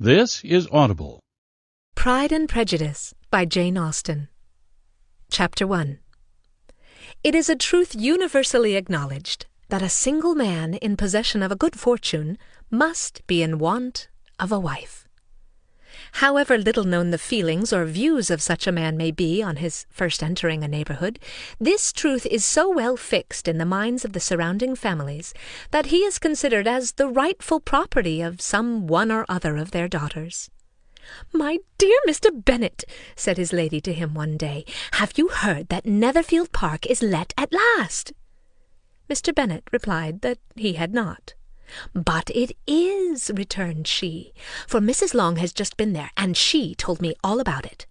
This is Audible. Pride and Prejudice by Jane Austen. Chapter 1. It is a truth universally acknowledged that a single man in possession of a good fortune must be in want of a wife. However little known the feelings or views of such a man may be on his first entering a neighborhood, this truth is so well fixed in the minds of the surrounding families that he is considered as the rightful property of some one or other of their daughters. "My dear Mr. Bennet," said his lady to him one day, "have you heard that Netherfield Park is let at last?" Mr. Bennet replied that he had not. "But it is," returned she, "for Mrs. Long has just been there, and she told me all about it."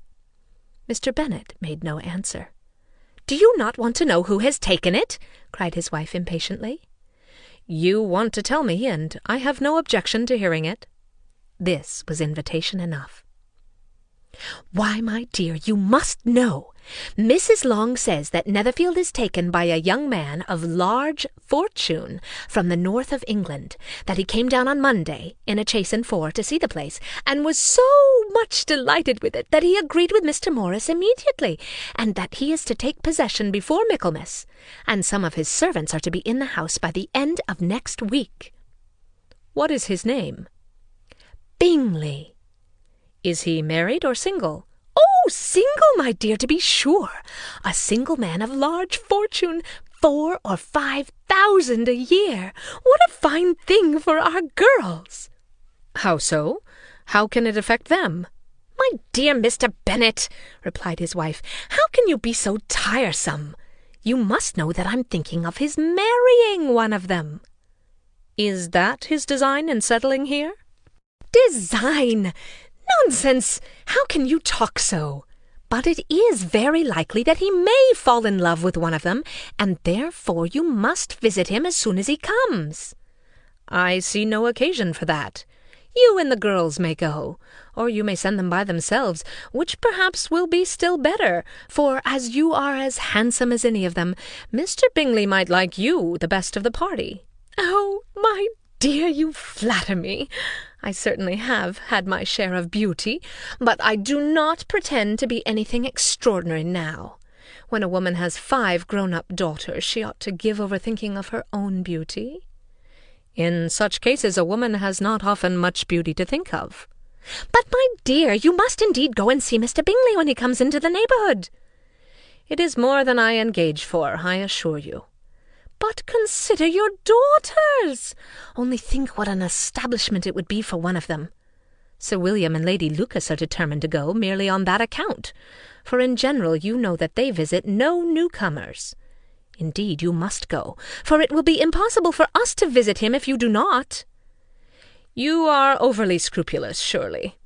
Mr. Bennet made no answer. "Do you not want to know who has taken it?" cried his wife impatiently. "You want to tell me, and I have no objection to hearing it." This was invitation enough. "Why, my dear, you must know. Mrs. Long says that Netherfield is taken by a young man of large fortune from the north of England, that he came down on Monday in a chaise and four to see the place, and was so much delighted with it that he agreed with Mr. Morris immediately, and that he is to take possession before Michaelmas, and some of his servants are to be in the house by the end of next week." "What is his name?" "Bingley." "Is he married or single?" "Oh, single, my dear, to be sure. A single man of large fortune, 4,000 or 5,000 a year. What a fine thing for our girls!" "How so? How can it affect them?" "My dear Mr. Bennet," replied his wife, "how can you be so tiresome? You must know that I'm thinking of his marrying one of them." "Is that his design in settling here?" "Design! Nonsense! How can you talk so? But it is very likely that he may fall in love with one of them, and therefore you must visit him as soon as he comes." "I see no occasion for that. You and the girls may go, or you may send them by themselves, which perhaps will be still better, for as you are as handsome as any of them, Mr. Bingley might like you the best of the party." "Oh, my dear, you flatter me. I certainly have had my share of beauty, but I do not pretend to be anything extraordinary now. When a woman has 5 grown-up daughters, she ought to give over thinking of her own beauty." "In such cases a woman has not often much beauty to think of." "But, my dear, you must indeed go and see Mr. Bingley when he comes into the neighborhood." "It is more than I engage for, I assure you." "But consider your daughters! Only think what an establishment it would be for one of them. Sir William and Lady Lucas are determined to go merely on that account, for in general you know that they visit no newcomers. Indeed, you must go, for it will be impossible for us to visit him if you do not." "You are overly scrupulous, surely.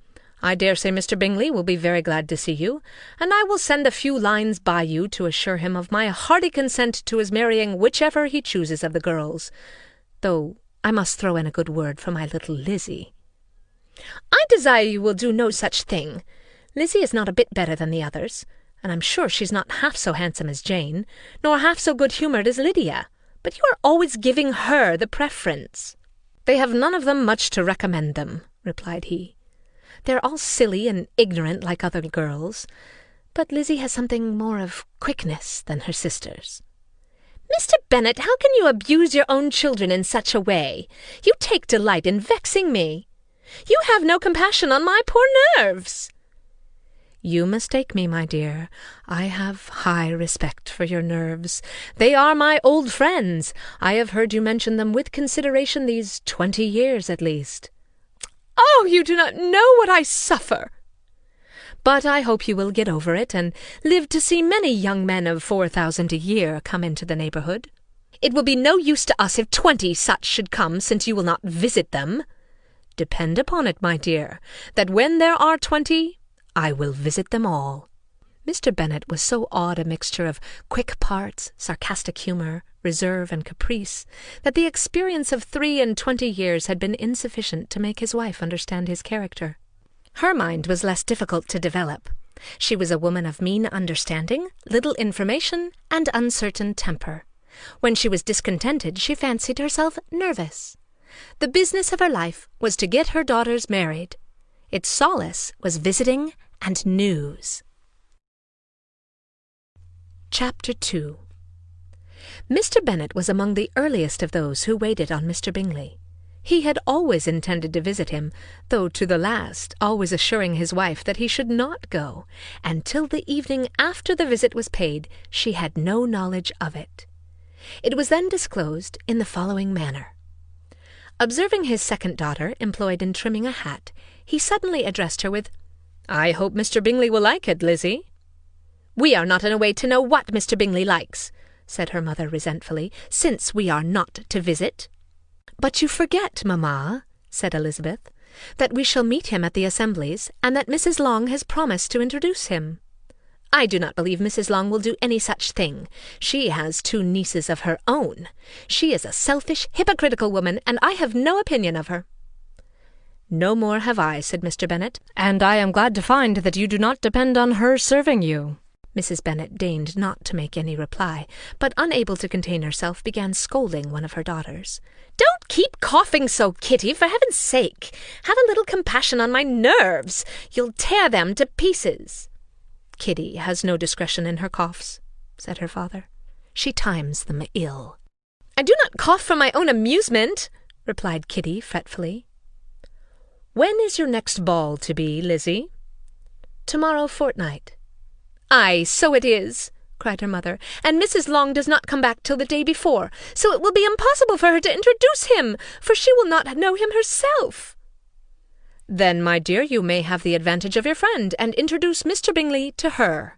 I dare say Mr. Bingley will be very glad to see you, and I will send a few lines by you to assure him of my hearty consent to his marrying whichever he chooses of the girls, though I must throw in a good word for my little Lizzie." "I desire you will do no such thing. Lizzie is not a bit better than the others, and I'm sure she's not half so handsome as Jane, nor half so good-humoured as Lydia, but you are always giving her the preference." "They have none of them much to recommend them," replied he. "They're all silly and ignorant like other girls, but Lizzie has something more of quickness than her sisters." "Mr. Bennet, how can you abuse your own children in such a way? You take delight in vexing me. You have no compassion on my poor nerves." "You mistake me, my dear. I have high respect for your nerves. They are my old friends. I have heard you mention them with consideration these 20 years at least." "Oh, you do not know what I suffer." "But I hope you will get over it, and live to see many young men of 4,000 a year come into the neighborhood." "It will be no use to us if 20 such should come, since you will not visit them." "Depend upon it, my dear, that when there are 20, I will visit them all." Mr. Bennet was so odd a mixture of quick parts, sarcastic humour, reserve, and caprice, that the experience of 23 years had been insufficient to make his wife understand his character. Her mind was less difficult to develop. She was a woman of mean understanding, little information, and uncertain temper. When she was discontented, she fancied herself nervous. The business of her life was to get her daughters married. Its solace was visiting and news. Chapter 2. Mr. Bennet was among the earliest of those who waited on Mr. Bingley. He had always intended to visit him, though to the last always assuring his wife that he should not go, and till the evening after the visit was paid she had no knowledge of it. It was then disclosed in the following manner. Observing his second daughter employed in trimming a hat, he suddenly addressed her with, "I hope Mr. Bingley will like it, Lizzie." "We are not in a way to know what Mr. Bingley likes," said her mother resentfully, "since we are not to visit." "But you forget, mamma," said Elizabeth, "that we shall meet him at the assemblies, and that Mrs. Long has promised to introduce him." "I do not believe Mrs. Long will do any such thing. She has 2 nieces of her own. She is a selfish, hypocritical woman, and I have no opinion of her." "No more have I," said Mr. Bennet, "and I am glad to find that you do not depend on her serving you." Mrs. Bennet deigned not to make any reply, but unable to contain herself began scolding one of her daughters. "Don't keep coughing so, Kitty, for heaven's sake. Have a little compassion on my nerves. You'll tear them to pieces." "Kitty has no discretion in her coughs," said her father. "She times them ill." "I do not cough for my own amusement," replied Kitty fretfully. "When is your next ball to be, Lizzie?" "Tomorrow fortnight." "Ay, so it is," cried her mother, "and Mrs. Long does not come back till the day before, so it will be impossible for her to introduce him, for she will not know him herself." "Then, my dear, you may have the advantage of your friend, and introduce Mr. Bingley to her."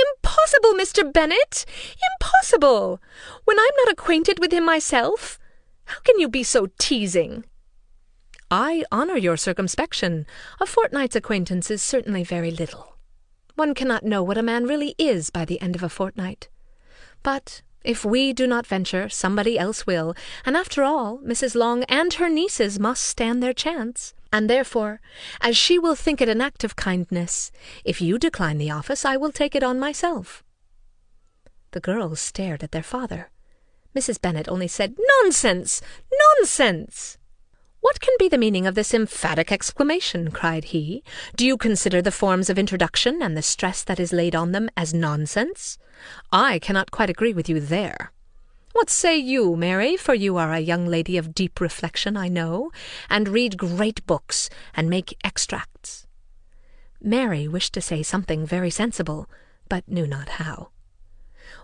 "Impossible, Mr. Bennet! Impossible! When I'm not acquainted with him myself? How can you be so teasing?" "I honour your circumspection. A fortnight's acquaintance is certainly very little. One cannot know what a man really is by the end of a fortnight. But if we do not venture, somebody else will, and after all, Mrs. Long and her nieces must stand their chance, and therefore, as she will think it an act of kindness, if you decline the office, I will take it on myself." The girls stared at their father. Mrs. Bennet only said, "Nonsense! Nonsense!" "What can be the meaning of this emphatic exclamation?" cried he. "Do you consider the forms of introduction and the stress that is laid on them as nonsense? I cannot quite agree with you there. What say you, Mary, for you are a young lady of deep reflection, I know, and read great books, and make extracts." Mary wished to say something very sensible, but knew not how.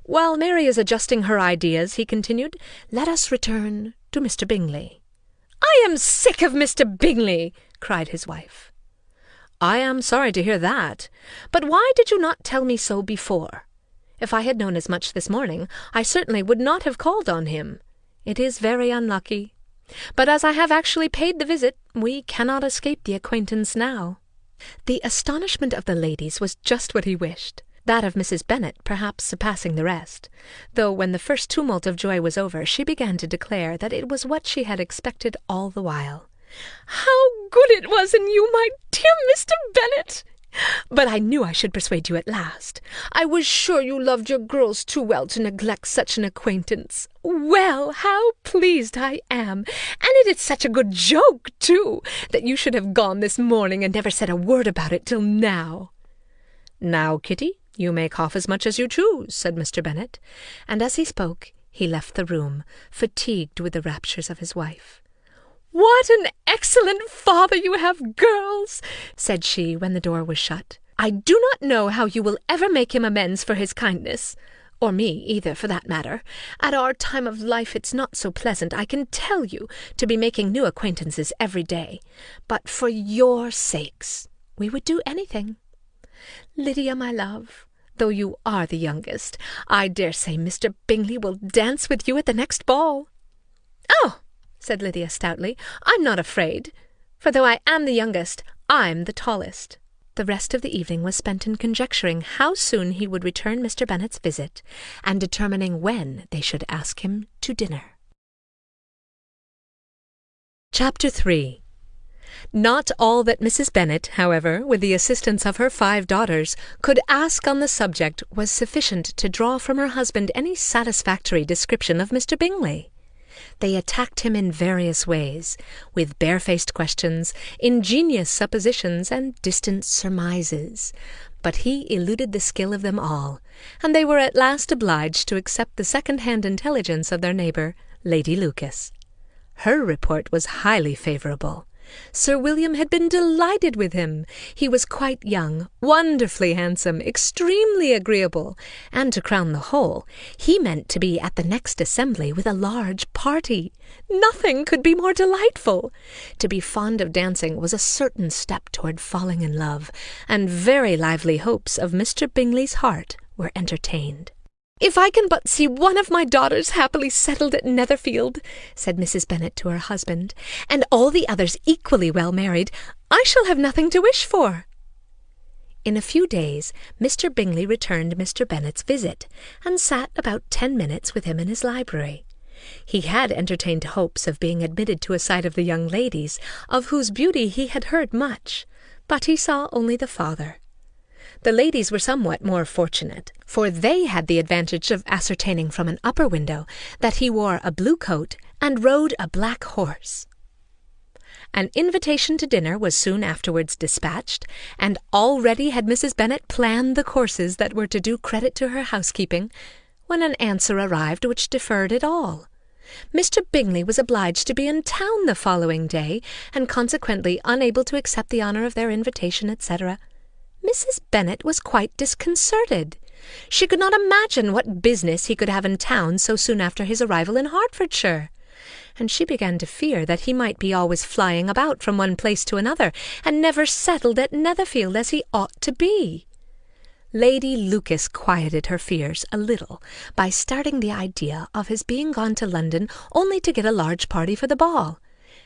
"While Mary is adjusting her ideas," he continued, "let us return to Mr. Bingley." "I am sick of Mr. Bingley!" cried his wife. "I am sorry to hear that. But why did you not tell me so before? If I had known as much this morning, I certainly would not have called on him. It is very unlucky. But as I have actually paid the visit, we cannot escape the acquaintance now." The astonishment of the ladies was just what he wished. That of Mrs. Bennet perhaps surpassing the rest, though when the first tumult of joy was over she began to declare that it was what she had expected all the while. "How good it was in you, my dear Mr. Bennet! But I knew I should persuade you at last. I was sure you loved your girls too well to neglect such an acquaintance. Well, how pleased I am! And it is such a good joke, too, that you should have gone this morning and never said a word about it till now." "Now, Kitty, you may cough as much as you choose," said Mr. Bennet, and as he spoke he left the room, fatigued with the raptures of his wife. "What an excellent father you have, girls!" said she when the door was shut. "I do not know how you will ever make him amends for his kindness, or me either, for that matter. At our time of life it's not so pleasant, I can tell you, to be making new acquaintances every day. But for your sakes we would do anything. Lydia, my love, though you are the youngest, I dare say Mr. Bingley will dance with you at the next ball." "Oh," said Lydia stoutly, "I'm not afraid, for though I am the youngest, I'm the tallest." The rest of the evening was spent in conjecturing how soon he would return Mr. Bennet's visit, and determining when they should ask him to dinner. Chapter 3. Not all that Mrs. Bennet, however, with the assistance of her 5 daughters, could ask on the subject was sufficient to draw from her husband any satisfactory description of Mr. Bingley. They attacked him in various ways, with barefaced questions, ingenious suppositions, and distant surmises. But he eluded the skill of them all, and they were at last obliged to accept the second-hand intelligence of their neighbour, Lady Lucas. Her report was highly favourable. Sir William had been delighted with him. He was quite young, wonderfully handsome, extremely agreeable, and to crown the whole, he meant to be at the next assembly with a large party. Nothing could be more delightful. To be fond of dancing was a certain step toward falling in love, and very lively hopes of Mr. Bingley's heart were entertained. "If I can but see one of my daughters happily settled at Netherfield," said Mrs. Bennet to her husband, "and all the others equally well married, I shall have nothing to wish for." In a few days Mr. Bingley returned Mr. Bennet's visit, and sat about 10 minutes with him in his library. He had entertained hopes of being admitted to a sight of the young ladies, of whose beauty he had heard much, but he saw only the father. The ladies were somewhat more fortunate, for they had the advantage of ascertaining from an upper window that he wore a blue coat and rode a black horse. An invitation to dinner was soon afterwards dispatched, and already had Mrs. Bennet planned the courses that were to do credit to her housekeeping, when an answer arrived which deferred it all. Mr. Bingley was obliged to be in town the following day, and consequently unable to accept the honour of their invitation, etc. Mrs. Bennet was quite disconcerted. She could not imagine what business he could have in town so soon after his arrival in Hertfordshire, and she began to fear that he might be always flying about from one place to another, and never settled at Netherfield as he ought to be. Lady Lucas quieted her fears a little by starting the idea of his being gone to London only to get a large party for the ball,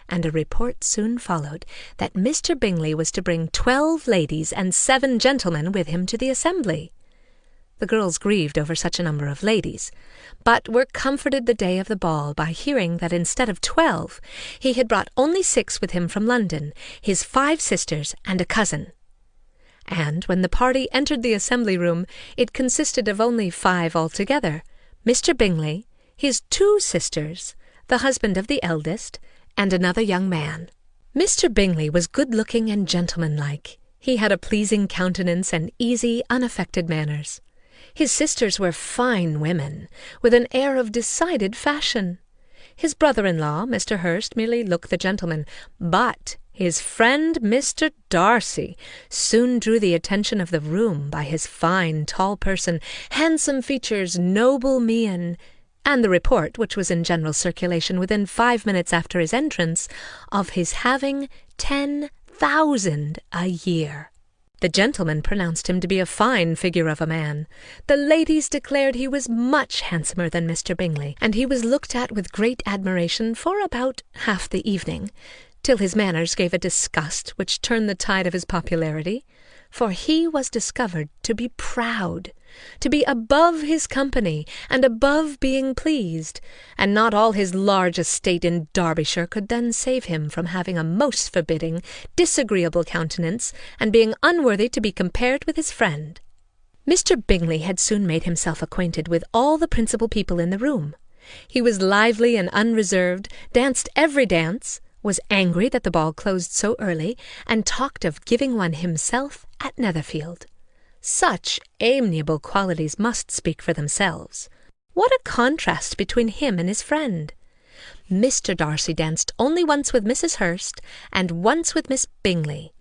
and a report soon followed that Mr. Bingley was to bring 12 ladies and 7 gentlemen with him to the assembly. The girls grieved over such a number of ladies, but were comforted the day of the ball by hearing that instead of 12, he had brought only 6 with him from London, his 5 sisters and a cousin. And when the party entered the assembly-room, it consisted of only 5 altogether: Mr. Bingley, his 2 sisters, the husband of the eldest, and another young man. Mr. Bingley was good-looking and gentlemanlike. He had a pleasing countenance and easy, unaffected manners. His sisters were fine women, with an air of decided fashion. His brother-in-law, Mr. Hurst, merely looked the gentleman, but his friend Mr. Darcy soon drew the attention of the room by his fine, tall person, handsome features, noble mien, and the report, which was in general circulation within 5 minutes after his entrance, of his having 10,000 a year. The gentlemen pronounced him to be a fine figure of a man. The ladies declared he was much handsomer than Mr. Bingley, and he was looked at with great admiration for about half the evening, till his manners gave a disgust which turned the tide of his popularity, for he was discovered to be proud, to be above his company, and above being pleased, and not all his large estate in Derbyshire could then save him from having a most forbidding, disagreeable countenance, and being unworthy to be compared with his friend. Mr. Bingley had soon made himself acquainted with all the principal people in the room. He was lively and unreserved, danced every dance, was angry that the ball closed so early, and talked of giving one himself at Netherfield. Such amiable qualities must speak for themselves. What a contrast between him and his friend! Mr. Darcy danced only once with Mrs. Hurst, and once with Miss Bingley,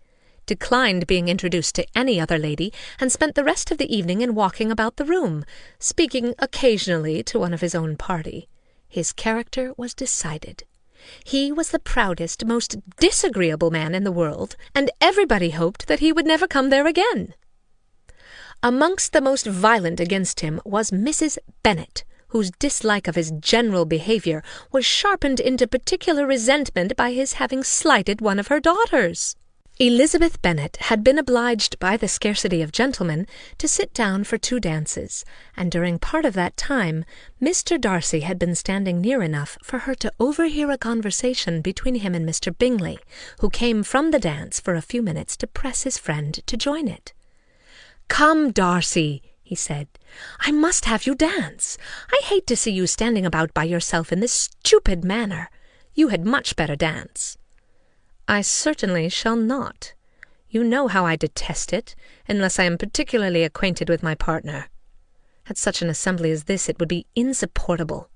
declined being introduced to any other lady, and spent the rest of the evening in walking about the room, speaking occasionally to one of his own party. His character was decided. He was the proudest, most disagreeable man in the world, and everybody hoped that he would never come there again. Amongst the most violent against him was Mrs. Bennet, whose dislike of his general behaviour was sharpened into particular resentment by his having slighted one of her daughters. Elizabeth Bennet had been obliged by the scarcity of gentlemen to sit down for 2 dances, and during part of that time Mr. Darcy had been standing near enough for her to overhear a conversation between him and Mr. Bingley, who came from the dance for a few minutes to press his friend to join it. "Come, Darcy," he said. "I must have you dance. I hate to see you standing about by yourself in this stupid manner. You had much better dance." "I certainly shall not. You know how I detest it, unless I am particularly acquainted with my partner. At such an assembly as this it would be insupportable.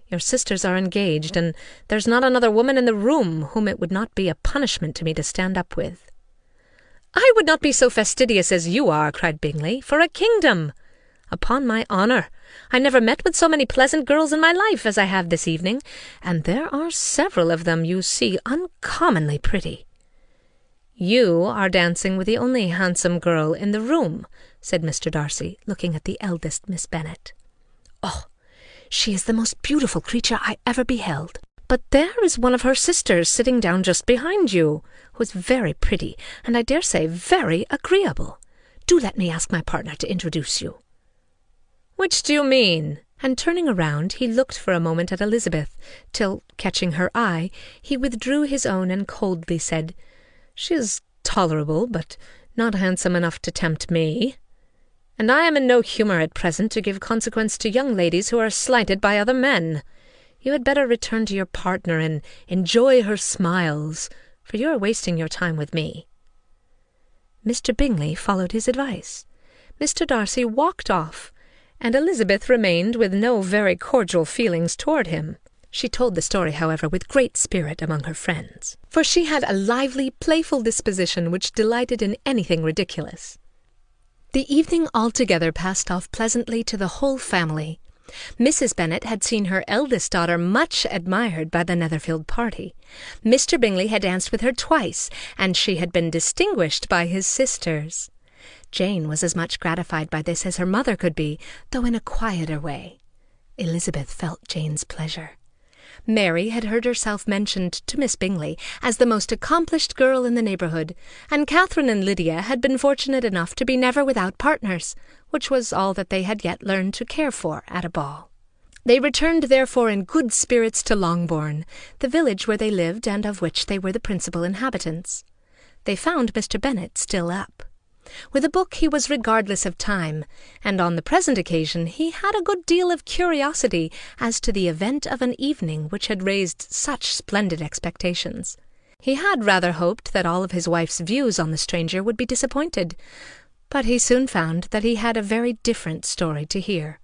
Your sisters are engaged, and there's not another woman in the room whom it would not be a punishment to me to stand up with." "I would not be so fastidious as you are," cried Bingley, "for a kingdom. Upon my honour, I never met with so many pleasant girls in my life as I have this evening, and there are several of them, you see, uncommonly pretty." "You are dancing with the only handsome girl in the room," said Mr. Darcy, looking at the eldest Miss Bennet. "Oh, she is the most beautiful creature I ever beheld. But there is one of her sisters sitting down just behind you, who is very pretty, and I dare say very agreeable. Do let me ask my partner to introduce you." "Which do you mean?" And turning around, he looked for a moment at Elizabeth, till, catching her eye, he withdrew his own and coldly said, "She is tolerable, but not handsome enough to tempt me. And I am in no humour at present to give consequence to young ladies who are slighted by other men. You had better return to your partner and enjoy her smiles, for you are wasting your time with me." Mr. Bingley followed his advice. Mr. Darcy walked off, and Elizabeth remained with no very cordial feelings toward him. She told the story, however, with great spirit among her friends, for she had a lively, playful disposition which delighted in anything ridiculous. The evening altogether passed off pleasantly to the whole family. Mrs. Bennet had seen her eldest daughter much admired by the Netherfield party. Mr. Bingley had danced with her twice, and she had been distinguished by his sisters. Jane was as much gratified by this as her mother could be, though in a quieter way. Elizabeth felt Jane's pleasure. Mary had heard herself mentioned to Miss Bingley as the most accomplished girl in the neighbourhood, and Catherine and Lydia had been fortunate enough to be never without partners, which was all that they had yet learned to care for at a ball. They returned therefore in good spirits to Longbourn, the village where they lived and of which they were the principal inhabitants. They found Mr. Bennet still up. With a book he was regardless of time, and on the present occasion he had a good deal of curiosity as to the event of an evening which had raised such splendid expectations. He had rather hoped that all of his wife's views on the stranger would be disappointed, but he soon found that he had a very different story to hear.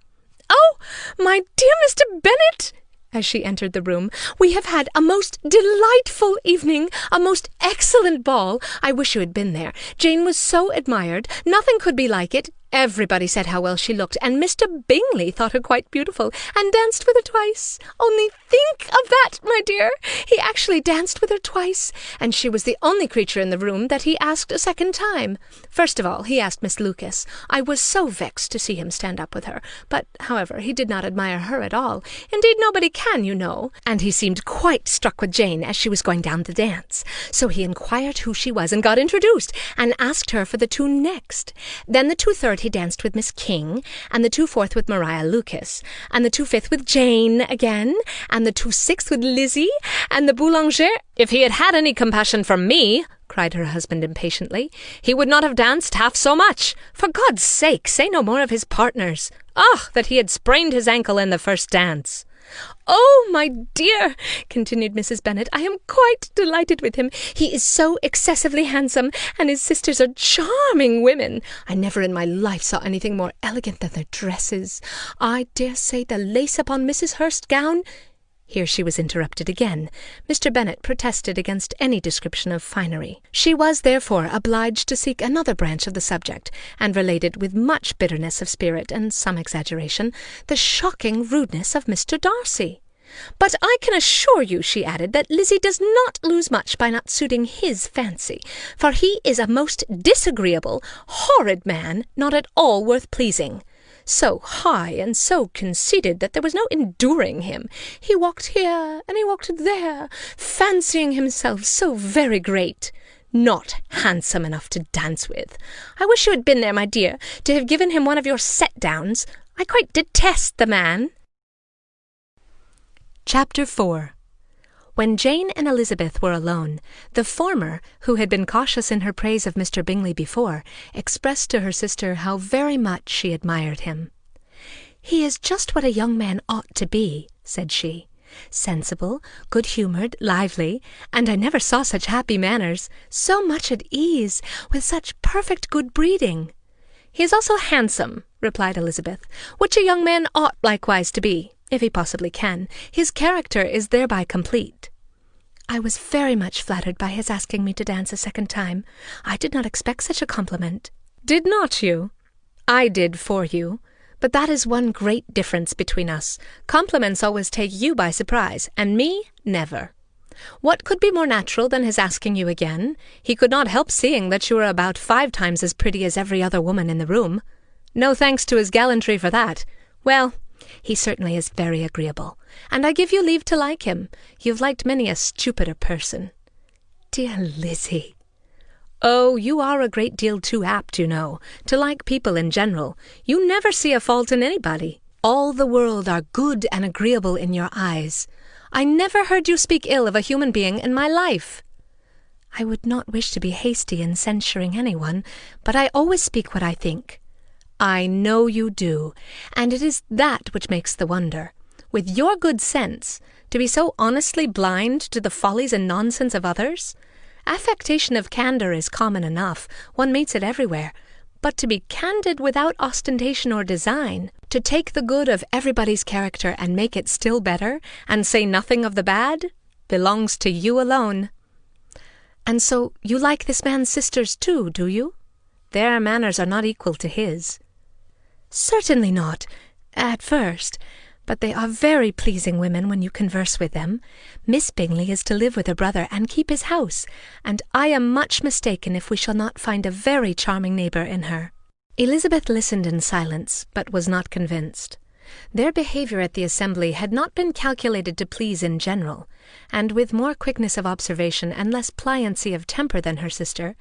"Oh, my dear Mr. Bennet!" as she entered the room, "we have had a most delightful evening, a most excellent ball. I wish you had been there. Jane was so admired. Nothing could be like it. Everybody said how well she looked, and Mr. Bingley thought her quite beautiful, and danced with her twice. Only think of that, my dear! He actually danced with her twice, and she was the only creature in the room that he asked a second time. First of all, he asked Miss Lucas. I was so vexed to see him stand up with her, but, however, he did not admire her at all. Indeed, nobody can, you know. And he seemed quite struck with Jane as she was going down the dance. So he inquired who she was, and got introduced, and asked her for the two next. Then the 2/3 he danced with Miss King, and the 2/4 with Maria Lucas, and the 2/5 with Jane again, and the 2/6 with Lizzie, and the boulanger. If he had had any compassion for me, cried her husband impatiently, he would not have danced half so much. For God's sake, say no more of his partners. Ah, that he had sprained his ankle in the first dance. "Oh, my dear," continued Mrs. Bennet, "I am quite delighted with him. He is so excessively handsome, and his sisters are charming women. I never in my life saw anything more elegant than their dresses. I dare say the lace upon Mrs. Hurst's gown—" Here she was interrupted again. Mr. Bennet protested against any description of finery. She was, therefore, obliged to seek another branch of the subject, and related with much bitterness of spirit and some exaggeration the shocking rudeness of Mr. Darcy. "But I can assure you," she added, "that Lizzie does not lose much by not suiting his fancy, for he is a most disagreeable, horrid man, not at all worth pleasing. So high and so conceited that there was no enduring him. He walked here and he walked there, fancying himself so very great. Not handsome enough to dance with. I wish you had been there, my dear, to have given him one of your set-downs. I quite detest the man." Chapter 4. When Jane and Elizabeth were alone, the former, who had been cautious in her praise of Mr. Bingley before, expressed to her sister how very much she admired him. "He is just what a young man ought to be," said she. "Sensible, good-humoured, lively, and I never saw such happy manners, so much at ease, with such perfect good breeding." "He is also handsome," replied Elizabeth, "which a young man ought likewise to be, if he possibly can. His character is thereby complete." "I was very much flattered by his asking me to dance a second time. I did not expect such a compliment." "Did not you? I did for you. But that is one great difference between us. Compliments always take you by surprise, and me never. What could be more natural than his asking you again? He could not help seeing that you were about 5 times as pretty as every other woman in the room. No thanks to his gallantry for that. Well, he certainly is very agreeable, and I give you leave to like him. You've liked many a stupider person." "Dear Lizzie." "Oh, you are a great deal too apt, you know, to like people in general. You never see a fault in anybody. All the world are good and agreeable in your eyes. I never heard you speak ill of a human being in my life." "I would not wish to be hasty in censuring anyone, but I always speak what I think." "I know you do, and it is that which makes the wonder. With your good sense, to be so honestly blind to the follies and nonsense of others. Affectation of candour is common enough, one meets it everywhere, but to be candid without ostentation or design, to take the good of everybody's character and make it still better, and say nothing of the bad, belongs to you alone." "And so you like this man's sisters too, do you?" "Their manners are not equal to his." "Certainly not, at first. But they are very pleasing women when you converse with them. Miss Bingley is to live with her brother and keep his house, and I am much mistaken if we shall not find a very charming neighbour in her." Elizabeth listened in silence, but was not convinced. Their behaviour at the assembly had not been calculated to please in general, and with more quickness of observation and less pliancy of temper than her sister,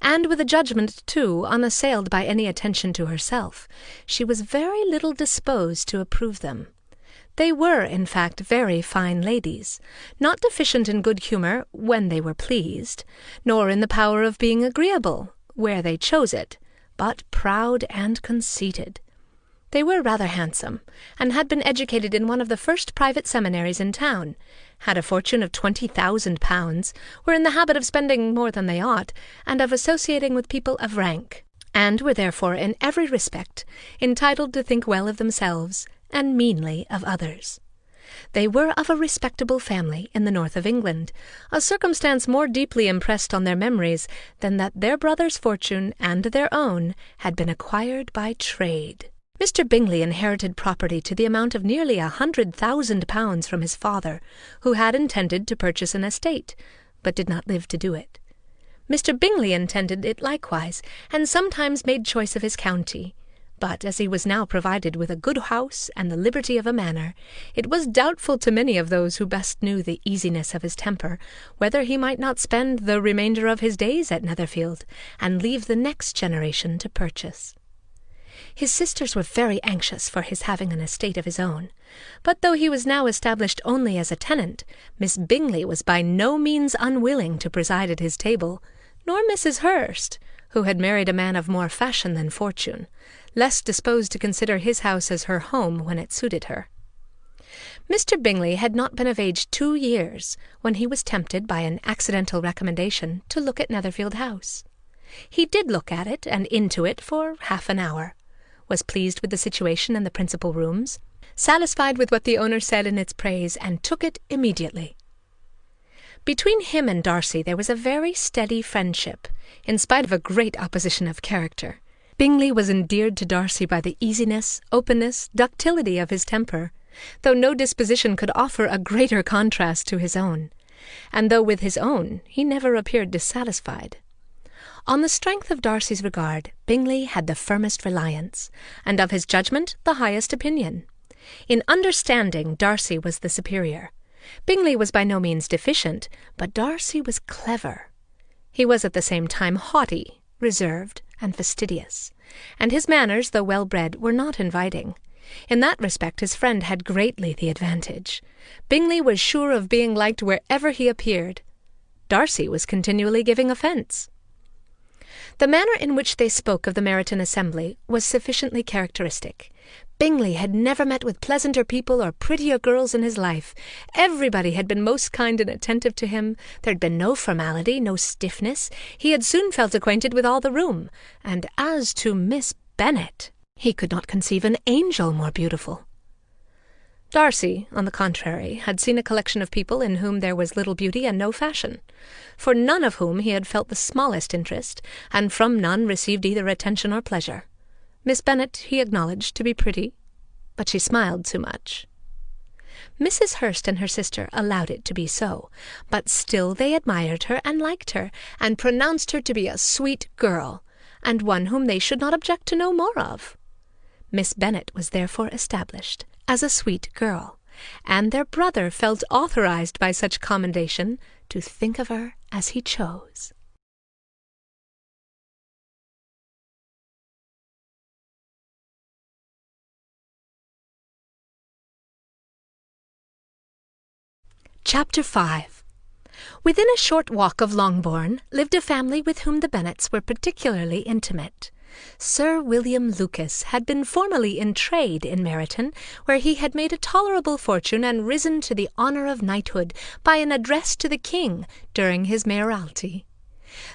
and with a judgment, too, unassailed by any attention to herself, she was very little disposed to approve them. They were, in fact, very fine ladies, not deficient in good humour when they were pleased, nor in the power of being agreeable where they chose it, but proud and conceited. They were rather handsome, and had been educated in one of the first private seminaries in town, had a fortune of £20,000, were in the habit of spending more than they ought, and of associating with people of rank, and were therefore in every respect entitled to think well of themselves and meanly of others. They were of a respectable family in the north of England, a circumstance more deeply impressed on their memories than that their brother's fortune and their own had been acquired by trade. Mr. Bingley inherited property to the amount of nearly £100,000 from his father, who had intended to purchase an estate, but did not live to do it. Mr. Bingley intended it likewise, and sometimes made choice of his county. But as he was now provided with a good house and the liberty of a manor, it was doubtful to many of those who best knew the easiness of his temper, whether he might not spend the remainder of his days at Netherfield, and leave the next generation to purchase. His sisters were very anxious for his having an estate of his own, but though he was now established only as a tenant, Miss Bingley was by no means unwilling to preside at his table, nor Mrs. Hurst, who had married a man of more fashion than fortune, less disposed to consider his house as her home when it suited her. Mr. Bingley had not been of age 2 years when he was tempted by an accidental recommendation to look at Netherfield House. He did look at it and into it for half an hour, was pleased with the situation and the principal rooms, satisfied with what the owner said in its praise, and took it immediately. Between him and Darcy there was a very steady friendship, in spite of a great opposition of character. Bingley was endeared to Darcy by the easiness, openness, ductility of his temper, though no disposition could offer a greater contrast to his own, and though with his own he never appeared dissatisfied. On the strength of Darcy's regard, Bingley had the firmest reliance, and of his judgment the highest opinion. In understanding, Darcy was the superior. Bingley was by no means deficient, but Darcy was clever. He was at the same time haughty, reserved, and fastidious, and his manners, though well-bred, were not inviting. In that respect his friend had greatly the advantage. Bingley was sure of being liked wherever he appeared. Darcy was continually giving offence. The manner in which they spoke of the Meryton assembly was sufficiently characteristic. Bingley had never met with pleasanter people or prettier girls in his life. Everybody had been most kind and attentive to him. There had been no formality, no stiffness. He had soon felt acquainted with all the room. And as to Miss Bennet, he could not conceive an angel more beautiful. Darcy, on the contrary, had seen a collection of people in whom there was little beauty and no fashion, for none of whom he had felt the smallest interest, and from none received either attention or pleasure. Miss Bennet he acknowledged to be pretty, but she smiled too much. Mrs. Hurst and her sister allowed it to be so, but still they admired her and liked her, and pronounced her to be a sweet girl, and one whom they should not object to know more of. Miss Bennet was therefore established as a sweet girl, and their brother felt authorized by such commendation to think of her as he chose. Chapter 5. Within a short walk of Longbourn lived a family with whom the Bennets were particularly intimate. Sir William Lucas had been formerly in trade in Meryton, where he had made a tolerable fortune and risen to the honour of knighthood by an address to the king during his mayoralty.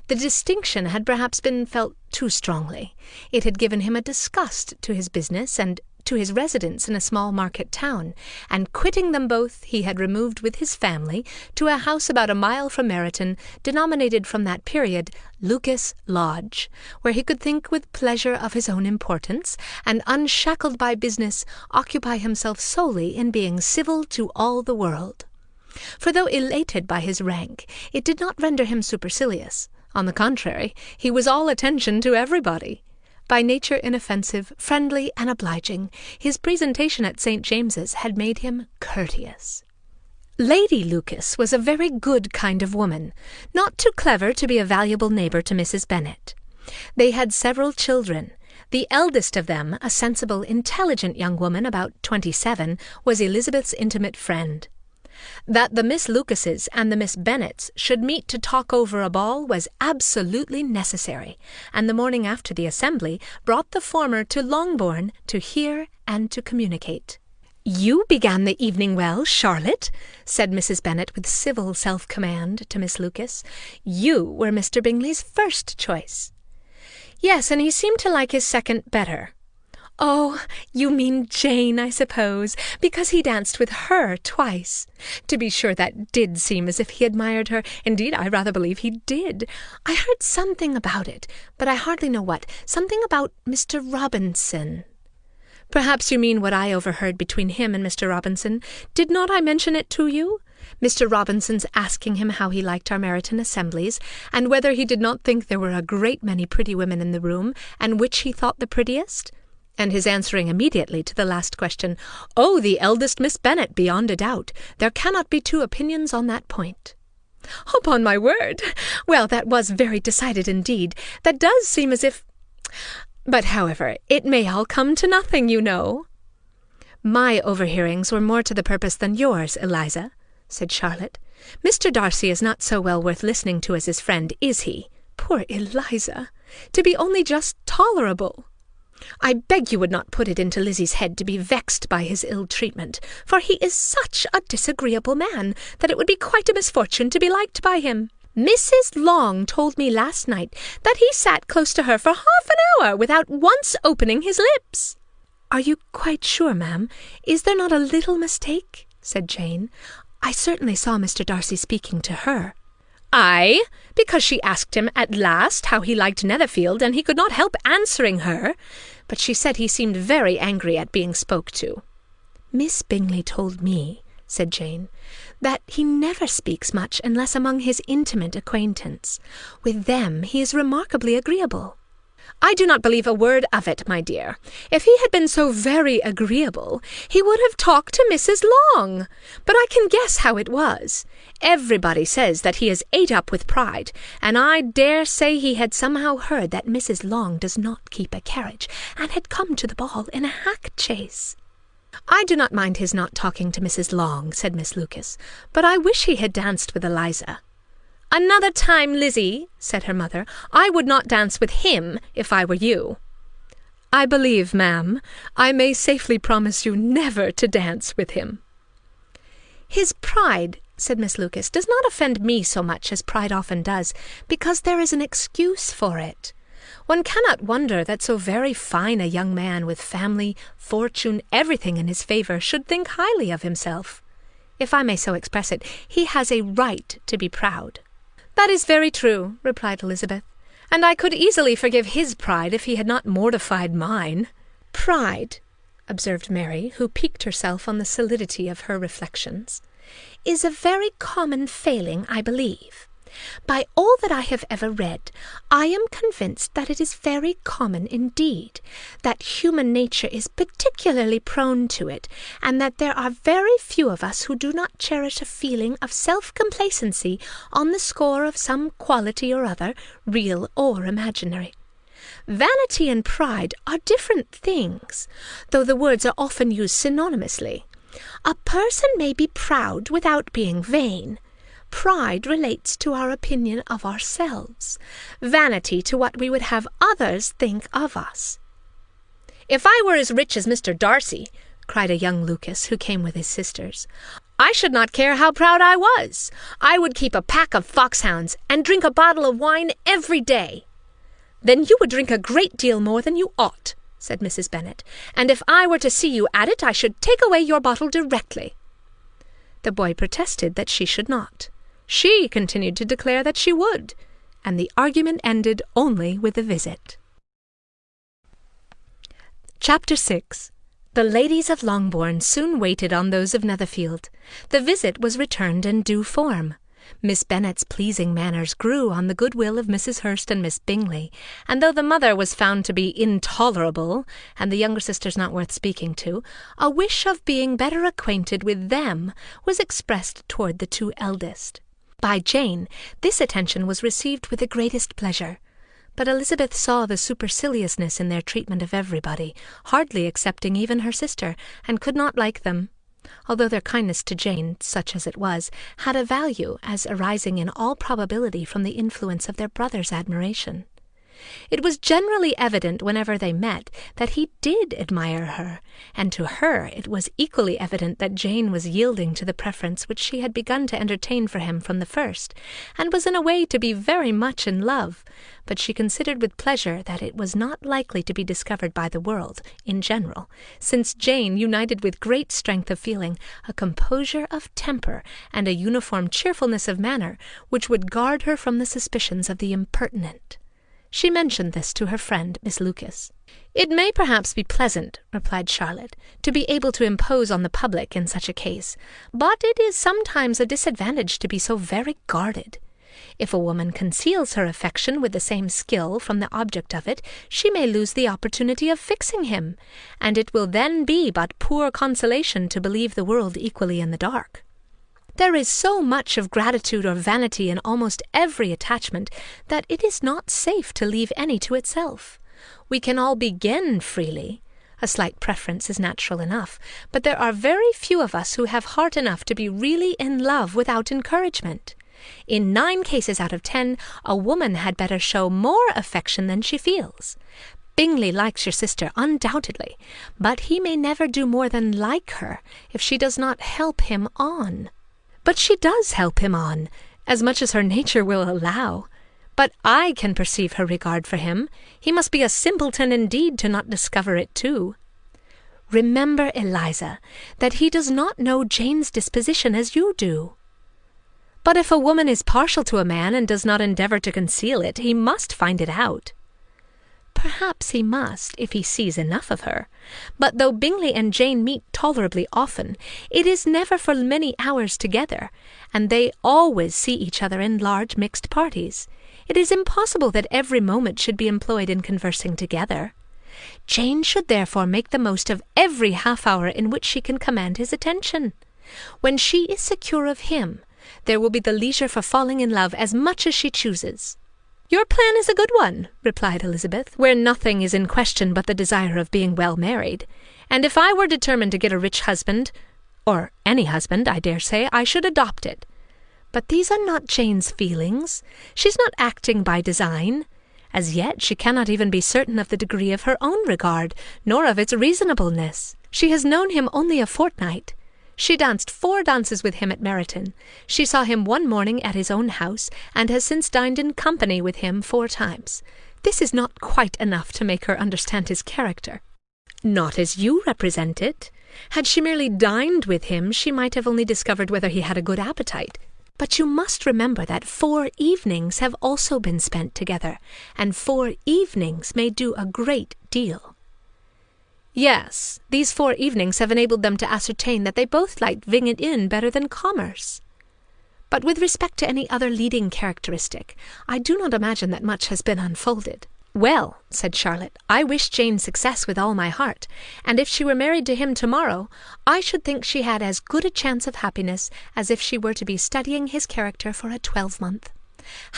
The distinction had perhaps been felt too strongly. It had given him a disgust to his business and to his residence in a small market town, and quitting them both, he had removed with his family to a house about a mile from Meryton, denominated from that period Lucas Lodge, where he could think with pleasure of his own importance, and, unshackled by business, occupy himself solely in being civil to all the world. For though elated by his rank, it did not render him supercilious. On the contrary, he was all attention to everybody. By nature inoffensive, friendly, and obliging, his presentation at St. James's had made him courteous. Lady Lucas was a very good kind of woman, not too clever to be a valuable neighbour to Mrs. Bennet. They had several children. The eldest of them, a sensible, intelligent young woman about 27, was Elizabeth's intimate friend. That the Miss Lucases and the Miss Bennets should meet to talk over a ball was absolutely necessary, and the morning after the assembly brought the former to Longbourn to hear and to communicate. "You began the evening well, Charlotte," said Mrs. Bennet with civil self-command to Miss Lucas. "You were Mr. Bingley's first choice." "Yes, and he seemed to like his second better." "Oh, you mean Jane, I suppose, because he danced with her twice. To be sure, that did seem as if he admired her. Indeed, I rather believe he did. I heard something about it, but I hardly know what. Something about Mr. Robinson." "Perhaps you mean what I overheard between him and Mr. Robinson. Did not I mention it to you? Mr. Robinson's asking him how he liked our Meryton assemblies, and whether he did not think there were a great many pretty women in the room, and which he thought the prettiest? And his answering immediately to the last question, 'Oh, the eldest Miss Bennet, beyond a doubt. There cannot be two opinions on that point.'" "Upon my word! Well, that was very decided indeed. That does seem as if— But, however, it may all come to nothing, you know." "My overhearings were more to the purpose than yours, Eliza," said Charlotte. "Mr. Darcy is not so well worth listening to as his friend, is he? Poor Eliza! To be only just tolerable! I beg you would not put it into Lizzie's head to be vexed by his ill-treatment, for he is such a disagreeable man that it would be quite a misfortune to be liked by him. Mrs. Long told me last night that he sat close to her for half an hour without once opening his lips." "Are you quite sure, ma'am? Is there not a little mistake?" said Jane. "I certainly saw Mr. Darcy speaking to her." "Aye, because she asked him at last how he liked Netherfield, and he could not help answering her. But she said he seemed very angry at being spoke to." "Miss Bingley told me," said Jane, "that he never speaks much unless among his intimate acquaintance. With them he is remarkably agreeable." "I do not believe a word of it, my dear. If he had been so very agreeable, he would have talked to Mrs. Long. But I can guess how it was. Everybody says that he is ate up with pride, and I dare say he had somehow heard that Mrs. Long does not keep a carriage, and had come to the ball in a hack chaise." "I do not mind his not talking to Mrs. Long," said Miss Lucas, "but I wish he had danced with Eliza." "Another time, Lizzie," said her mother, "I would not dance with him if I were you." "I believe, ma'am, I may safely promise you never to dance with him." "His pride," said Miss Lucas, "does not offend me so much as pride often does, because there is an excuse for it. One cannot wonder that so very fine a young man with family, fortune, everything in his favour should think highly of himself. If I may so express it, he has a right to be proud." "That is very true," replied Elizabeth, "and I could easily forgive his pride if he had not mortified mine." "Pride," observed Mary, who piqued herself on the solidity of her reflections, "is a very common failing, I believe. By all that I have ever read, I am convinced that it is very common indeed, that human nature is particularly prone to it, and that there are very few of us who do not cherish a feeling of self-complacency on the score of some quality or other, real or imaginary. Vanity and pride are different things, though the words are often used synonymously. A person may be proud without being vain. Pride relates to our opinion of ourselves, vanity to what we would have others think of us." "If I were as rich as Mr. Darcy," cried a young Lucas who came with his sisters, "I should not care how proud I was. I would keep a pack of foxhounds and drink a bottle of wine every day." "Then you would drink a great deal more than you ought," said Mrs. Bennet, "and if I were to see you at it, I should take away your bottle directly." The boy protested that she should not. She continued to declare that she would, and the argument ended only with the visit. Chapter 6. The ladies of Longbourn soon waited on those of Netherfield. The visit was returned in due form. Miss Bennet's pleasing manners grew on the goodwill of Mrs. Hurst and Miss Bingley, and though the mother was found to be intolerable, and the younger sisters not worth speaking to, a wish of being better acquainted with them was expressed toward the two eldest. By Jane, this attention was received with the greatest pleasure, but Elizabeth saw the superciliousness in their treatment of everybody, hardly excepting even her sister, and could not like them, although their kindness to Jane, such as it was, had a value as arising in all probability from the influence of their brother's admiration. It was generally evident whenever they met that he did admire her, and to her it was equally evident that Jane was yielding to the preference which she had begun to entertain for him from the first, and was in a way to be very much in love, but she considered with pleasure that it was not likely to be discovered by the world, in general, since Jane united with great strength of feeling a composure of temper and a uniform cheerfulness of manner which would guard her from the suspicions of the impertinent. She mentioned this to her friend, Miss Lucas. "It may perhaps be pleasant," replied Charlotte, "to be able to impose on the public in such a case, but it is sometimes a disadvantage to be so very guarded. If a woman conceals her affection with the same skill from the object of it, she may lose the opportunity of fixing him, and it will then be but poor consolation to believe the world equally in the dark. There is so much of gratitude or vanity in almost every attachment that it is not safe to leave any to itself. We can all begin freely. A slight preference is natural enough, but there are very few of us who have heart enough to be really in love without encouragement. In 9 cases out of 10, a woman had better show more affection than she feels. Bingley likes your sister undoubtedly, but he may never do more than like her if she does not help him on. But she does help him on, as much as her nature will allow. But I can perceive her regard for him. He must be a simpleton indeed to not discover it too. Remember, Eliza, that he does not know Jane's disposition as you do. But if a woman is partial to a man and does not endeavour to conceal it, he must find it out. Perhaps he must, if he sees enough of her. But though Bingley and Jane meet tolerably often, it is never for many hours together, and they always see each other in large mixed parties. It is impossible that every moment should be employed in conversing together. Jane should therefore make the most of every half-hour in which she can command his attention. When she is secure of him, there will be the leisure for falling in love as much as she chooses. "Your plan is a good one," replied Elizabeth, "where nothing is in question but the desire of being well married. And if I were determined to get a rich husband, or any husband, I dare say, I should adopt it. But these are not Jane's feelings. She's not acting by design. As yet she cannot even be certain of the degree of her own regard, nor of its reasonableness. She has known him only a fortnight. She danced 4 dances with him at Meryton. She saw him one morning at his own house, and has since dined in company with him 4 times. This is not quite enough to make her understand his character. Not as you represent it. Had she merely dined with him, she might have only discovered whether he had a good appetite. But you must remember that 4 evenings have also been spent together, and 4 evenings may do a great deal. Yes, these 4 evenings have enabled them to ascertain that they both liked Vingt Inn better than commerce. But with respect to any other leading characteristic, I do not imagine that much has been unfolded. "Well," said Charlotte, "I wish Jane success with all my heart, and if she were married to him to-morrow, I should think she had as good a chance of happiness as if she were to be studying his character for a 12-month.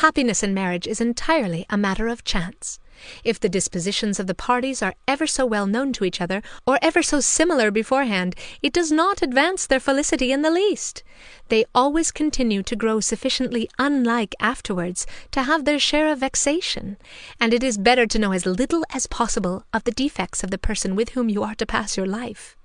Happiness in marriage is entirely a matter of chance. If the dispositions of the parties are ever so well known to each other, or ever so similar beforehand, it does not advance their felicity in the least. They always continue to grow sufficiently unlike afterwards to have their share of vexation, and it is better to know as little as possible of the defects of the person with whom you are to pass your life."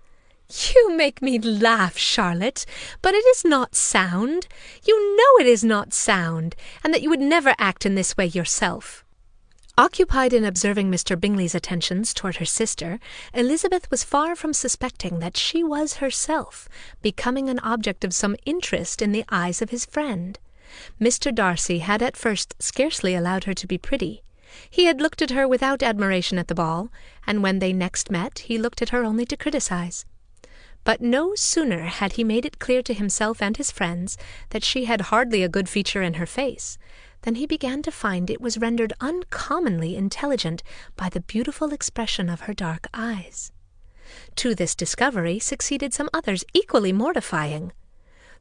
"You make me laugh, Charlotte, but it is not sound. You know it is not sound, and that you would never act in this way yourself." Occupied in observing Mr. Bingley's attentions toward her sister, Elizabeth was far from suspecting that she was herself becoming an object of some interest in the eyes of his friend. Mr. Darcy had at first scarcely allowed her to be pretty. He had looked at her without admiration at the ball, and when they next met he looked at her only to criticize. But no sooner had he made it clear to himself and his friends that she had hardly a good feature in her face, than he began to find it was rendered uncommonly intelligent by the beautiful expression of her dark eyes. To this discovery succeeded some others equally mortifying.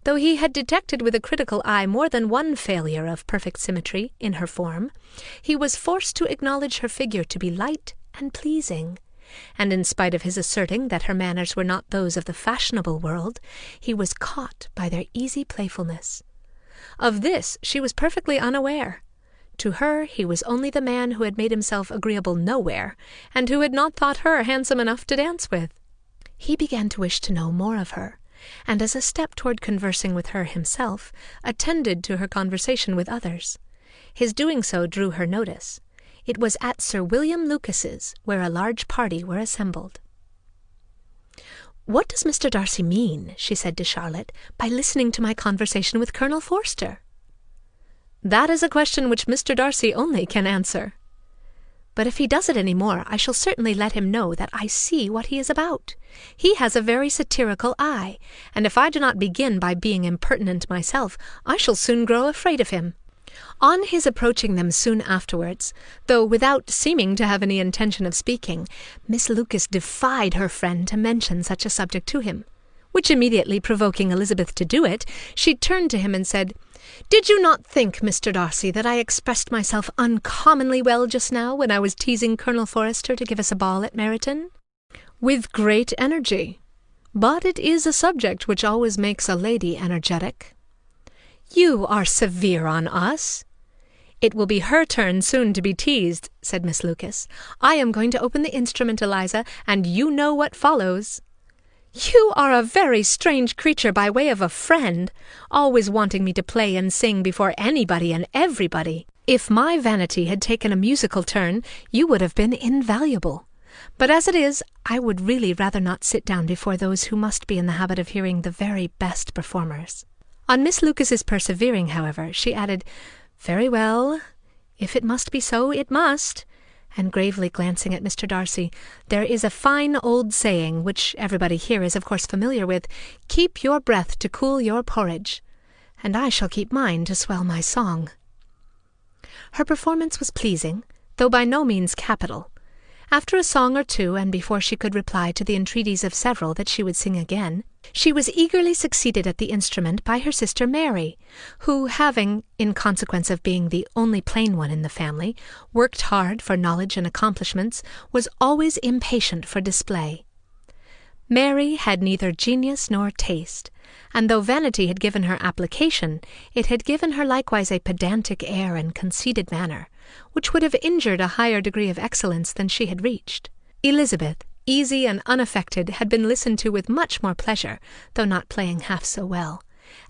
Though he had detected with a critical eye more than one failure of perfect symmetry in her form, he was forced to acknowledge her figure to be light and pleasing, and in spite of his asserting that her manners were not those of the fashionable world, he was caught by their easy playfulness. Of this she was perfectly unaware. To her he was only the man who had made himself agreeable nowhere, and who had not thought her handsome enough to dance with. He began to wish to know more of her, and as a step toward conversing with her himself, attended to her conversation with others. His doing so drew her notice. It was at Sir William Lucas's, where a large party were assembled. "What does Mr. Darcy mean," she said to Charlotte, "by listening to my conversation with Colonel Forster?" "That is a question which Mr. Darcy only can answer." "But if he does it any more, I shall certainly let him know that I see what he is about. He has a very satirical eye, and if I do not begin by being impertinent myself, I shall soon grow afraid of him." On his approaching them soon afterwards, though without seeming to have any intention of speaking, Miss Lucas defied her friend to mention such a subject to him, which immediately provoking Elizabeth to do it, she turned to him and said, "Did you not think, Mr. Darcy, that I expressed myself uncommonly well just now when I was teasing Colonel Forster to give us a ball at Meryton?" "With great energy. But it is a subject which always makes a lady energetic." "You are severe on us." "It will be her turn soon to be teased," said Miss Lucas. "I am going to open the instrument, Eliza, and you know what follows." "You are a very strange creature by way of a friend, always wanting me to play and sing before anybody and everybody. If my vanity had taken a musical turn, you would have been invaluable. But as it is, I would really rather not sit down before those who must be in the habit of hearing the very best performers." On Miss Lucas's persevering, however, she added, "Very well. If it must be so, it must." And gravely glancing at Mr. Darcy, "There is a fine old saying, which everybody here is of course familiar with, 'Keep your breath to cool your porridge,' and I shall keep mine to swell my song." Her performance was pleasing, though by no means capital, After a song or two, and before she could reply to the entreaties of several that she would sing again, she was eagerly succeeded at the instrument by her sister Mary, who, having, in consequence of being the only plain one in the family, worked hard for knowledge and accomplishments, was always impatient for display. Mary had neither genius nor taste, and though vanity had given her application, it had given her likewise a pedantic air and conceited manner, which would have injured a higher degree of excellence than she had reached. Elizabeth, easy and unaffected, had been listened to with much more pleasure, though not playing half so well,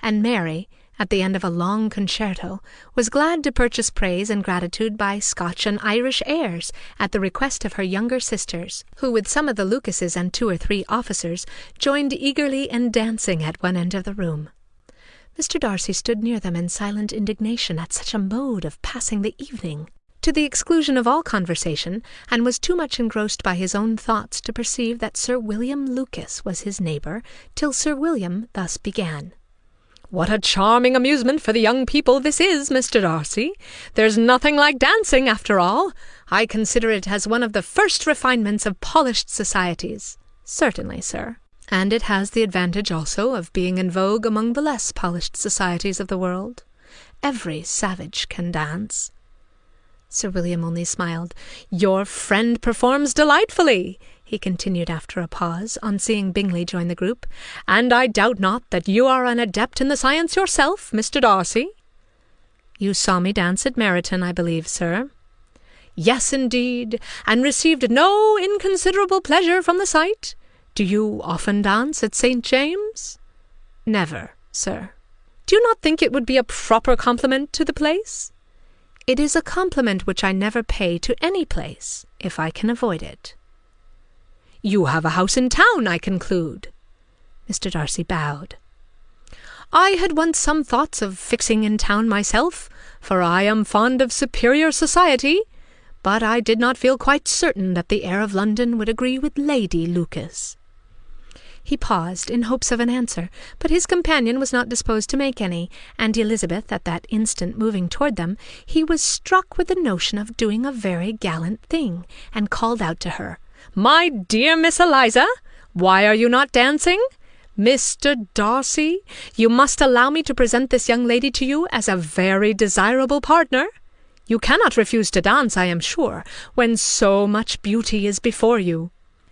and Mary, at the end of a long concerto, was glad to purchase praise and gratitude by Scotch and Irish airs at the request of her younger sisters, who with some of the Lucases and 2 or 3 officers joined eagerly in dancing at one end of the room. Mr. Darcy stood near them in silent indignation at such a mode of passing the evening, to the exclusion of all conversation, and was too much engrossed by his own thoughts to perceive that Sir William Lucas was his neighbour, till Sir William thus began. "What a charming amusement for the young people this is, Mr. Darcy! There's nothing like dancing, after all. I consider it as one of the first refinements of polished societies." "Certainly, sir. And it has the advantage also of being in vogue among the less polished societies of the world. Every savage can dance." Sir William only smiled. "Your friend performs delightfully," he continued after a pause, on seeing Bingley join the group, "and I doubt not that you are an adept in the science yourself, Mr. Darcy." "You saw me dance at Meryton, I believe, sir?" "Yes, indeed, and received no inconsiderable pleasure from the sight. Do you often dance at St. James?" "Never, sir." "Do you not think it would be a proper compliment to the place?" "It is a compliment which I never pay to any place, if I can avoid it." "You have a house in town, I conclude?" Mr. Darcy bowed. "I had once some thoughts of fixing in town myself, for I am fond of superior society, but I did not feel quite certain that the air of London would agree with Lady Lucas." He paused, in hopes of an answer, but his companion was not disposed to make any, and Elizabeth at that instant moving toward them, he was struck with the notion of doing a very gallant thing, and called out to her, "My dear Miss Eliza, why are you not dancing? Mr. Darcy, you must allow me to present this young lady to you as a very desirable partner. You cannot refuse to dance, I am sure, when so much beauty is before you."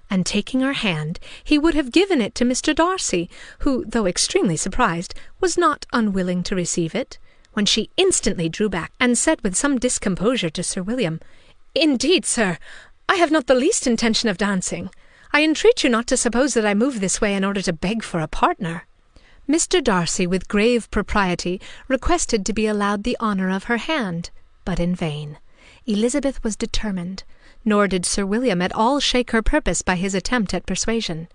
And taking her hand, he would have given it to Mr. Darcy, who, though extremely surprised, was not unwilling to receive it, when she instantly drew back, and said with some discomposure to Sir William, "Indeed, sir, I have not the least intention of dancing. I entreat you not to suppose that I move this way in order to beg for a partner." Mr. Darcy, with grave propriety, requested to be allowed the honour of her hand, but in vain. Elizabeth was determined, nor did Sir William at all shake her purpose by his attempt at persuasion.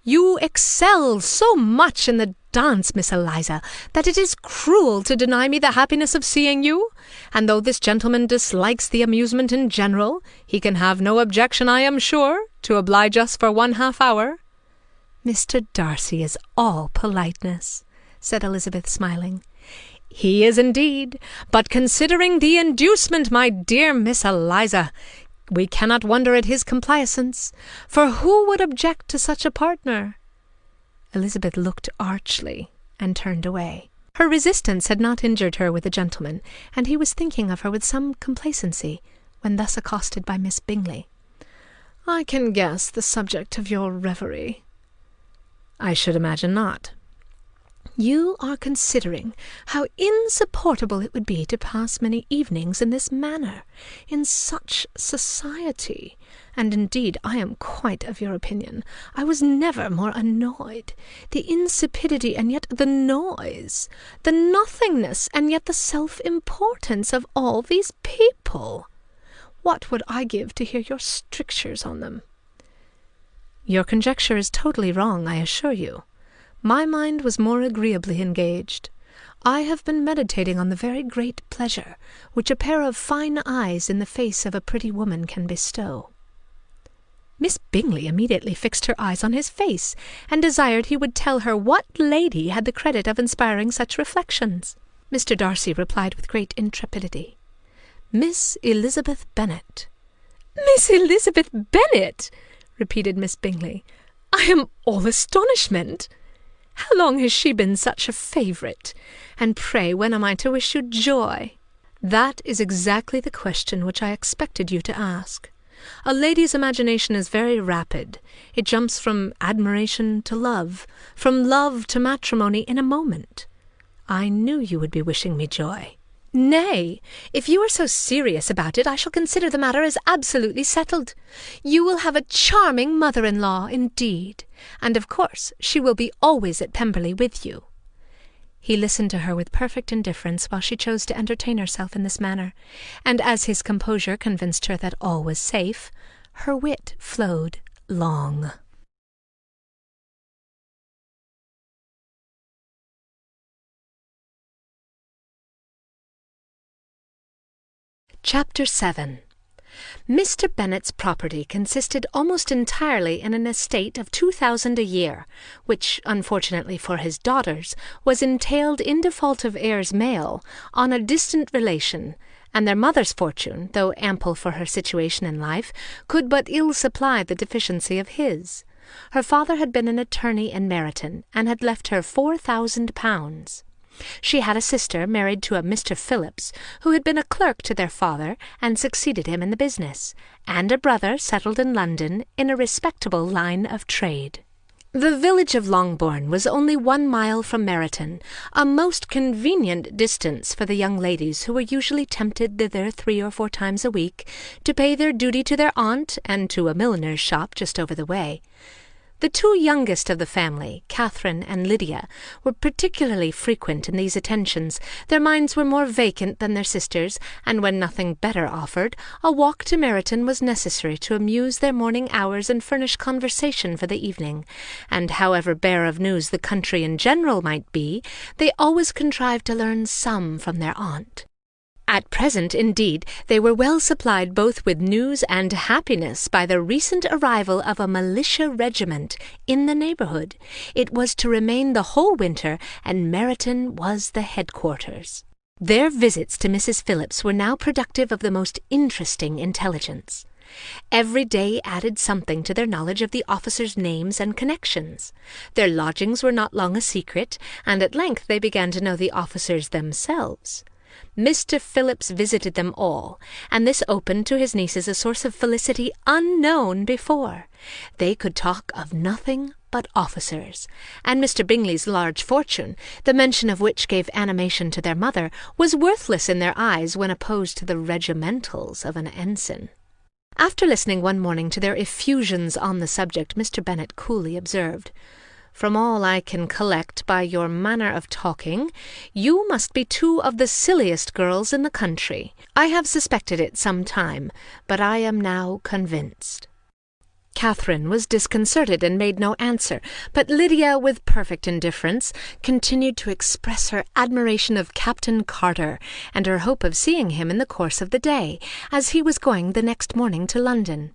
"You excel so much in the dance, Miss Eliza, that it is cruel to deny me the happiness of seeing you, and though this gentleman dislikes the amusement in general, he can have no objection, I am sure, to oblige us for 1/2 hour." "Mr. Darcy is all politeness," said Elizabeth, smiling. "He is indeed, but considering the inducement, my dear Miss Eliza, we cannot wonder at his complaisance, for who would object to such a partner?" Elizabeth looked archly, and turned away. Her resistance had not injured her with the gentleman, and he was thinking of her with some complacency, when thus accosted by Miss Bingley. "I can guess the subject of your reverie." "I should imagine not." "You are considering how insupportable it would be to pass many evenings in this manner, in such society, and indeed I am quite of your opinion. I was never more annoyed. The insipidity and yet the noise, the nothingness and yet the self-importance of all these people. What would I give to hear your strictures on them?" "Your conjecture is totally wrong, I assure you. My mind was more agreeably engaged. I have been meditating on the very great pleasure which a pair of fine eyes in the face of a pretty woman can bestow." Miss Bingley immediately fixed her eyes on his face, and desired he would tell her what lady had the credit of inspiring such reflections. Mr. Darcy replied with great intrepidity, "Miss Elizabeth Bennet." "Miss Elizabeth Bennet!" repeated Miss Bingley. "I am all astonishment. How long has she been such a favourite? And pray when am I to wish you joy?" "That is exactly the question which I expected you to ask. A lady's imagination is very rapid. It jumps from admiration to love, from love to matrimony in a moment. I knew you would be wishing me joy." "Nay, if you are so serious about it, I shall consider the matter as absolutely settled. You will have a charming mother-in-law indeed, and of course she will be always at Pemberley with you." He listened to her with perfect indifference while she chose to entertain herself in this manner, and as his composure convinced her that all was safe, her wit flowed long. Chapter 7. Mr. Bennet's property consisted almost entirely in an estate of 2,000 a year, which, unfortunately for his daughters, was entailed in default of heirs male on a distant relation, and their mother's fortune, though ample for her situation in life, could but ill supply the deficiency of his. Her father had been an attorney in Meryton, and had left her £4,000. She had a sister married to a Mr. Phillips, who had been a clerk to their father and succeeded him in the business, and a brother settled in London in a respectable line of trade. The village of Longbourn was only 1 mile from Meryton, a most convenient distance for the young ladies who were usually tempted thither 3 or 4 times a week to pay their duty to their aunt and to a milliner's shop just over the way. The 2 youngest of the family, Catherine and Lydia, were particularly frequent in these attentions. Their minds were more vacant than their sisters', and when nothing better offered, a walk to Meryton was necessary to amuse their morning hours and furnish conversation for the evening, and however bare of news the country in general might be, they always contrived to learn some from their aunt. At present, indeed, they were well supplied both with news and happiness by the recent arrival of a militia regiment in the neighbourhood. It was to remain the whole winter, and Meryton was the headquarters. Their visits to Mrs. Phillips were now productive of the most interesting intelligence. Every day added something to their knowledge of the officers' names and connections. Their lodgings were not long a secret, and at length they began to know the officers themselves. Mr. Phillips visited them all, and this opened to his nieces a source of felicity unknown before. They could talk of nothing but officers, and Mr. Bingley's large fortune, the mention of which gave animation to their mother, was worthless in their eyes when opposed to the regimentals of an ensign. After listening one morning to their effusions on the subject, Mr. Bennet coolly observed, "From all I can collect by your manner of talking, you must be 2 of the silliest girls in the country. I have suspected it some time, but I am now convinced." Catherine was disconcerted and made no answer, but Lydia, with perfect indifference, continued to express her admiration of Captain Carter, and her hope of seeing him in the course of the day, as he was going the next morning to London.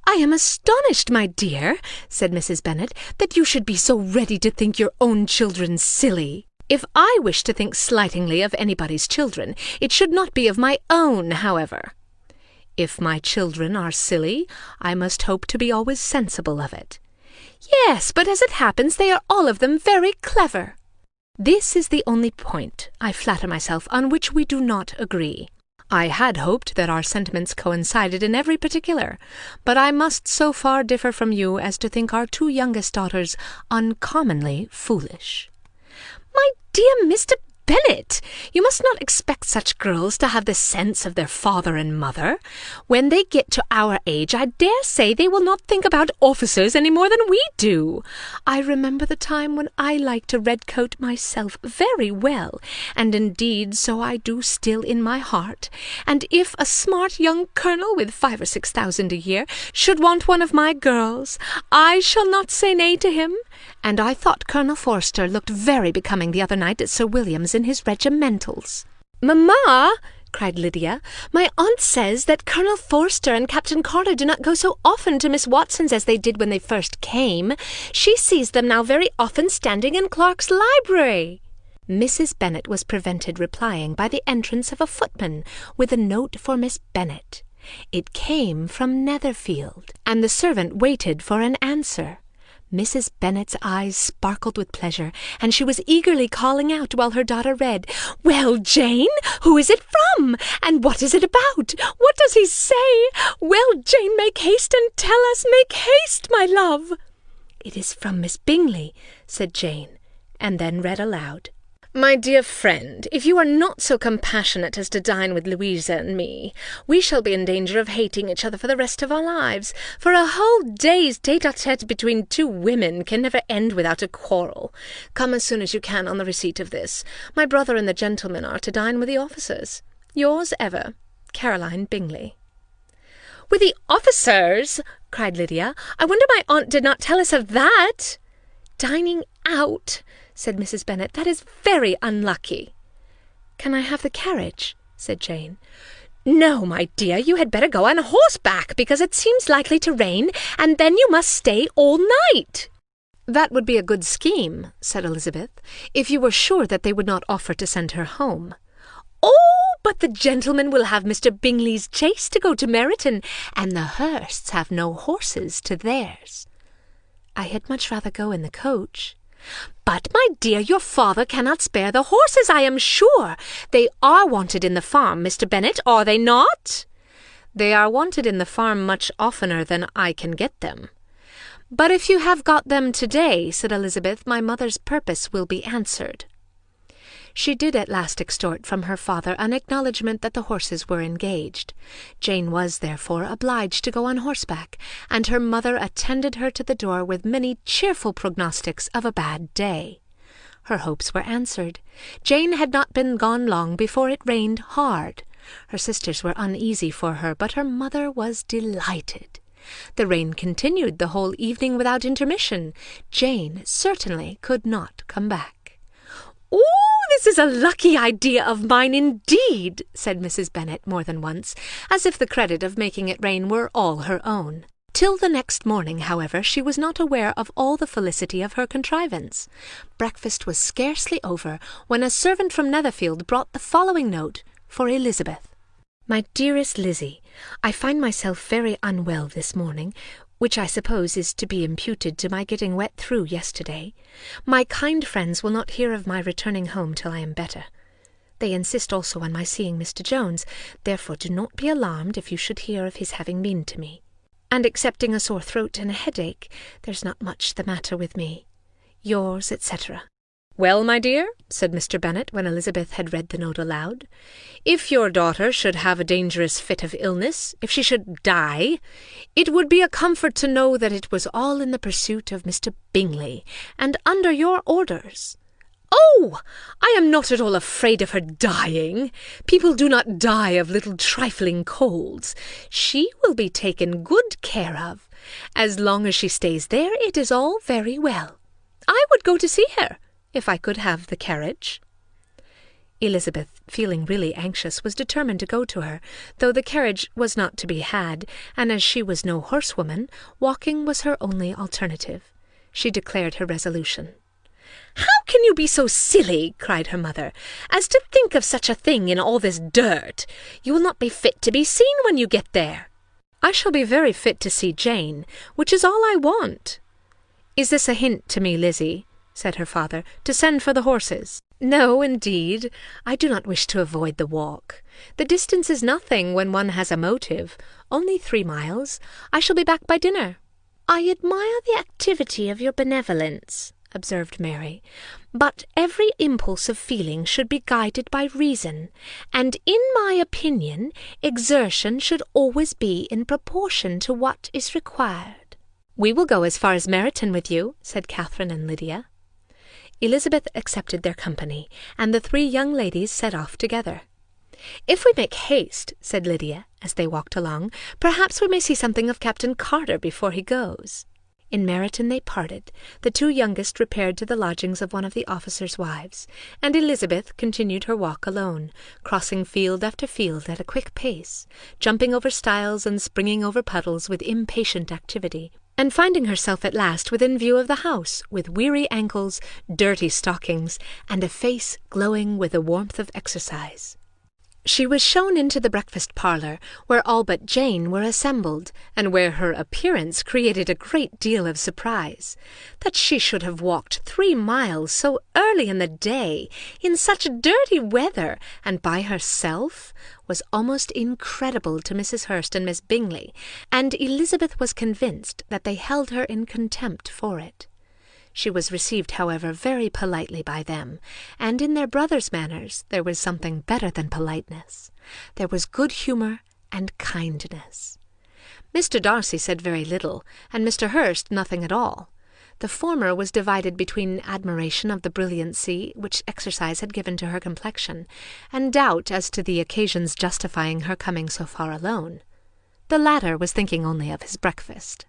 "I am astonished, my dear," said Mrs. Bennet, "that you should be so ready to think your own children silly. If I wish to think slightingly of anybody's children, it should not be of my own, however. If my children are silly, I must hope to be always sensible of it." "Yes, but as it happens, they are all of them very clever." "This is the only point, I flatter myself, on which we do not agree. I had hoped that our sentiments coincided in every particular, but I must so far differ from you as to think our 2 youngest daughters uncommonly foolish." "My dear Mr. Bennet, you must not expect such girls to have the sense of their father and mother. When they get to our age, I dare say they will not think about officers any more than we do. I remember the time when I liked a red coat myself very well, and indeed so I do still in my heart, and if a smart young colonel with 5,000 or 6,000 a year should want one of my girls, I shall not say nay to him. And I thought Colonel Forster looked very becoming the other night at Sir William's in his regimentals." "Mamma," cried Lydia, "my aunt says that Colonel Forster and Captain Carter do not go so often to Miss Watson's as they did when they first came. She sees them now very often standing in Clark's library." Mrs. Bennet was prevented replying by the entrance of a footman with a note for Miss Bennet. It came from Netherfield, and the servant waited for an answer. Mrs. Bennet's eyes sparkled with pleasure, and she was eagerly calling out while her daughter read, "Well, Jane, who is it from? And what is it about? What does he say? Well, Jane, make haste and tell us. Make haste, my love." "It is from Miss Bingley," said Jane, and then read aloud. "My dear friend, if you are not so compassionate as to dine with Louisa and me, we shall be in danger of hating each other for the rest of our lives, for a whole day's tete-a-tete between two women can never end without a quarrel. Come as soon as you can on the receipt of this. My brother and the gentlemen are to dine with the officers. Yours ever, Caroline Bingley." "With the officers!" cried Lydia. "I wonder my aunt did not tell us of that." "Dining out," said Mrs. Bennet. "That is very unlucky." "Can I have the carriage?" said Jane. "No, my dear, you had better go on horseback, because it seems likely to rain, and then you must stay all night." "That would be a good scheme," said Elizabeth, "if you were sure that they would not offer to send her home." "Oh, but the gentlemen will have Mr. Bingley's chaise to go to Meryton, and the Hursts have no horses to theirs." "I had much rather go in the coach." "But, my dear, your father cannot spare the horses, I am sure. They are wanted in the farm, Mr. Bennet, are they not?" "They are wanted in the farm much oftener than I can get them." "But if you have got them to-day," said Elizabeth, "my mother's purpose will be answered." She did at last extort from her father an acknowledgment that the horses were engaged. Jane was, therefore, obliged to go on horseback, and her mother attended her to the door with many cheerful prognostics of a bad day. Her hopes were answered. Jane had not been gone long before it rained hard. Her sisters were uneasy for her, but her mother was delighted. The rain continued the whole evening without intermission. Jane certainly could not come back. "Oh, this is a lucky idea of mine indeed," said Mrs. Bennet more than once, as if the credit of making it rain were all her own. Till the next morning, however, she was not aware of all the felicity of her contrivance. Breakfast was scarcely over when a servant from Netherfield brought the following note for Elizabeth. "My dearest Lizzie, I find myself very unwell this morning, which I suppose is to be imputed to my getting wet through yesterday. My kind friends will not hear of my returning home till I am better. They insist also on my seeing Mr. Jones, therefore do not be alarmed if you should hear of his having been to me. And excepting a sore throat and a headache, there's not much the matter with me. Yours, etc." "Well, my dear," said Mr. Bennet, when Elizabeth had read the note aloud, "if your daughter should have a dangerous fit of illness, if she should die, it would be a comfort to know that it was all in the pursuit of Mr. Bingley, and under your orders." "Oh, I am not at all afraid of her dying. People do not die of little trifling colds. She will be taken good care of. As long as she stays there, it is all very well. I would go to see her, if I could have the carriage." Elizabeth, feeling really anxious, was determined to go to her, though the carriage was not to be had, and as she was no horsewoman, walking was her only alternative. She declared her resolution. "How can you be so silly," cried her mother, "as to think of such a thing in all this dirt? You will not be fit to be seen when you get there." "I shall be very fit to see Jane, which is all I want." "Is this a hint to me, Lizzie," said her father, "to send for the horses?" "No, indeed. I do not wish to avoid the walk. The distance is nothing when one has a motive. Only 3 miles. I shall be back by dinner." "I admire the activity of your benevolence," observed Mary, "but every impulse of feeling should be guided by reason, and in my opinion exertion should always be in proportion to what is required." "We will go as far as Meryton with you," said Catherine and Lydia. Elizabeth accepted their company, and the 3 young ladies set off together. "If we make haste," said Lydia, as they walked along, "perhaps we may see something of Captain Carter before he goes." In Meryton they parted. The 2 youngest repaired to the lodgings of one of the officers' wives, and Elizabeth continued her walk alone, crossing field after field at a quick pace, jumping over stiles and springing over puddles with impatient activity, and finding herself at last within view of the house, with weary ankles, dirty stockings, and a face glowing with the warmth of exercise. She was shown into the breakfast parlour, where all but Jane were assembled, and where her appearance created a great deal of surprise. That she should have walked 3 miles so early in the day, in such dirty weather, and by herself, was almost incredible to Mrs. Hurst and Miss Bingley, and Elizabeth was convinced that they held her in contempt for it. She was received, however, very politely by them, and in their brother's manners there was something better than politeness. There was good humour and kindness. Mr. Darcy said very little, and Mr. Hurst nothing at all. The former was divided between admiration of the brilliancy which exercise had given to her complexion, and doubt as to the occasions justifying her coming so far alone. The latter was thinking only of his breakfast.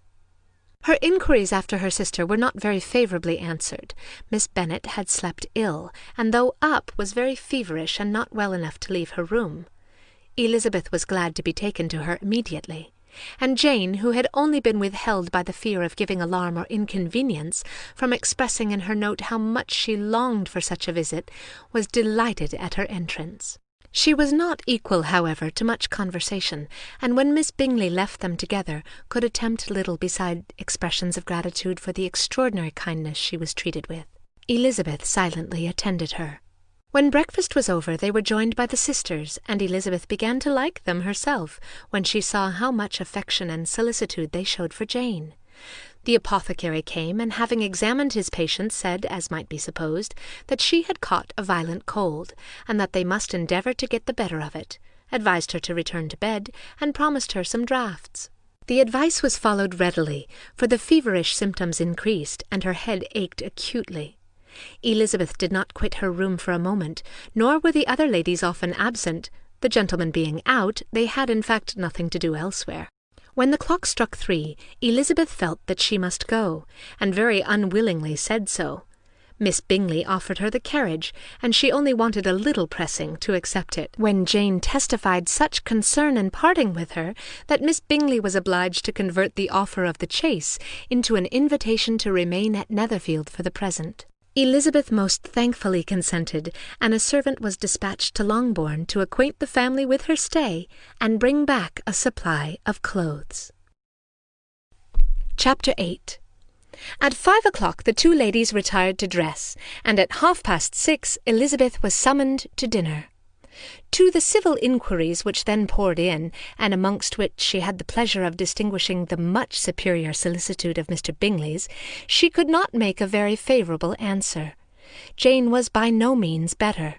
Her inquiries after her sister were not very favourably answered. Miss Bennet had slept ill, and though up was very feverish and not well enough to leave her room. Elizabeth was glad to be taken to her immediately, and Jane, who had only been withheld by the fear of giving alarm or inconvenience from expressing in her note how much she longed for such a visit, was delighted at her entrance. She was not equal, however, to much conversation, and when Miss Bingley left them together, could attempt little beside expressions of gratitude for the extraordinary kindness she was treated with. Elizabeth silently attended her. When breakfast was over, they were joined by the sisters, and Elizabeth began to like them herself, when she saw how much affection and solicitude they showed for Jane. The apothecary came, and having examined his patient, said, as might be supposed, that she had caught a violent cold, and that they must endeavour to get the better of it, advised her to return to bed, and promised her some draughts. The advice was followed readily, for the feverish symptoms increased, and her head ached acutely. Elizabeth did not quit her room for a moment, nor were the other ladies often absent. The gentlemen being out, they had in fact nothing to do elsewhere. When the clock struck 3, Elizabeth felt that she must go, and very unwillingly said so. Miss Bingley offered her the carriage, and she only wanted a little pressing to accept it, when Jane testified such concern in parting with her that Miss Bingley was obliged to convert the offer of the chaise into an invitation to remain at Netherfield for the present. Elizabeth most thankfully consented, and a servant was dispatched to Longbourn to acquaint the family with her stay and bring back a supply of clothes. Chapter 8. At 5 o'clock the 2 ladies retired to dress, and at 6:30 Elizabeth was summoned to dinner. To the civil inquiries which then poured in, and amongst which she had the pleasure of distinguishing the much superior solicitude of Mr. Bingley's, she could not make a very favourable answer. Jane was by no means better.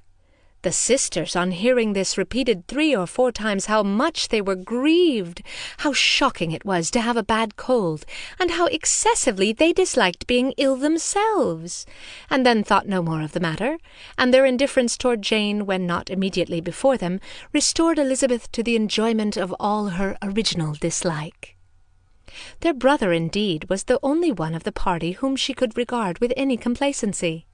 The sisters, on hearing this, repeated 3 or 4 times how much they were grieved, how shocking it was to have a bad cold, and how excessively they disliked being ill themselves, and then thought no more of the matter, and their indifference toward Jane, when not immediately before them, restored Elizabeth to the enjoyment of all her original dislike. Their brother, indeed, was the only one of the party whom she could regard with any complacency.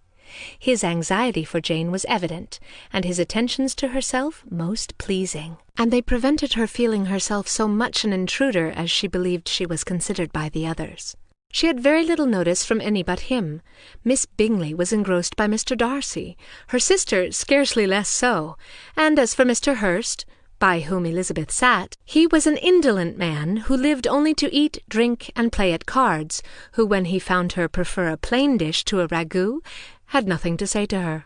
His anxiety for Jane was evident, and his attentions to herself most pleasing, and they prevented her feeling herself so much an intruder as she believed she was considered by the others. She had very little notice from any but him. Miss Bingley was engrossed by Mr. Darcy, her sister scarcely less so, and as for Mr. Hurst, by whom Elizabeth sat, he was an indolent man who lived only to eat, drink, and play at cards, who, when he found her prefer a plain dish to a ragout, had nothing to say to her.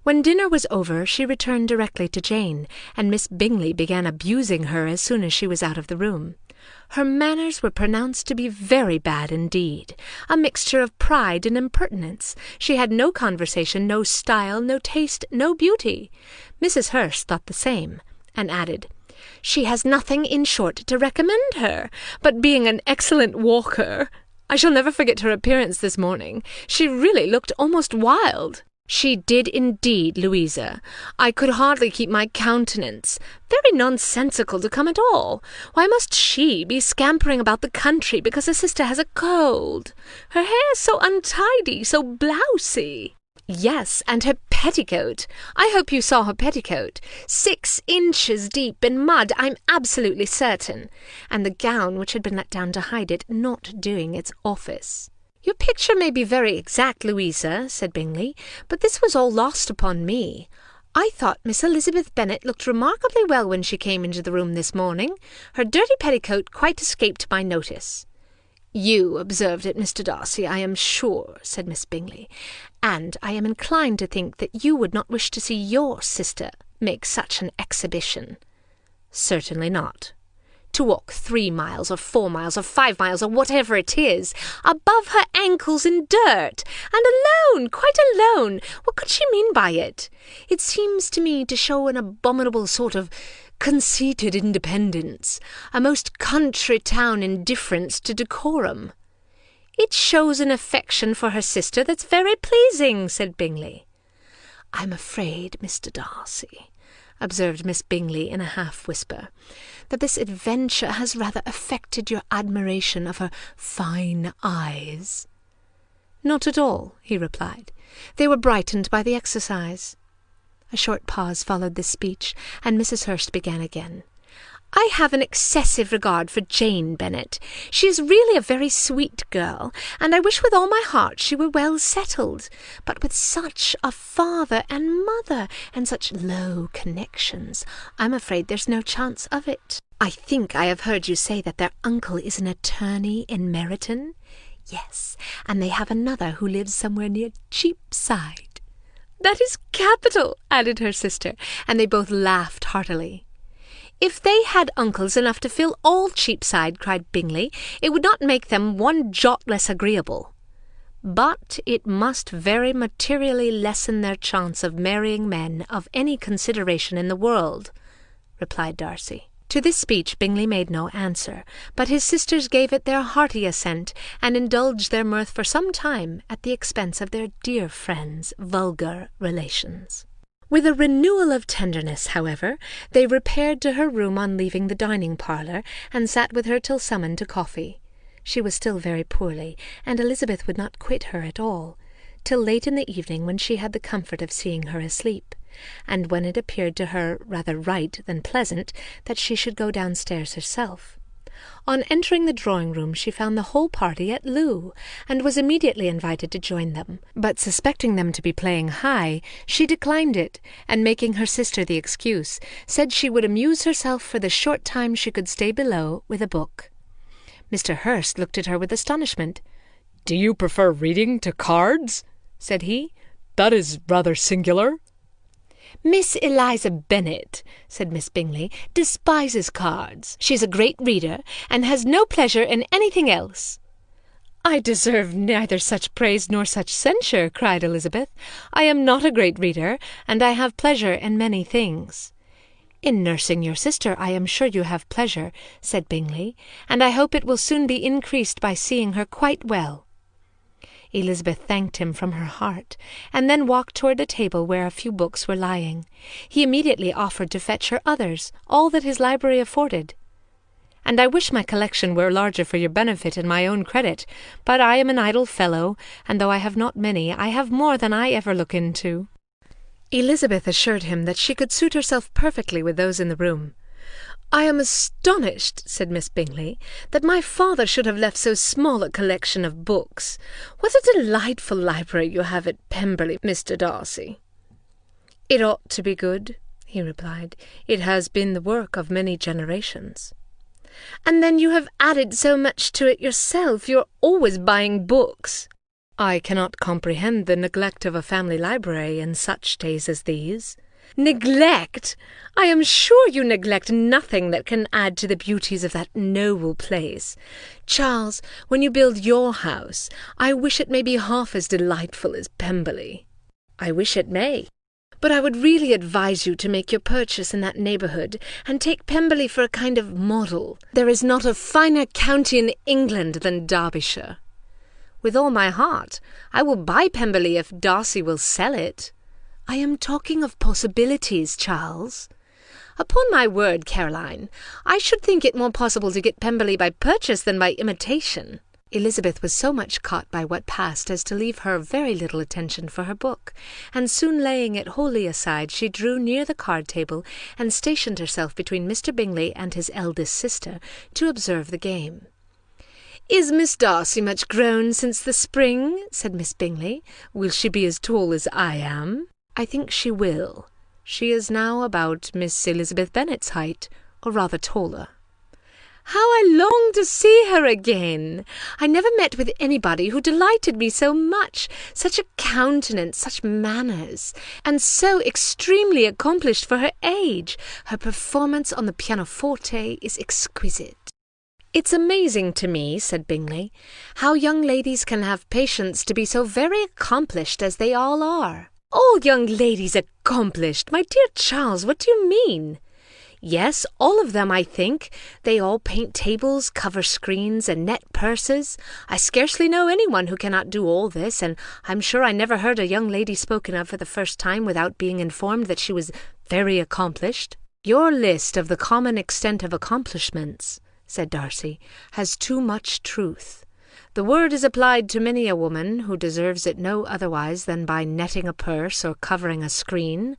When dinner was over, she returned directly to Jane, and Miss Bingley began abusing her as soon as she was out of the room. Her manners were pronounced to be very bad indeed, a mixture of pride and impertinence. She had no conversation, no style, no taste, no beauty. Mrs. Hurst thought the same, and added, "She has nothing, in short, to recommend her, but being an excellent walker. I shall never forget her appearance this morning. She really looked almost wild." "She did indeed, Louisa. I could hardly keep my countenance. Very nonsensical to come at all. Why must she be scampering about the country because her sister has a cold? Her hair is so untidy, so blousy." "Yes, and her petticoat. I hope you saw her petticoat. 6 inches deep in mud, I'm absolutely certain. And the gown which had been let down to hide it not doing its office." "Your picture may be very exact, Louisa," said Bingley, "but this was all lost upon me. "I thought Miss Elizabeth Bennet looked remarkably well when she came into the room this morning. Her dirty petticoat quite escaped my notice." "You observed it, Mr. Darcy, I am sure," said Miss Bingley, "and I am inclined to think that you would not wish to see your sister make such an exhibition." "Certainly not. To walk 3 miles or 4 miles or 5 miles or whatever it is, above her ankles in dirt, and alone, quite alone. What could she mean by it? It seems to me to show an abominable sort of conceited independence, a most country town indifference to decorum." "It shows an affection for her sister that's very pleasing," said Bingley. "I'm afraid, Mr. Darcy," observed Miss Bingley in a half-whisper, "that this adventure has rather affected your admiration of her fine eyes." "Not at all," he replied. "They were brightened by the exercise." A short pause followed this speech, and Mrs. Hurst began again. "I have an excessive regard for Jane Bennet. She is really a very sweet girl, and I wish with all my heart she were well settled. But with such a father and mother, and such low connections, I'm afraid there's no chance of it. I think I have heard you say that their uncle is an attorney in Meryton?" "Yes, and they have another who lives somewhere near Cheapside." "That is capital," added her sister, and they both laughed heartily. "If they had uncles enough to fill all Cheapside," cried Bingley, "it would not make them one jot less agreeable." "But it must very materially lessen their chance of marrying men of any consideration in the world," replied Darcy. To this speech Bingley made no answer, but his sisters gave it their hearty assent, and indulged their mirth for some time at the expense of their dear friend's vulgar relations. With a renewal of tenderness, however, they repaired to her room on leaving the dining-parlour, and sat with her till summoned to coffee. She was still very poorly, and Elizabeth would not quit her at all, till late in the evening, when she had the comfort of seeing her asleep, and when it appeared to her rather right than pleasant that she should go downstairs herself. On entering the drawing-room she found the whole party at loo, and was immediately invited to join them, but suspecting them to be playing high, she declined it, and making her sister the excuse, said she would amuse herself for the short time she could stay below with a book. Mr. Hurst looked at her with astonishment. "Do you prefer reading to cards?" said he. "That is rather singular." "Miss Eliza Bennet," said Miss Bingley, "despises cards. She's a great reader, and has no pleasure in anything else." "I deserve neither such praise nor such censure," cried Elizabeth. "I am not a great reader, and I have pleasure in many things." "In nursing your sister I am sure you have pleasure," said Bingley, "and I hope it will soon be increased by seeing her quite well." Elizabeth thanked him from her heart, and then walked toward the table where a few books were lying. He immediately offered to fetch her others, all that his library afforded. "And I wish my collection were larger for your benefit and my own credit, but I am an idle fellow, and though I have not many, I have more than I ever look into." Elizabeth assured him that she could suit herself perfectly with those in the room. "I am astonished," said Miss Bingley, "that my father should have left so small a collection of books. What a delightful library you have at Pemberley, Mr. Darcy." "It ought to be good," he replied. "It has been the work of many generations." "And then you have added so much to it yourself. You're always buying books." "I cannot comprehend the neglect of a family library in such days as these." "Neglect! I am sure you neglect nothing that can add to the beauties of that noble place. Charles, when you build your house, I wish it may be half as delightful as Pemberley." "I wish it may. But I would really advise you to make your purchase in that neighbourhood, and take Pemberley for a kind of model. There is not a finer county in England than Derbyshire." "With all my heart. I will buy Pemberley if Darcy will sell it." "I am talking of possibilities, Charles." "Upon my word, Caroline, I should think it more possible to get Pemberley by purchase than by imitation." Elizabeth was so much caught by what passed as to leave her very little attention for her book, and soon laying it wholly aside, she drew near the card-table, and stationed herself between Mr. Bingley and his eldest sister, to observe the game. "Is Miss Darcy much grown since the spring?" said Miss Bingley. "Will she be as tall as I am?" "I think she will," She is now about Miss Elizabeth Bennet's height, or rather taller. How I long to see her again! I never met with anybody who delighted me so much. Such a countenance, such manners, and so extremely accomplished for her age. Her performance on the pianoforte is exquisite. It's amazing to me, said Bingley, how young ladies can have patience to be so very accomplished as they all are. All young ladies accomplished? My dear Charles, what do you mean? Yes, all of them, I think. They all paint tables, cover screens, and net purses. I scarcely know anyone who cannot do all this, and I'm sure I never heard a young lady spoken of for the first time without being informed that she was very accomplished. Your list of the common extent of accomplishments, said Darcy, has too much truth. The word is applied to many a woman who deserves it no otherwise than by netting a purse or covering a screen.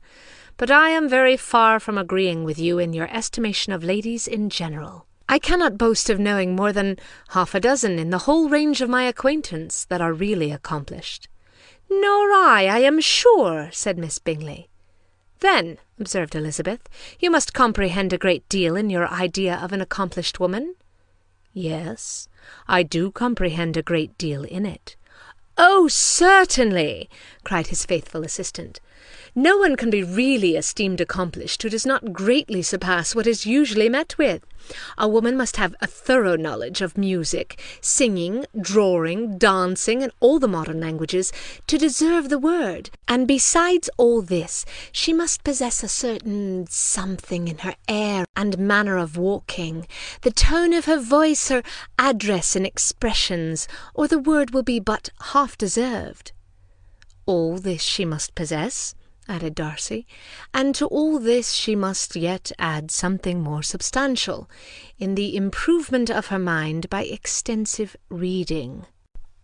But I am very far from agreeing with you in your estimation of ladies in general. I cannot boast of knowing more than half a dozen in the whole range of my acquaintance that are really accomplished. Nor I am sure, said Miss Bingley. Then, observed Elizabeth, you must comprehend a great deal in your idea of an accomplished woman. Yes, I do comprehend a great deal in it. Oh, certainly, cried his faithful assistant. No one can be really esteemed accomplished who does not greatly surpass what is usually met with. A woman must have a thorough knowledge of music, singing, drawing, dancing, and all the modern languages, to deserve the word. And besides all this, she must possess a certain something in her air and manner of walking, the tone of her voice, her address and expressions, or the word will be but half deserved. All this she must possess, added Darcy, and to all this she must yet add something more substantial, in the improvement of her mind by extensive reading.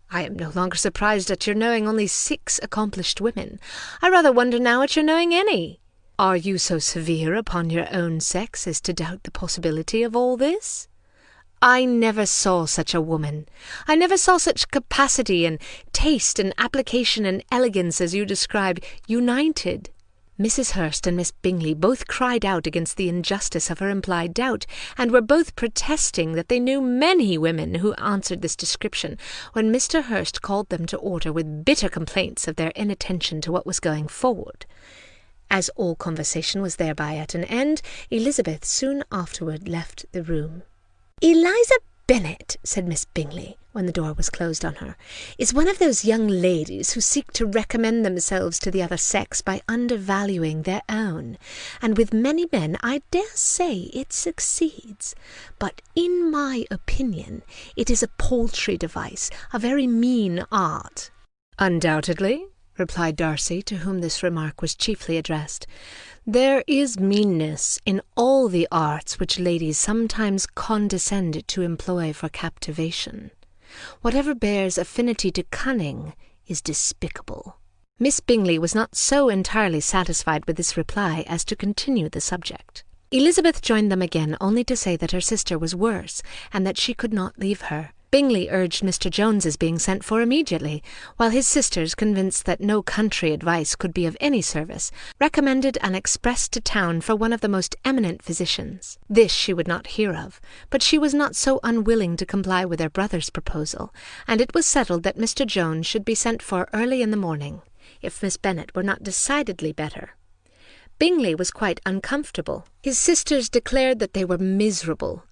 I am no longer surprised at your knowing only 6 accomplished women. I rather wonder now at your knowing any. Are you so severe upon your own sex as to doubt the possibility of all this? I never saw such a woman. I never saw such capacity and taste and application and elegance as you describe, united. Mrs. Hurst and Miss Bingley both cried out against the injustice of her implied doubt, and were both protesting that they knew many women who answered this description, when Mr. Hurst called them to order with bitter complaints of their inattention to what was going forward. As all conversation was thereby at an end, Elizabeth soon afterward left the room. Eliza Bennet, said Miss Bingley, when the door was closed on her, is one of those young ladies who seek to recommend themselves to the other sex by undervaluing their own, and with many men I dare say it succeeds. But in my opinion it is a paltry device, a very mean art. Undoubtedly, replied Darcy, to whom this remark was chiefly addressed. There is meanness in all the arts which ladies sometimes condescend to employ for captivation. Whatever bears affinity to cunning is despicable. Miss Bingley was not so entirely satisfied with this reply as to continue the subject. Elizabeth joined them again only to say that her sister was worse, and that she could not leave her. Bingley urged Mr. Jones's being sent for immediately, while his sisters, convinced that no country advice could be of any service, recommended an express to town for one of the most eminent physicians. This she would not hear of, but she was not so unwilling to comply with her brother's proposal, and it was settled that Mr. Jones should be sent for early in the morning, if Miss Bennet were not decidedly better. Bingley was quite uncomfortable. His sisters declared that they were miserable.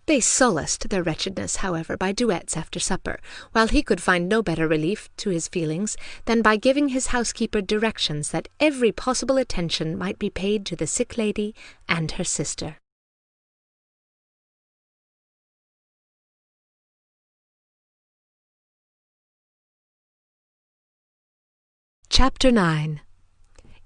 They solaced their wretchedness, however, by duets after supper, while he could find no better relief to his feelings than by giving his housekeeper directions that every possible attention might be paid to the sick lady and her sister. Chapter 9.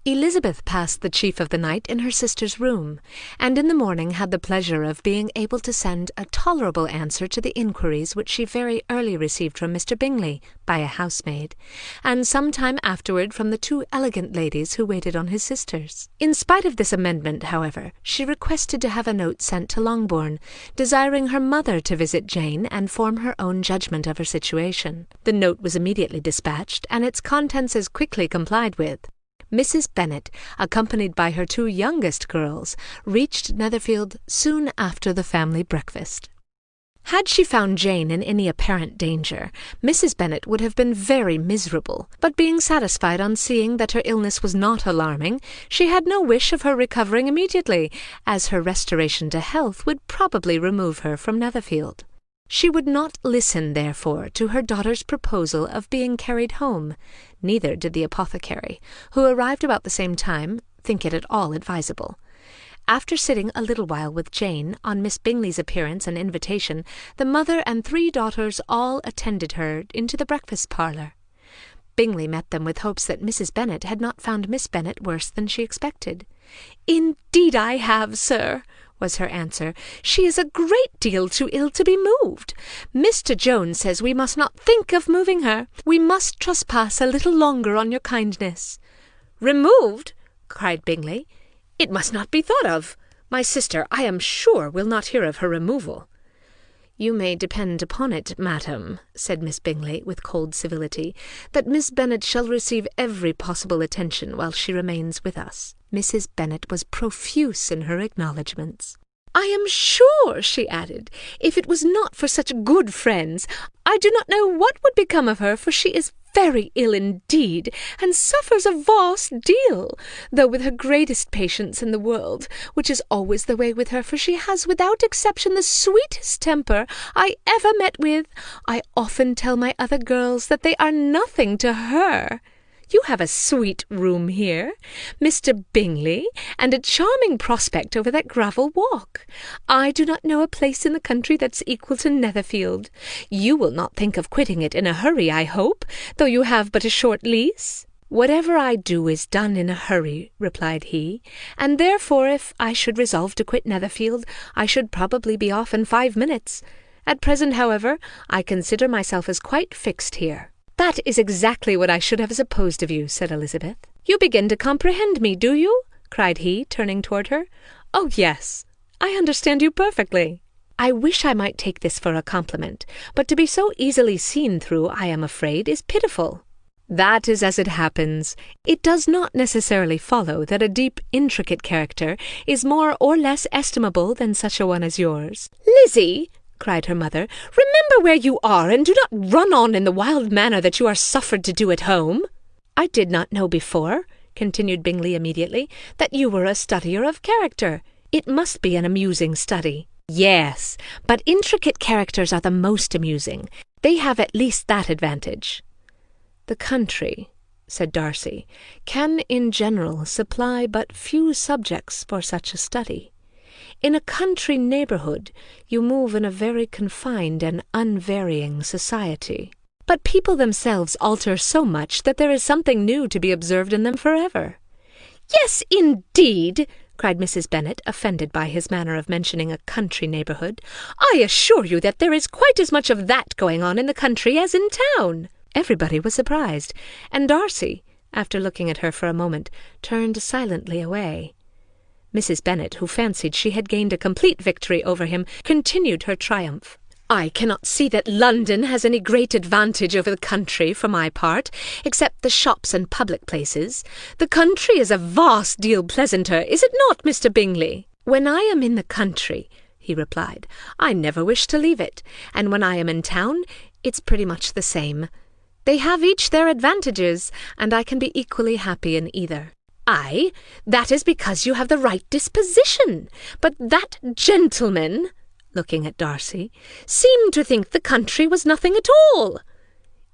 Elizabeth passed the chief of the night in her sister's room, and in the morning had the pleasure of being able to send a tolerable answer to the inquiries which she very early received from Mr. Bingley by a housemaid, and some time afterward from the 2 elegant ladies who waited on his sisters. In spite of this amendment, however, she requested to have a note sent to Longbourn, desiring her mother to visit Jane and form her own judgment of her situation. The note was immediately dispatched, and its contents as quickly complied with. Mrs. Bennet, accompanied by her 2 youngest girls, reached Netherfield soon after the family breakfast. Had she found Jane in any apparent danger, Mrs. Bennet would have been very miserable, but being satisfied on seeing that her illness was not alarming, she had no wish of her recovering immediately, as her restoration to health would probably remove her from Netherfield. She would not listen, therefore, to her daughter's proposal of being carried home. Neither did the apothecary, who arrived about the same time, think it at all advisable. After sitting a little while with Jane, on Miss Bingley's appearance and invitation, the mother and 3 daughters all attended her into the breakfast parlour. Bingley met them with hopes that Mrs. Bennet had not found Miss Bennet worse than she expected. "Indeed I have, sir," was her answer. "She is a great deal too ill to be moved. Mr. Jones says we must not think of moving her. We must trespass a little longer on your kindness." "Removed?" cried Bingley. "It must not be thought of. My sister, I am sure, will not hear of her removal." "You may depend upon it, madam," said Miss Bingley, with cold civility, "that Miss Bennet shall receive every possible attention while she remains with us." Mrs. Bennet was profuse in her acknowledgments. "I am sure," she added, "if it was not for such good friends, I do not know what would become of her, for she is very ill indeed, and suffers a vast deal, though with her greatest patience in the world, which is always the way with her, for she has without exception the sweetest temper I ever met with. I often tell my other girls that they are nothing to her. You have a sweet room here, Mr. Bingley, and a charming prospect over that gravel walk. I do not know a place in the country that's equal to Netherfield. You will not think of quitting it in a hurry, I hope, though you have but a short lease." "Whatever I do is done in a hurry," replied he, "and therefore if I should resolve to quit Netherfield, I should probably be off in 5 minutes. At present, however, I consider myself as quite fixed here." "That is exactly what I should have supposed of you," said Elizabeth. "You begin to comprehend me, do you?" cried he, turning toward her. "Oh, yes, I understand you perfectly." "I wish I might take this for a compliment, but to be so easily seen through, I am afraid, is pitiful." "That is as it happens. It does not necessarily follow that a deep, intricate character is more or less estimable than such a one as yours." "Lizzie!" cried her mother, "remember where you are, and do not run on in the wild manner that you are suffered to do at home." "I did not know before," continued Bingley immediately, "that you were a studier of character. It must be an amusing study." "Yes, but intricate characters are the most amusing. They have at least that advantage." "The country," said Darcy, "can in general supply but few subjects for such a study. In a country neighbourhood you move in a very confined and unvarying society. But people themselves alter so much that there is something new to be observed in them forever." "Yes, indeed," cried Mrs. Bennet, offended by his manner of mentioning a country neighbourhood. "I assure you that there is quite as much of that going on in the country as in town." Everybody was surprised, and Darcy, after looking at her for a moment, turned silently away. Mrs. Bennet, who fancied she had gained a complete victory over him, continued her triumph. "I cannot see that London has any great advantage over the country, for my part, except the shops and public places. The country is a vast deal pleasanter, is it not, Mr. Bingley?" "When I am in the country," he replied, "I never wish to leave it, and when I am in town, it's pretty much the same. They have each their advantages, and I can be equally happy in either." "Ay, that is because you have the right disposition. But that gentleman," looking at Darcy, "seemed to think the country was nothing at all."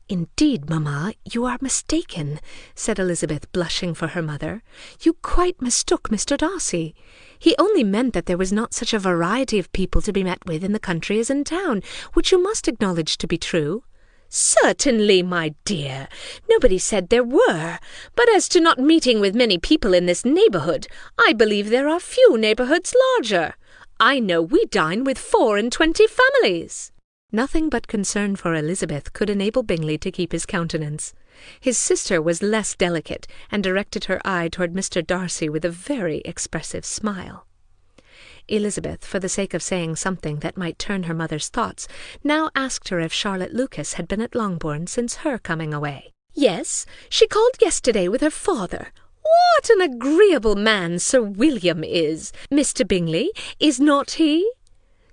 "Indeed, mamma, you are mistaken," said Elizabeth, blushing for her mother. "You quite mistook Mr. Darcy. He only meant that there was not such a variety of people to be met with in the country as in town, which you must acknowledge to be true." "Certainly, my dear. Nobody said there were. But as to not meeting with many people in this neighbourhood, I believe there are few neighbourhoods larger. I know we dine with 24 families." Nothing but concern for Elizabeth could enable Bingley to keep his countenance. His sister was less delicate, and directed her eye toward Mr. Darcy with a very expressive smile. Elizabeth, for the sake of saying something that might turn her mother's thoughts, now asked her if Charlotte Lucas had been at Longbourn since her coming away. "Yes, she called yesterday with her father. What an agreeable man Sir William is! Mr. Bingley, is not he?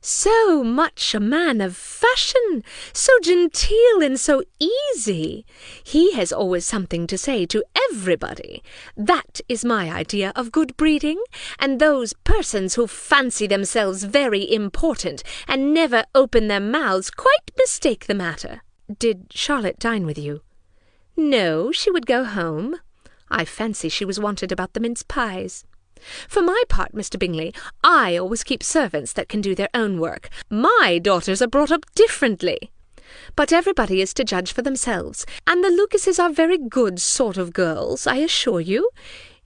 So much a man of fashion, so genteel and so easy. He has always something to say to everybody. That is my idea of good breeding, and those persons who fancy themselves very important and never open their mouths quite mistake the matter. Did Charlotte dine with you? No, she would go home. I fancy she was wanted about the mince pies. For my part, Mr. Bingley, I always keep servants that can do their own work. My daughters are brought up differently. But everybody is to judge for themselves, and the Lucases are very good sort of girls, I assure you.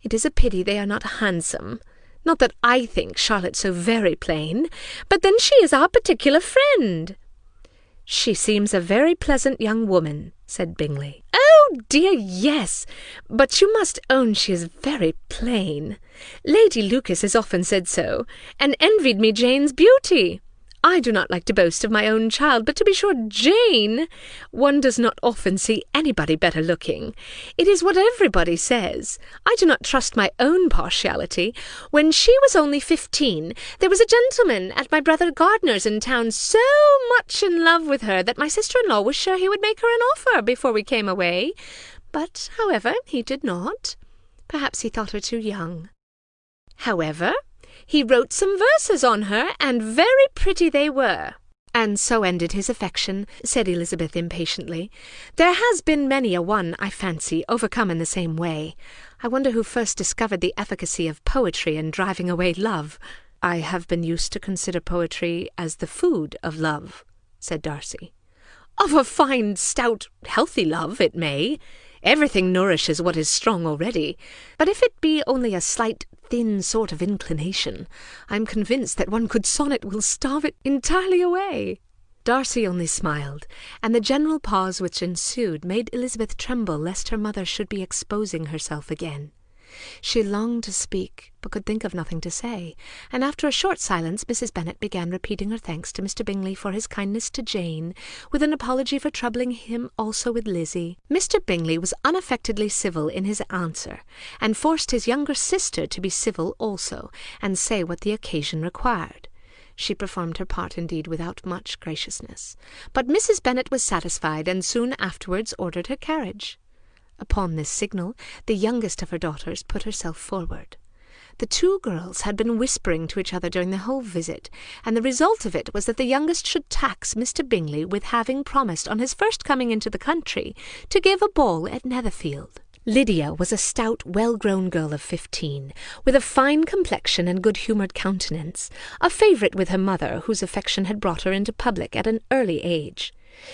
It is a pity they are not handsome. Not that I think Charlotte so very plain, but then she is our particular friend. She seems a very pleasant young woman, said Bingley. Oh, dear, yes, but you must own she is very plain. Lady Lucas has often said so, and envied me Jane's beauty. I do not like to boast of my own child, but to be sure Jane, one does not often see anybody better looking. It is what everybody says. I do not trust my own partiality. When she was only 15, there was a gentleman at my brother Gardiner's in town so much in love with her that my sister-in-law was sure he would make her an offer before we came away. But, however, he did not. Perhaps he thought her too young. However, he wrote some verses on her, and very pretty they were. And so ended his affection, said Elizabeth impatiently. There has been many a one, I fancy, overcome in the same way. I wonder who first discovered the efficacy of poetry in driving away love. I have been used to consider poetry as the food of love, said Darcy. Of a fine, stout, healthy love, it may. Everything nourishes what is strong already. But if it be only a slight, thin sort of inclination, I'm convinced that one good sonnet will starve it entirely away. Darcy only smiled, and the general pause which ensued made Elizabeth tremble lest her mother should be exposing herself again. She longed to speak, but could think of nothing to say, and after a short silence Mrs. Bennet began repeating her thanks to Mr. Bingley for his kindness to Jane, with an apology for troubling him also with Lizzie. Mr. Bingley was unaffectedly civil in his answer, and forced his younger sister to be civil also, and say what the occasion required. She performed her part indeed without much graciousness, but Mrs. Bennet was satisfied, and soon afterwards ordered her carriage. Upon this signal, the youngest of her daughters put herself forward. The two girls had been whispering to each other during the whole visit, and the result of it was that the youngest should tax Mr. Bingley with having promised on his first coming into the country to give a ball at Netherfield. Lydia was a stout, well-grown girl of 15, with a fine complexion and good-humoured countenance, a favourite with her mother, whose affection had brought her into public at an early age.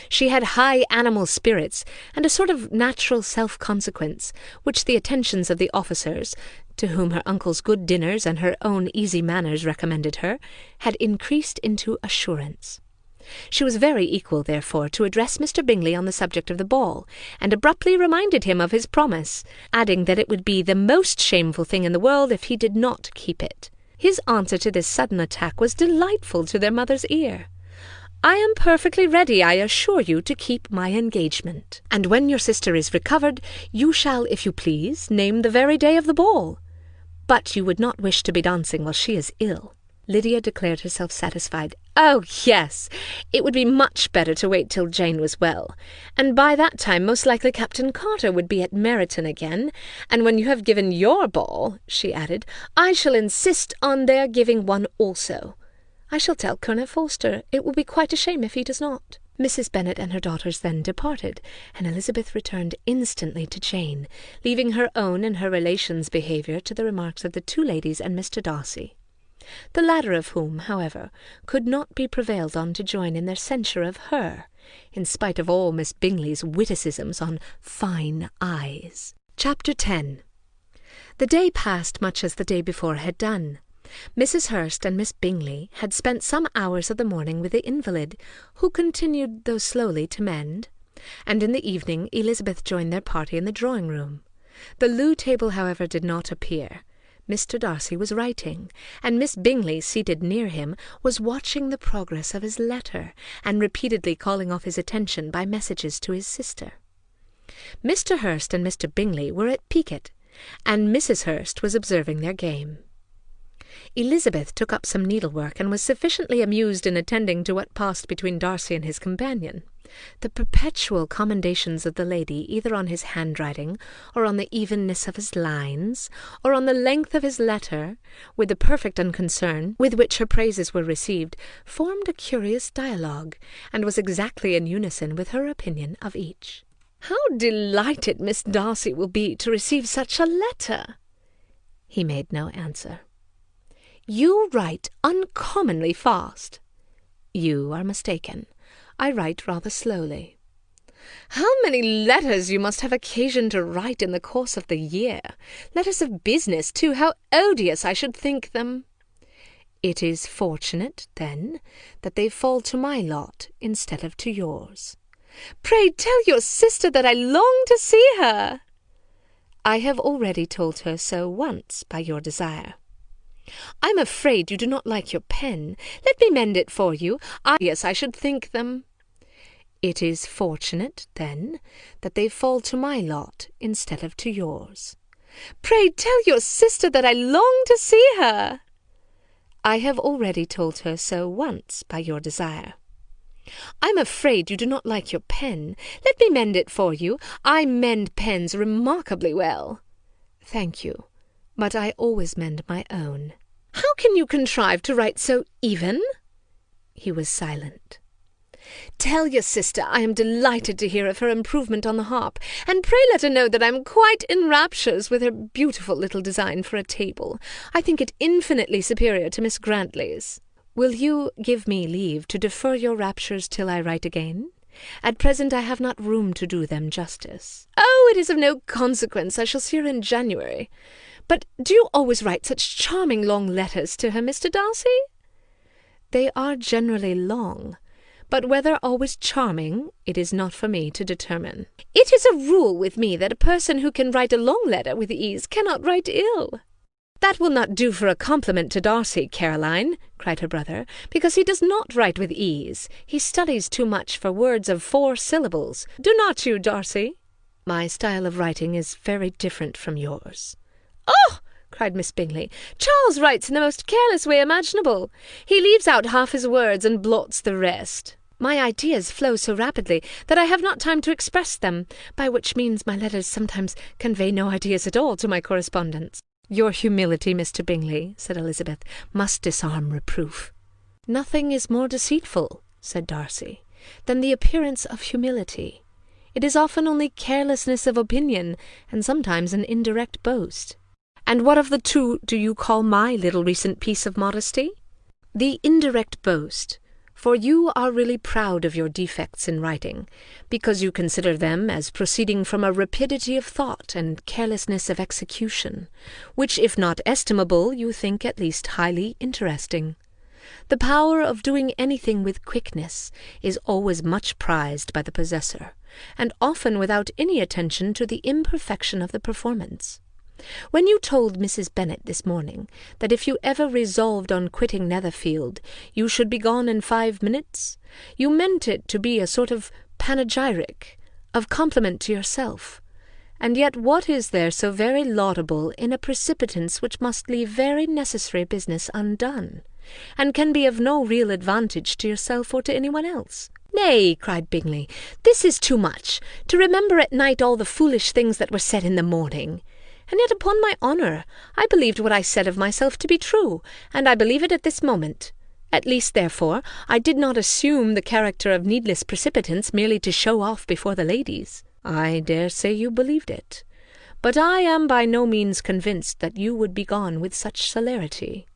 She had high animal spirits, and a sort of natural self-consequence, which the attentions of the officers, to whom her uncle's good dinners and her own easy manners recommended her, had increased into assurance. She was very equal, therefore, to address Mr. Bingley on the subject of the ball, and abruptly reminded him of his promise, adding that it would be the most shameful thing in the world if he did not keep it. His answer to this sudden attack was delightful to their mother's ear. "I am perfectly ready, I assure you, to keep my engagement. And when your sister is recovered, you shall, if you please, name the very day of the ball. But you would not wish to be dancing while she is ill." Lydia declared herself satisfied. "Oh, yes, it would be much better to wait till Jane was well, and by that time most likely Captain Carter would be at Meryton again, and when you have given your ball," she added, "I shall insist on their giving one also. I shall tell Colonel Forster. It will be quite a shame if he does not." Mrs. Bennet and her daughters then departed, and Elizabeth returned instantly to Jane, leaving her own and her relations' behaviour to the remarks of the two ladies and Mr. Darcy, the latter of whom, however, could not be prevailed on to join in their censure of her, in spite of all Miss Bingley's witticisms on fine eyes. Chapter 10. The day passed much as the day before had done. Mrs. Hurst and Miss Bingley had spent some hours of the morning with the invalid, who continued, though slowly, to mend, and in the evening Elizabeth joined their party in the drawing-room. The loo table, however, did not appear. Mr. Darcy was writing, and Miss Bingley, seated near him, was watching the progress of his letter, and repeatedly calling off his attention by messages to his sister. Mr. Hurst and Mr. Bingley were at piquet, and Mrs. Hurst was observing their game. Elizabeth took up some needlework and was sufficiently amused in attending to what passed between Darcy and his companion. The perpetual commendations of the lady either on his handwriting, or on the evenness of his lines, or on the length of his letter, with the perfect unconcern with which her praises were received, formed a curious dialogue, and was exactly in unison with her opinion of each. "How delighted Miss Darcy will be to receive such a letter!" He made no answer. "You write uncommonly fast." "You are mistaken. I write rather slowly." "How many letters you must have occasion to write in the course of the year! Letters of business, too, how odious I should think them!" "It is fortunate, then, that they fall to my lot instead of to yours." "Pray tell your sister that I long to see her." "I have already told her so once by your desire." "I'm afraid you do not like your pen. Let me mend it for you. Yes, I should think them." "It is fortunate, then, that they fall to my lot instead of to yours." "Pray tell your sister that I long to see her." "I have already told her so once by your desire." "I'm afraid you do not like your pen. Let me mend it for you. I mend pens remarkably well." "Thank you, but I always mend my own." "How can you contrive to write so even?" He was silent. "Tell your sister I am delighted to hear of her improvement on the harp, and pray let her know that I am quite in raptures with her beautiful little design for a table. I think it infinitely superior to Miss Grantley's." "Will you give me leave to defer your raptures till I write again? At present I have not room to do them justice." "Oh, it is of no consequence. I shall see her in January. But do you always write such charming long letters to her, Mr. Darcy?" "They are generally long, but whether always charming it is not for me to determine." "It is a rule with me that a person who can write a long letter with ease cannot write ill." "That will not do for a compliment to Darcy, Caroline," cried her brother, "because he does not write with ease. He studies too much for words of 4 syllables. Do not you, Darcy?" "My style of writing is very different from yours." "Oh!" cried Miss Bingley, "Charles writes in the most careless way imaginable. He leaves out half his words and blots the rest. My ideas flow so rapidly that I have not time to express them, by which means my letters sometimes convey no ideas at all to my correspondents." "Your humility, Mr. Bingley," said Elizabeth, "must disarm reproof." "Nothing is more deceitful," said Darcy, "than the appearance of humility. It is often only carelessness of opinion, and sometimes an indirect boast." "And what of the two do you call my little recent piece of modesty?" "The indirect boast. For you are really proud of your defects in writing, because you consider them as proceeding from a rapidity of thought and carelessness of execution, which, if not estimable, you think at least highly interesting. The power of doing anything with quickness is always much prized by the possessor, and often without any attention to the imperfection of the performance. When you told Mrs. Bennet this morning that if you ever resolved on quitting Netherfield you should be gone in 5 minutes, you meant it to be a sort of panegyric, of compliment to yourself. And yet what is there so very laudable in a precipitance which must leave very necessary business undone, and can be of no real advantage to yourself or to anyone else?" "Nay," cried Bingley, "this is too much, to remember at night all the foolish things that were said in the morning. And yet, upon my honour, I believed what I said of myself to be true, and I believe it at this moment. At least, therefore, I did not assume the character of needless precipitance merely to show off before the ladies." "I dare say you believed it, but I am by no means convinced that you would be gone with such celerity.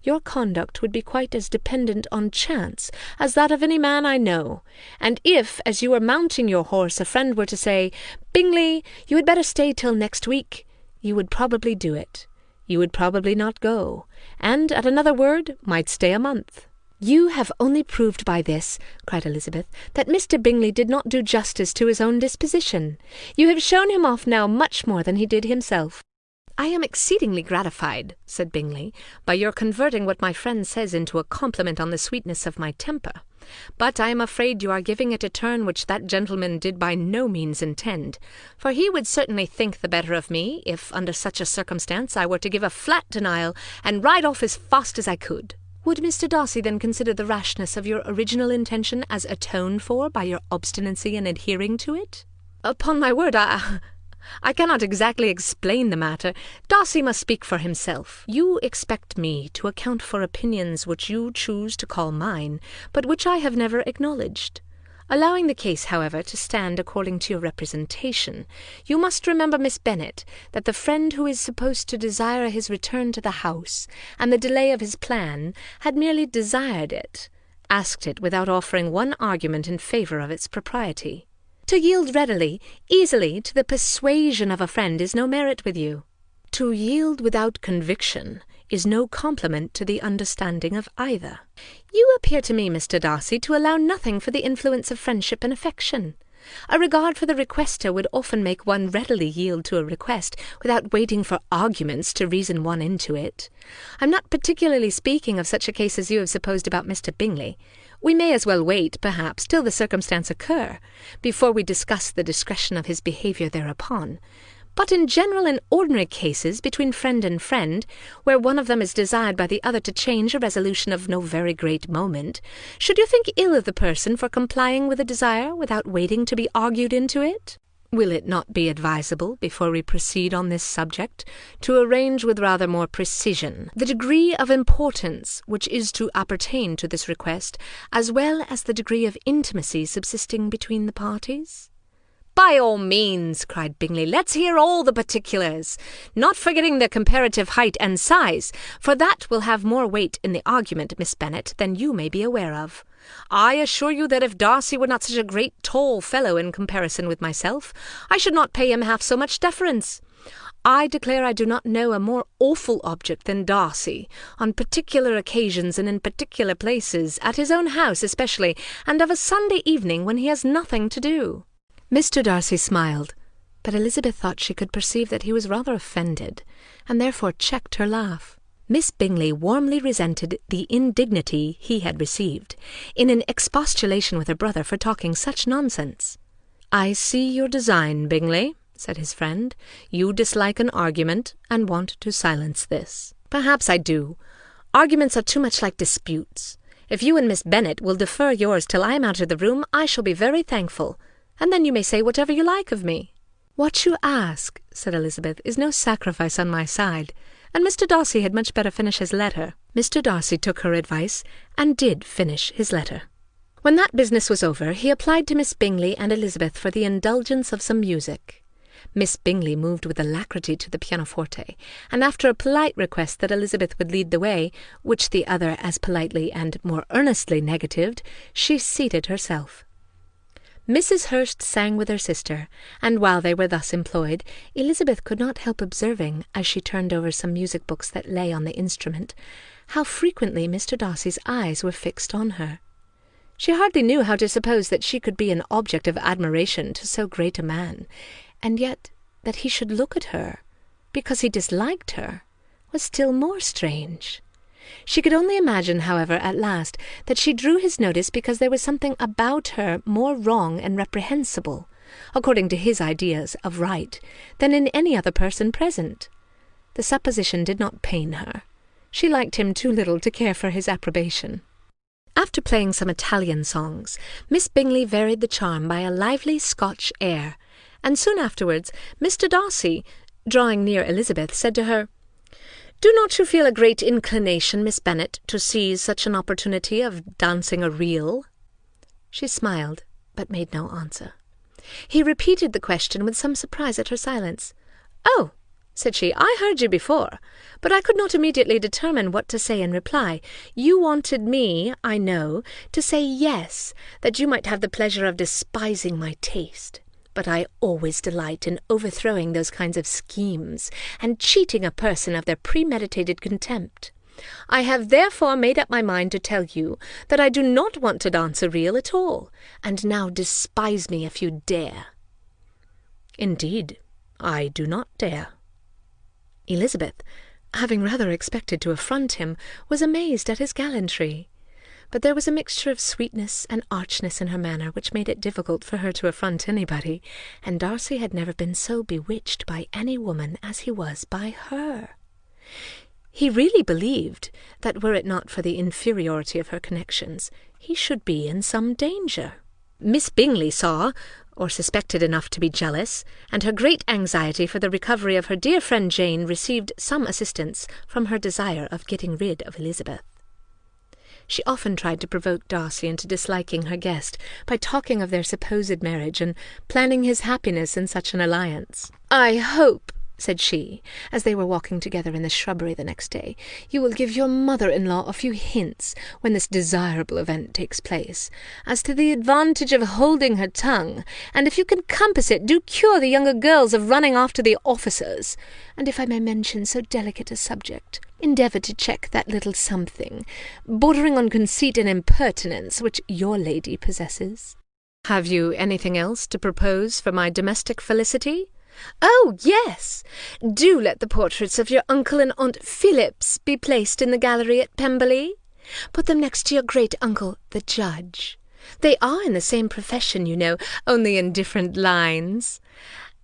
Your conduct would be quite as dependent on chance as that of any man I know, and if, as you were mounting your horse, a friend were to say, 'Bingley, you had better stay till next week,' you would probably do it. You would probably not go, and, at another word, might stay a month." "You have only proved by this," cried Elizabeth, "that Mr. Bingley did not do justice to his own disposition. You have shown him off now much more than he did himself." "I am exceedingly gratified," said Bingley, "by your converting what my friend says into a compliment on the sweetness of my temper. But I am afraid you are giving it a turn which that gentleman did by no means intend, for he would certainly think the better of me if, under such a circumstance, I were to give a flat denial and ride off as fast as I could. Would Mr. Darcy then consider the rashness of your original intention as atoned for by your obstinacy in adhering to it? Upon my word, I cannot exactly explain the matter. Darcy must speak for himself. You expect me to account for opinions which you choose to call mine, but which I have never acknowledged. Allowing the case, however, to stand according to your representation, you must remember, Miss Bennet, that the friend who is supposed to desire his return to the house, and the delay of his plan, had merely desired it, asked it without offering one argument in favour of its propriety. To yield readily, easily, to the persuasion of a friend is no merit with you. To yield without conviction is no compliment to the understanding of either. You appear to me, Mr. Darcy, to allow nothing for the influence of friendship and affection. A regard for the requester would often make one readily yield to a request, without waiting for arguments to reason one into it. I'm not particularly speaking of such a case as you have supposed about Mr. Bingley. We may as well wait, perhaps, till the circumstance occur, before we discuss the discretion of his behaviour thereupon. But in general and ordinary cases, between friend and friend, where one of them is desired by the other to change a resolution of no very great moment, should you think ill of the person for complying with a desire without waiting to be argued into it? Will it not be advisable, before we proceed on this subject, to arrange with rather more precision the degree of importance which is to appertain to this request, as well as the degree of intimacy subsisting between the parties? By all means, cried Bingley, let's hear all the particulars, not forgetting the comparative height and size, for that will have more weight in the argument, Miss Bennet, than you may be aware of. I assure you that if Darcy were not such a great tall fellow in comparison with myself, I should not pay him half so much deference. I declare I do not know a more awful object than Darcy, on particular occasions and in particular places, at his own house especially, and of a Sunday evening when he has nothing to do. Mr. Darcy smiled, but Elizabeth thought she could perceive that he was rather offended, and therefore checked her laugh. Miss Bingley warmly resented the indignity he had received, in an expostulation with her brother for talking such nonsense. "I see your design, Bingley," said his friend. "You dislike an argument, and want to silence this." "Perhaps I do. Arguments are too much like disputes. If you and Miss Bennet will defer yours till I am out of the room, I shall be very thankful, and then you may say whatever you like of me." "What you ask," said Elizabeth, "is no sacrifice on my side, and Mr. Darcy had much better finish his letter." Mr. Darcy took her advice, and did finish his letter. When that business was over, he applied to Miss Bingley and Elizabeth for the indulgence of some music. Miss Bingley moved with alacrity to the pianoforte, and after a polite request that Elizabeth would lead the way, which the other as politely and more earnestly negatived, she seated herself. Mrs. Hurst sang with her sister, and while they were thus employed, Elizabeth could not help observing, as she turned over some music books that lay on the instrument, how frequently Mr. Darcy's eyes were fixed on her. She hardly knew how to suppose that she could be an object of admiration to so great a man, and yet that he should look at her, because he disliked her, was still more strange. She could only imagine, however, at last, that she drew his notice because there was something about her more wrong and reprehensible, according to his ideas of right, than in any other person present. The supposition did not pain her. She liked him too little to care for his approbation. After playing some Italian songs, Miss Bingley varied the charm by a lively Scotch air, and soon afterwards Mr. Darcy, drawing near Elizabeth, said to her, "Do not you feel a great inclination, Miss Bennet, to seize such an opportunity of dancing a reel?" She smiled, but made no answer. He repeated the question with some surprise at her silence. "Oh," said she, "I heard you before, but I could not immediately determine what to say in reply. You wanted me, I know, to say yes, that you might have the pleasure of despising my taste. But I always delight in overthrowing those kinds of schemes, and cheating a person of their premeditated contempt. I have therefore made up my mind to tell you that I do not want to dance a reel at all, and now despise me if you dare." "Indeed, I do not dare." Elizabeth, having rather expected to affront him, was amazed at his gallantry. but there was a mixture of sweetness and archness in her manner which made it difficult for her to affront anybody, and Darcy had never been so bewitched by any woman as he was by her. He really believed that were it not for the inferiority of her connections, he should be in some danger. Miss Bingley saw, or suspected enough to be jealous, and her great anxiety for the recovery of her dear friend Jane received some assistance from her desire of getting rid of Elizabeth. She often tried to provoke Darcy into disliking her guest by talking of their supposed marriage and planning his happiness in such an alliance. "I hope," said she, as they were walking together in the shrubbery the next day, "you will give your mother-in-law a few hints, when this desirable event takes place, as to the advantage of holding her tongue, and if you can compass it, do cure the younger girls of running after the officers, and if I may mention so delicate a subject, endeavour to check that little something, bordering on conceit and impertinence, which your lady possesses." "Have you anything else to propose for my domestic felicity?" "Oh, yes! Do let the portraits of your uncle and Aunt Phillips be placed in the gallery at Pemberley. Put them next to your great-uncle, the judge. They are in the same profession, you know, only in different lines.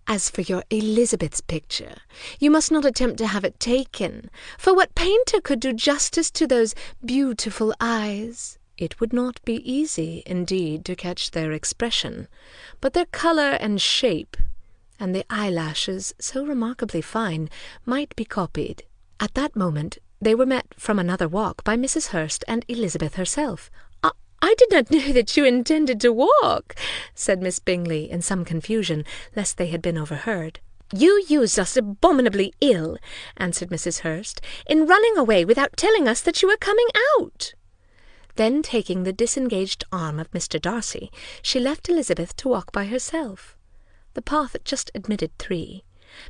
As for your Elizabeth's picture, you must not attempt to have it taken, for what painter could do justice to those beautiful eyes?" It would not be easy, indeed, to catch their expression, but their colour and shape, and the eyelashes, so remarkably fine, might be copied. At that moment they were met from another walk by Mrs. Hurst and Elizabeth herself. I did not know that you intended to walk," said Miss Bingley, in some confusion, lest they had been overheard. "You used us abominably ill," answered Mrs. Hurst, "in running away without telling us that you were coming out." Then, taking the disengaged arm of Mr. Darcy, she left Elizabeth to walk by herself. The path just admitted 3.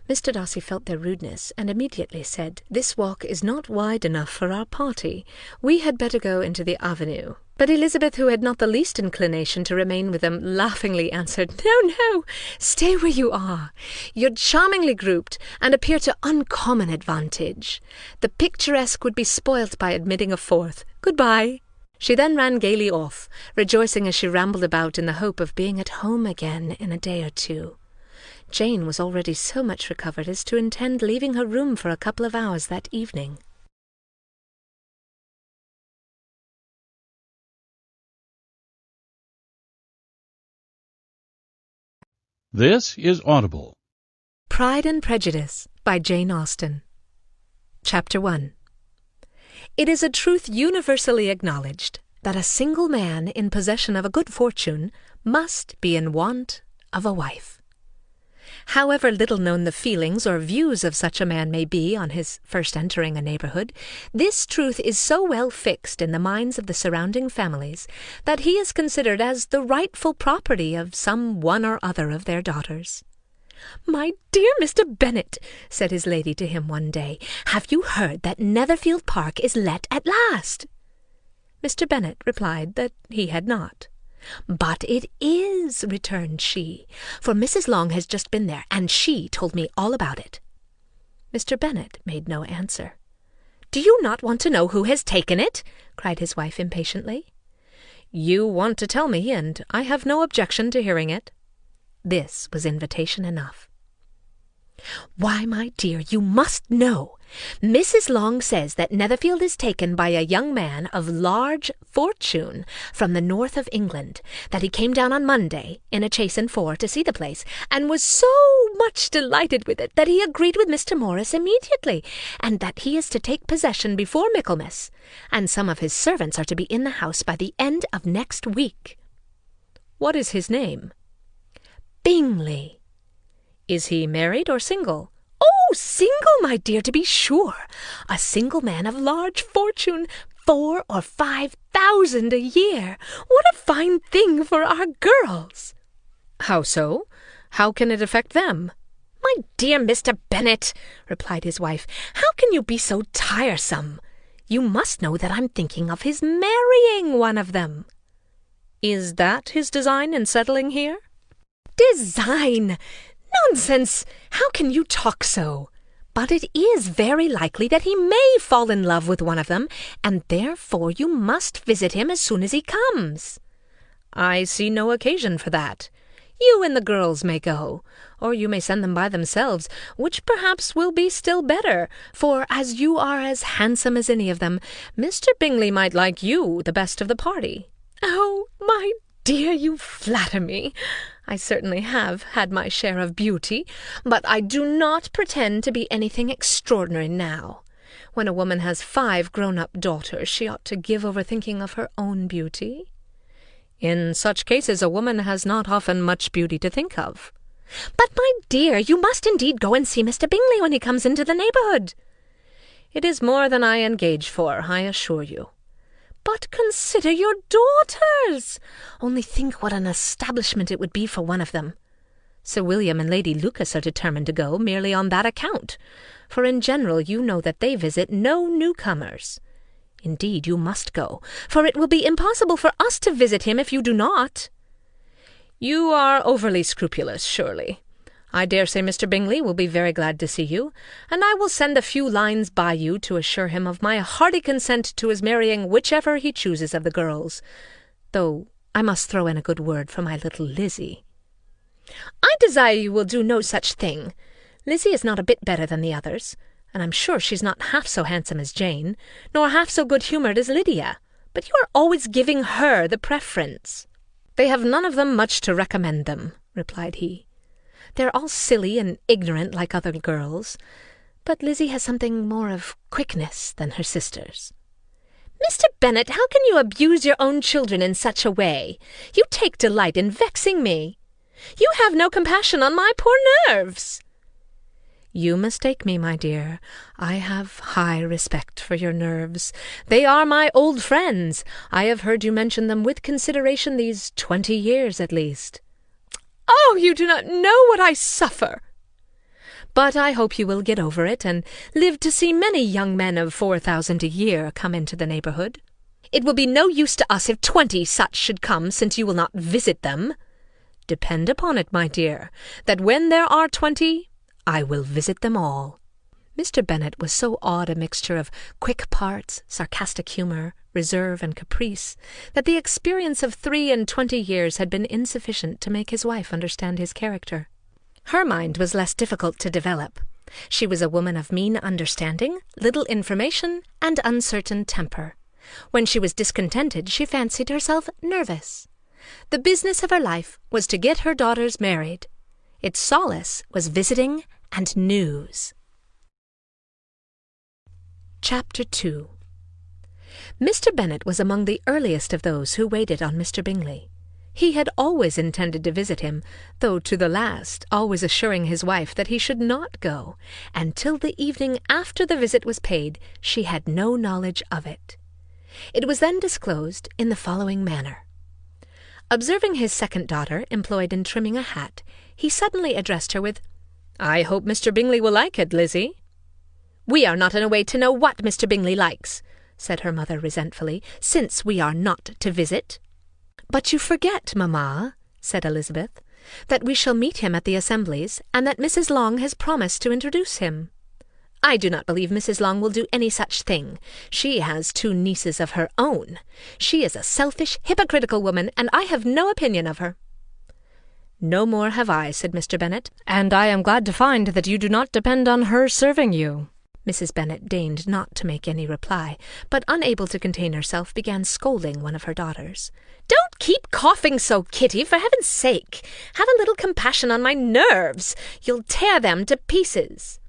Mr. Darcy felt their rudeness, and immediately said, "This walk is not wide enough for our party. We had better go into the avenue." But Elizabeth, who had not the least inclination to remain with them, laughingly answered, "No, stay where you are. You're charmingly grouped, and appear to uncommon advantage. The picturesque would be spoilt by admitting a fourth. Good-bye." She then ran gaily off, rejoicing as she rambled about in the hope of being at home again in a day or 2. Jane was already so much recovered as to intend leaving her room for a couple of hours that evening. This is Audible. Pride and Prejudice by Jane Austen. Chapter 1. It is a truth universally acknowledged that a single man in possession of a good fortune must be in want of a wife. However little known the feelings or views of such a man may be on his first entering a neighbourhood, this truth is so well fixed in the minds of the surrounding families that he is considered as the rightful property of some one or other of their daughters. "My dear Mr. Bennet," said his lady to him one day, "have you heard that Netherfield Park is let at last?" Mr. Bennet replied that he had not. "But it is," returned she, "for Mrs. Long has just been there, and she told me all about it." Mr. Bennet made no answer. "Do you not want to know who has taken it?" cried his wife impatiently. "You want to tell me, and I have no objection to hearing it." This was invitation enough. "Why, my dear, you must know. Mrs. Long says that Netherfield is taken by a young man of large fortune from the north of England, that he came down on Monday in a chaise and 4 to see the place, and was so much delighted with it that he agreed with Mr. Morris immediately, and that he is to take possession before Michaelmas, and some of his servants are to be in the house by the end of next week." "What is his name?" "Bingley." "Is he married or single?" "Oh, single, my dear, to be sure. A single man of large fortune, 4,000 or 5,000 a year. What a fine thing for our girls!" "How so? How can it affect them?" "My dear Mr. Bennet," replied his wife, "how can you be so tiresome? You must know that I'm thinking of his marrying one of them." "Is that his design in settling here?" "Design! Nonsense! How can you talk so? But it is very likely that he may fall in love with one of them, and therefore you must visit him as soon as he comes." "I see no occasion for that. You and the girls may go, or you may send them by themselves, which perhaps will be still better, for as you are as handsome as any of them, Mr. Bingley might like you the best of the party." "Oh, my dear, you flatter me. I certainly have had my share of beauty, but I do not pretend to be anything extraordinary now. When a woman has 5 grown-up daughters, she ought to give over thinking of her own beauty." "In such cases a woman has not often much beauty to think of." "But, my dear, you must indeed go and see Mr. Bingley when he comes into the neighbourhood." "It is more than I engage for, I assure you." "But consider your daughters! Only think what an establishment it would be for one of them." Sir William and Lady Lucas are determined to go merely on that account, for in general you know that they visit no newcomers. Indeed, you must go, for it will be impossible for us to visit him if you do not." "You are overly scrupulous, surely. I dare say Mr. Bingley will be very glad to see you, and I will send a few lines by you to assure him of my hearty consent to his marrying whichever he chooses of the girls, though I must throw in a good word for my little Lizzie." "I desire you will do no such thing. Lizzie is not a bit better than the others, and I'm sure she's not half so handsome as Jane, nor half so good-humoured as Lydia, but you are always giving her the preference." "They have none of them much to recommend them," replied he. "They're all silly and ignorant like other girls, but Lizzie has something more of quickness than her sisters." "Mr. Bennet, how can you abuse your own children in such a way? You take delight in vexing me. You have no compassion on my poor nerves." "You mistake me, my dear. I have high respect for your nerves. They are my old friends. I have heard you mention them with consideration these 20 years at least." "Oh, you do not know what I suffer." "But I hope you will get over it, and live to see many young men of 4,000 a year come into the neighbourhood." "It will be no use to us if 20 such should come, since you will not visit them." "Depend upon it, my dear, that when there are 20, I will visit them all." Mr. Bennet was so odd a mixture of quick parts, sarcastic humour, reserve, and caprice, that the experience of 23 years had been insufficient to make his wife understand his character. Her mind was less difficult to develop. She was a woman of mean understanding, little information, and uncertain temper. When she was discontented, she fancied herself nervous. The business of her life was to get her daughters married. Its solace was visiting and news. Chapter 2. Mr. Bennet was among the earliest of those who waited on Mr. Bingley. He had always intended to visit him, though to the last always assuring his wife that he should not go, and till the evening after the visit was paid she had no knowledge of it. It was then disclosed in the following manner. Observing his second daughter employed in trimming a hat, he suddenly addressed her with, "I hope Mr. Bingley will like it, Lizzie." "We are not in a way to know what Mr. Bingley likes," said her mother resentfully, "since we are not to visit." "But you forget, mamma," said Elizabeth, "that we shall meet him at the assemblies, and that Mrs. Long has promised to introduce him." "I do not believe Mrs. Long will do any such thing. She has 2 nieces of her own. She is a selfish, hypocritical woman, and I have no opinion of her." "No more have I," said Mr. Bennet, "and I am glad to find that you do not depend on her serving you." Mrs. Bennet deigned not to make any reply, but unable to contain herself began scolding one of her daughters. "Don't keep coughing so, Kitty, for heaven's sake. Have a little compassion on my nerves. You'll tear them to pieces."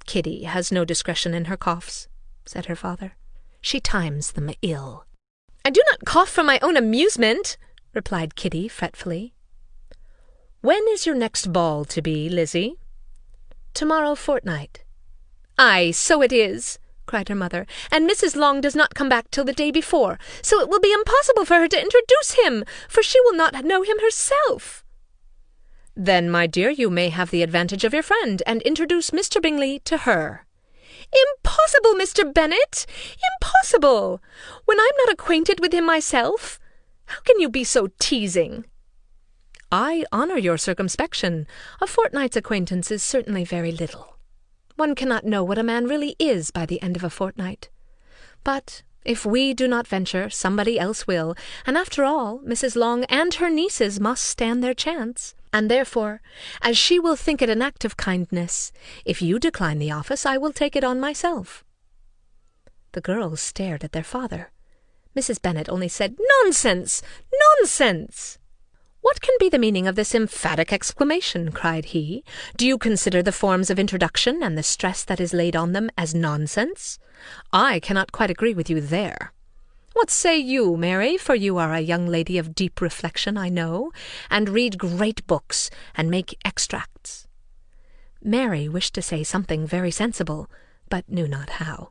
"Kitty has no discretion in her coughs," said her father. "She times them ill." "I do not cough for my own amusement," replied Kitty fretfully. "When is your next ball to be, Lizzie?" "Tomorrow fortnight." "Ay, so it is," cried her mother, "and Mrs. Long does not come back till the day before, so it will be impossible for her to introduce him, for she will not know him herself." "Then, my dear, you may have the advantage of your friend, and introduce Mr. Bingley to her." "Impossible, Mr. Bennet! Impossible! When I'm not acquainted with him myself? How can you be so teasing?" "I honour your circumspection. A fortnight's acquaintance is certainly very little." One cannot know what a man really is by the end of a fortnight. But if we do not venture, somebody else will, and after all, Mrs. Long and her nieces must stand their chance. And therefore, as she will think it an act of kindness, if you decline the office, I will take it on myself." The girls stared at their father. Mrs. Bennet only said, "Nonsense! Nonsense!" "What can be the meaning of this emphatic exclamation?" cried he. "Do you consider the forms of introduction and the stress that is laid on them as nonsense? I cannot quite agree with you there. What say you, Mary, for you are a young lady of deep reflection, I know, and read great books, and make extracts." Mary wished to say something very sensible, but knew not how.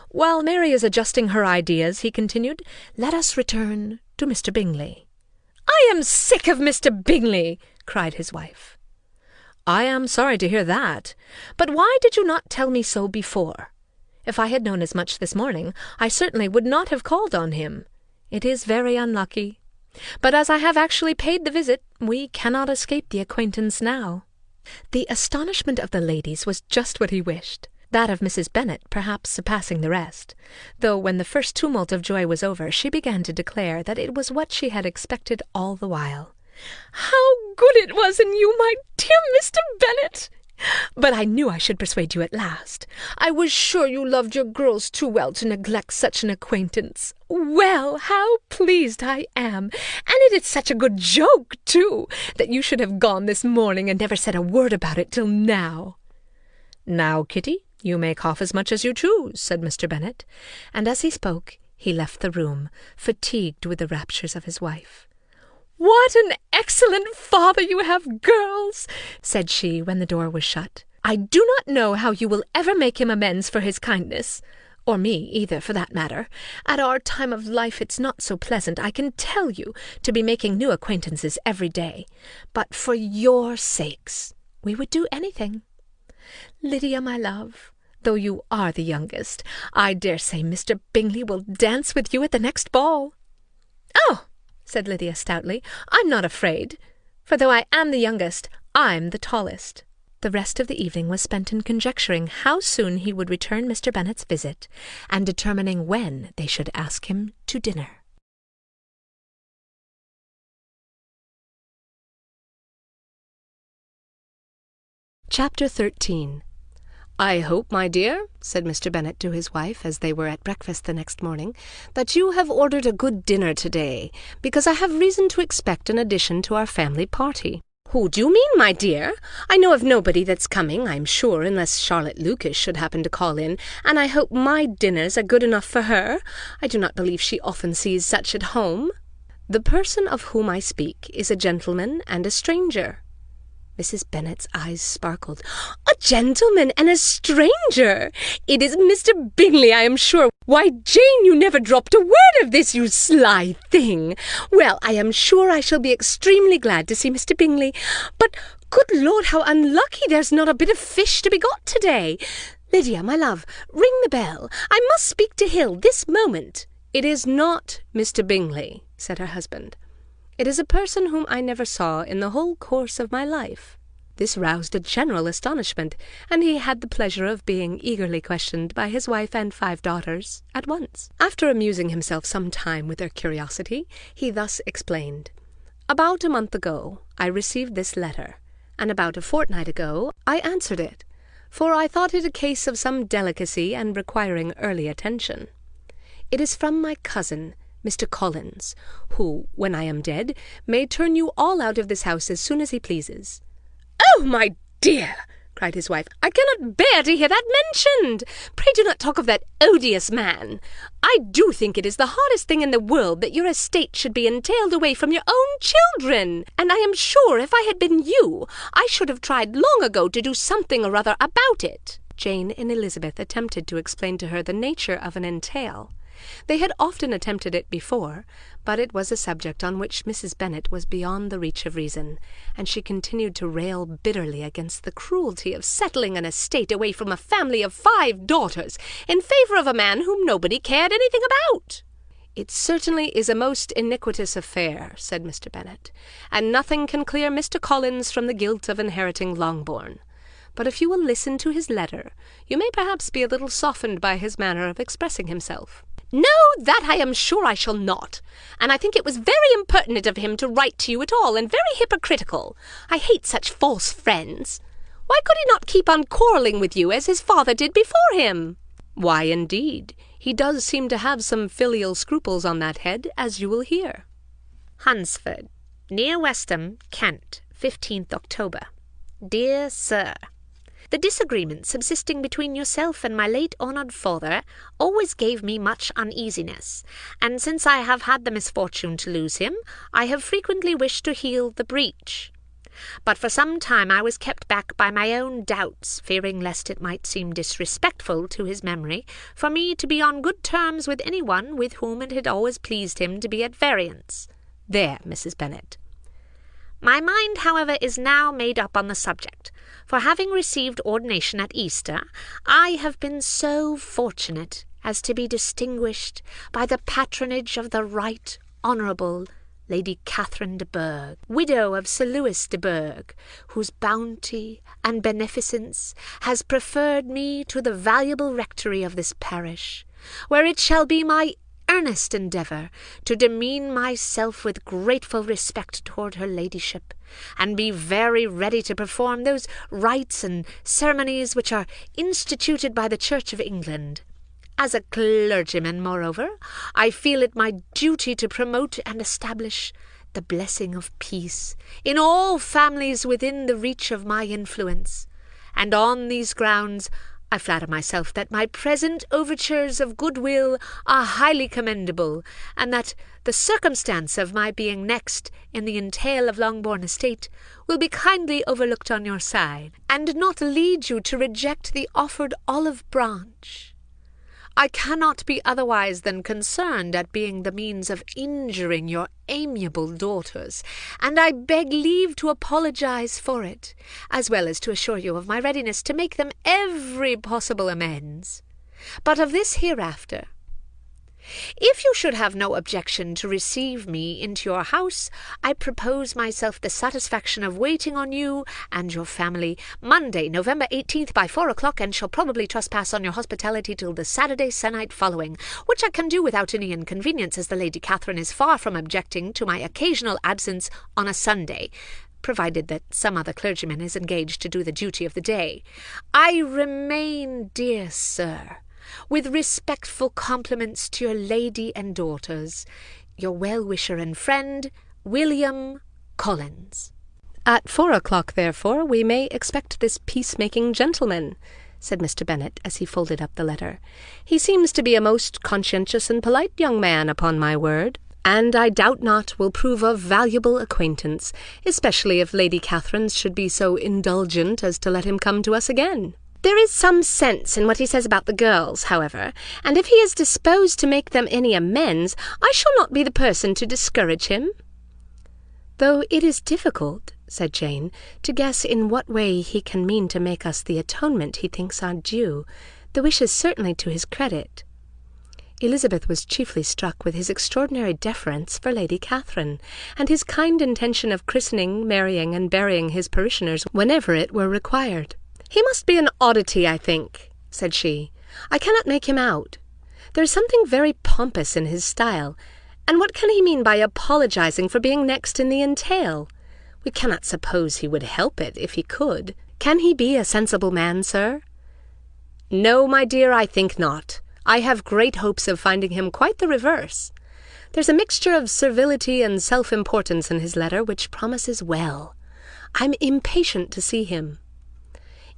"While Mary is adjusting her ideas," he continued, "let us return to Mr. Bingley." "I am sick of Mr. Bingley!" cried his wife. "I am sorry to hear that. But why did you not tell me so before? If I had known as much this morning, I certainly would not have called on him. It is very unlucky. But as I have actually paid the visit, we cannot escape the acquaintance now." The astonishment of the ladies was just what he wished, that of Mrs. Bennet perhaps surpassing the rest, though when the first tumult of joy was over, she began to declare that it was what she had expected all the while. "How good it was in you, my dear Mr. Bennet! But I knew I should persuade you at last. I was sure you loved your girls too well to neglect such an acquaintance. Well, how pleased I am! And it is such a good joke, too, that you should have gone this morning and never said a word about it till now." "Now, Kitty, you may cough as much as you choose," said Mr. Bennet, and as he spoke he left the room, fatigued with the raptures of his wife. "What an excellent father you have, girls!" said she when the door was shut. "I do not know how you will ever make him amends for his kindness, or me either, for that matter. At our time of life it's not so pleasant, I can tell you, to be making new acquaintances every day. But for your sakes we would do anything. Lydia, my love, though you are the youngest, I dare say Mr. Bingley will dance with you at the next ball." "Oh," said Lydia stoutly, "I'm not afraid, for though I am the youngest, I'm the tallest." The rest of the evening was spent in conjecturing how soon he would return Mr. Bennet's visit, and determining when they should ask him to dinner. Chapter 13. "I hope, my dear," said Mr. Bennet to his wife, as they were at breakfast the next morning, "that you have ordered a good dinner to-day, because I have reason to expect an addition to our family party." "Who do you mean, my dear? I know of nobody that's coming, I'm sure, unless Charlotte Lucas should happen to call in, and I hope my dinners are good enough for her. I do not believe she often sees such at home." "The person of whom I speak is a gentleman and a stranger." Mrs. Bennet's eyes sparkled. "A gentleman and a stranger! It is Mr. Bingley, I am sure. Why, Jane, you never dropped a word of this, you sly thing! Well, I am sure I shall be extremely glad to see Mr. Bingley. But, good Lord, how unlucky there's not a bit of fish to be got to-day! Lydia, my love, ring the bell. I must speak to Hill this moment." "It is not Mr. Bingley," said her husband. "It is a person whom I never saw in the whole course of my life." This roused a general astonishment, and he had the pleasure of being eagerly questioned by his wife and 5 daughters at once. After amusing himself some time with their curiosity, he thus explained. "About a month ago I received this letter, and about a fortnight ago I answered it, for I thought it a case of some delicacy and requiring early attention. It is from my cousin, Mr. Collins, who, when I am dead, may turn you all out of this house as soon as he pleases." "Oh, my dear!" cried his wife, "I cannot bear to hear that mentioned. Pray do not talk of that odious man. I do think it is the hardest thing in the world that your estate should be entailed away from your own children, and I am sure if I had been you, I should have tried long ago to do something or other about it." Jane and Elizabeth attempted to explain to her the nature of an entail. They had often attempted it before, but it was a subject on which Mrs. Bennet was beyond the reach of reason, and she continued to rail bitterly against the cruelty of settling an estate away from a family of 5 daughters in favour of a man whom nobody cared anything about. "It certainly is a most iniquitous affair," said Mr. Bennet, "and nothing can clear Mr. Collins from the guilt of inheriting Longbourn. but if you will listen to his letter, you may perhaps be a little softened by his manner of expressing himself." "No, that I am sure I shall not. And I think it was very impertinent of him to write to you at all, and very hypocritical. I hate such false friends. Why could he not keep on quarrelling with you, as his father did before him?" "Why, indeed, he does seem to have some filial scruples on that head, as you will hear." Hunsford, near Westham, Kent, 15th October. Dear Sir, the disagreement subsisting between yourself and my late honoured father always gave me much uneasiness, and since I have had the misfortune to lose him, I have frequently wished to heal the breach. But for some time I was kept back by my own doubts, fearing lest it might seem disrespectful to his memory for me to be on good terms with any one with whom it had always pleased him to be at variance. There, Mrs. Bennet. My mind, however, is now made up on the subject, for having received ordination at Easter, I have been so fortunate as to be distinguished by the patronage of the Right Honourable Lady Catherine de Bourgh, widow of Sir Louis de Bourgh, whose bounty and beneficence has preferred me to the valuable rectory of this parish, where it shall be my earnest endeavour to demean myself with grateful respect toward her ladyship, and be very ready to perform those rites and ceremonies which are instituted by the Church of England. As a clergyman, moreover, I feel it my duty to promote and establish the blessing of peace in all families within the reach of my influence, and on these grounds I flatter myself that my present overtures of goodwill are highly commendable, and that the circumstance of my being next in the entail of Longbourn estate will be kindly overlooked on your side, and not lead you to reject the offered olive branch. I cannot be otherwise than concerned at being the means of injuring your amiable daughters, and I beg leave to apologize for it, as well as to assure you of my readiness to make them every possible amends. But of this hereafter. If you should have no objection to receive me into your house, I propose myself the satisfaction of waiting on you and your family Monday, November 18th by 4 o'clock, and shall probably trespass on your hospitality till the Saturday se'nnight following, which I can do without any inconvenience, as the Lady Catherine is far from objecting to my occasional absence on a Sunday, provided that some other clergyman is engaged to do the duty of the day. I remain, dear sir, with respectful compliments to your lady and daughters, your well-wisher and friend, William Collins. "At 4 o'clock, therefore, we may expect this peacemaking gentleman," said Mr. Bennet, as he folded up the letter. "He seems to be a most conscientious and polite young man, upon my word, and I doubt not will prove a valuable acquaintance, especially if Lady Catherine should be so indulgent as to let him come to us again." "There is some sense in what he says about the girls, however, and if he is disposed to make them any amends, I shall not be the person to discourage him." "Though it is difficult," said Jane, "to guess in what way he can mean to make us the atonement he thinks our due, the wish is certainly to his credit." Elizabeth was chiefly struck with his extraordinary deference for Lady Catherine, and his kind intention of christening, marrying, and burying his parishioners whenever it were required. "He must be an oddity, I think," said she. "I cannot make him out. There is something very pompous in his style, and what can he mean by apologizing for being next in the entail? We cannot suppose he would help it if he could. Can he be a sensible man, sir?" "No, my dear, I think not. I have great hopes of finding him quite the reverse. There's a mixture of servility and self-importance in his letter which promises well. I'm impatient to see him."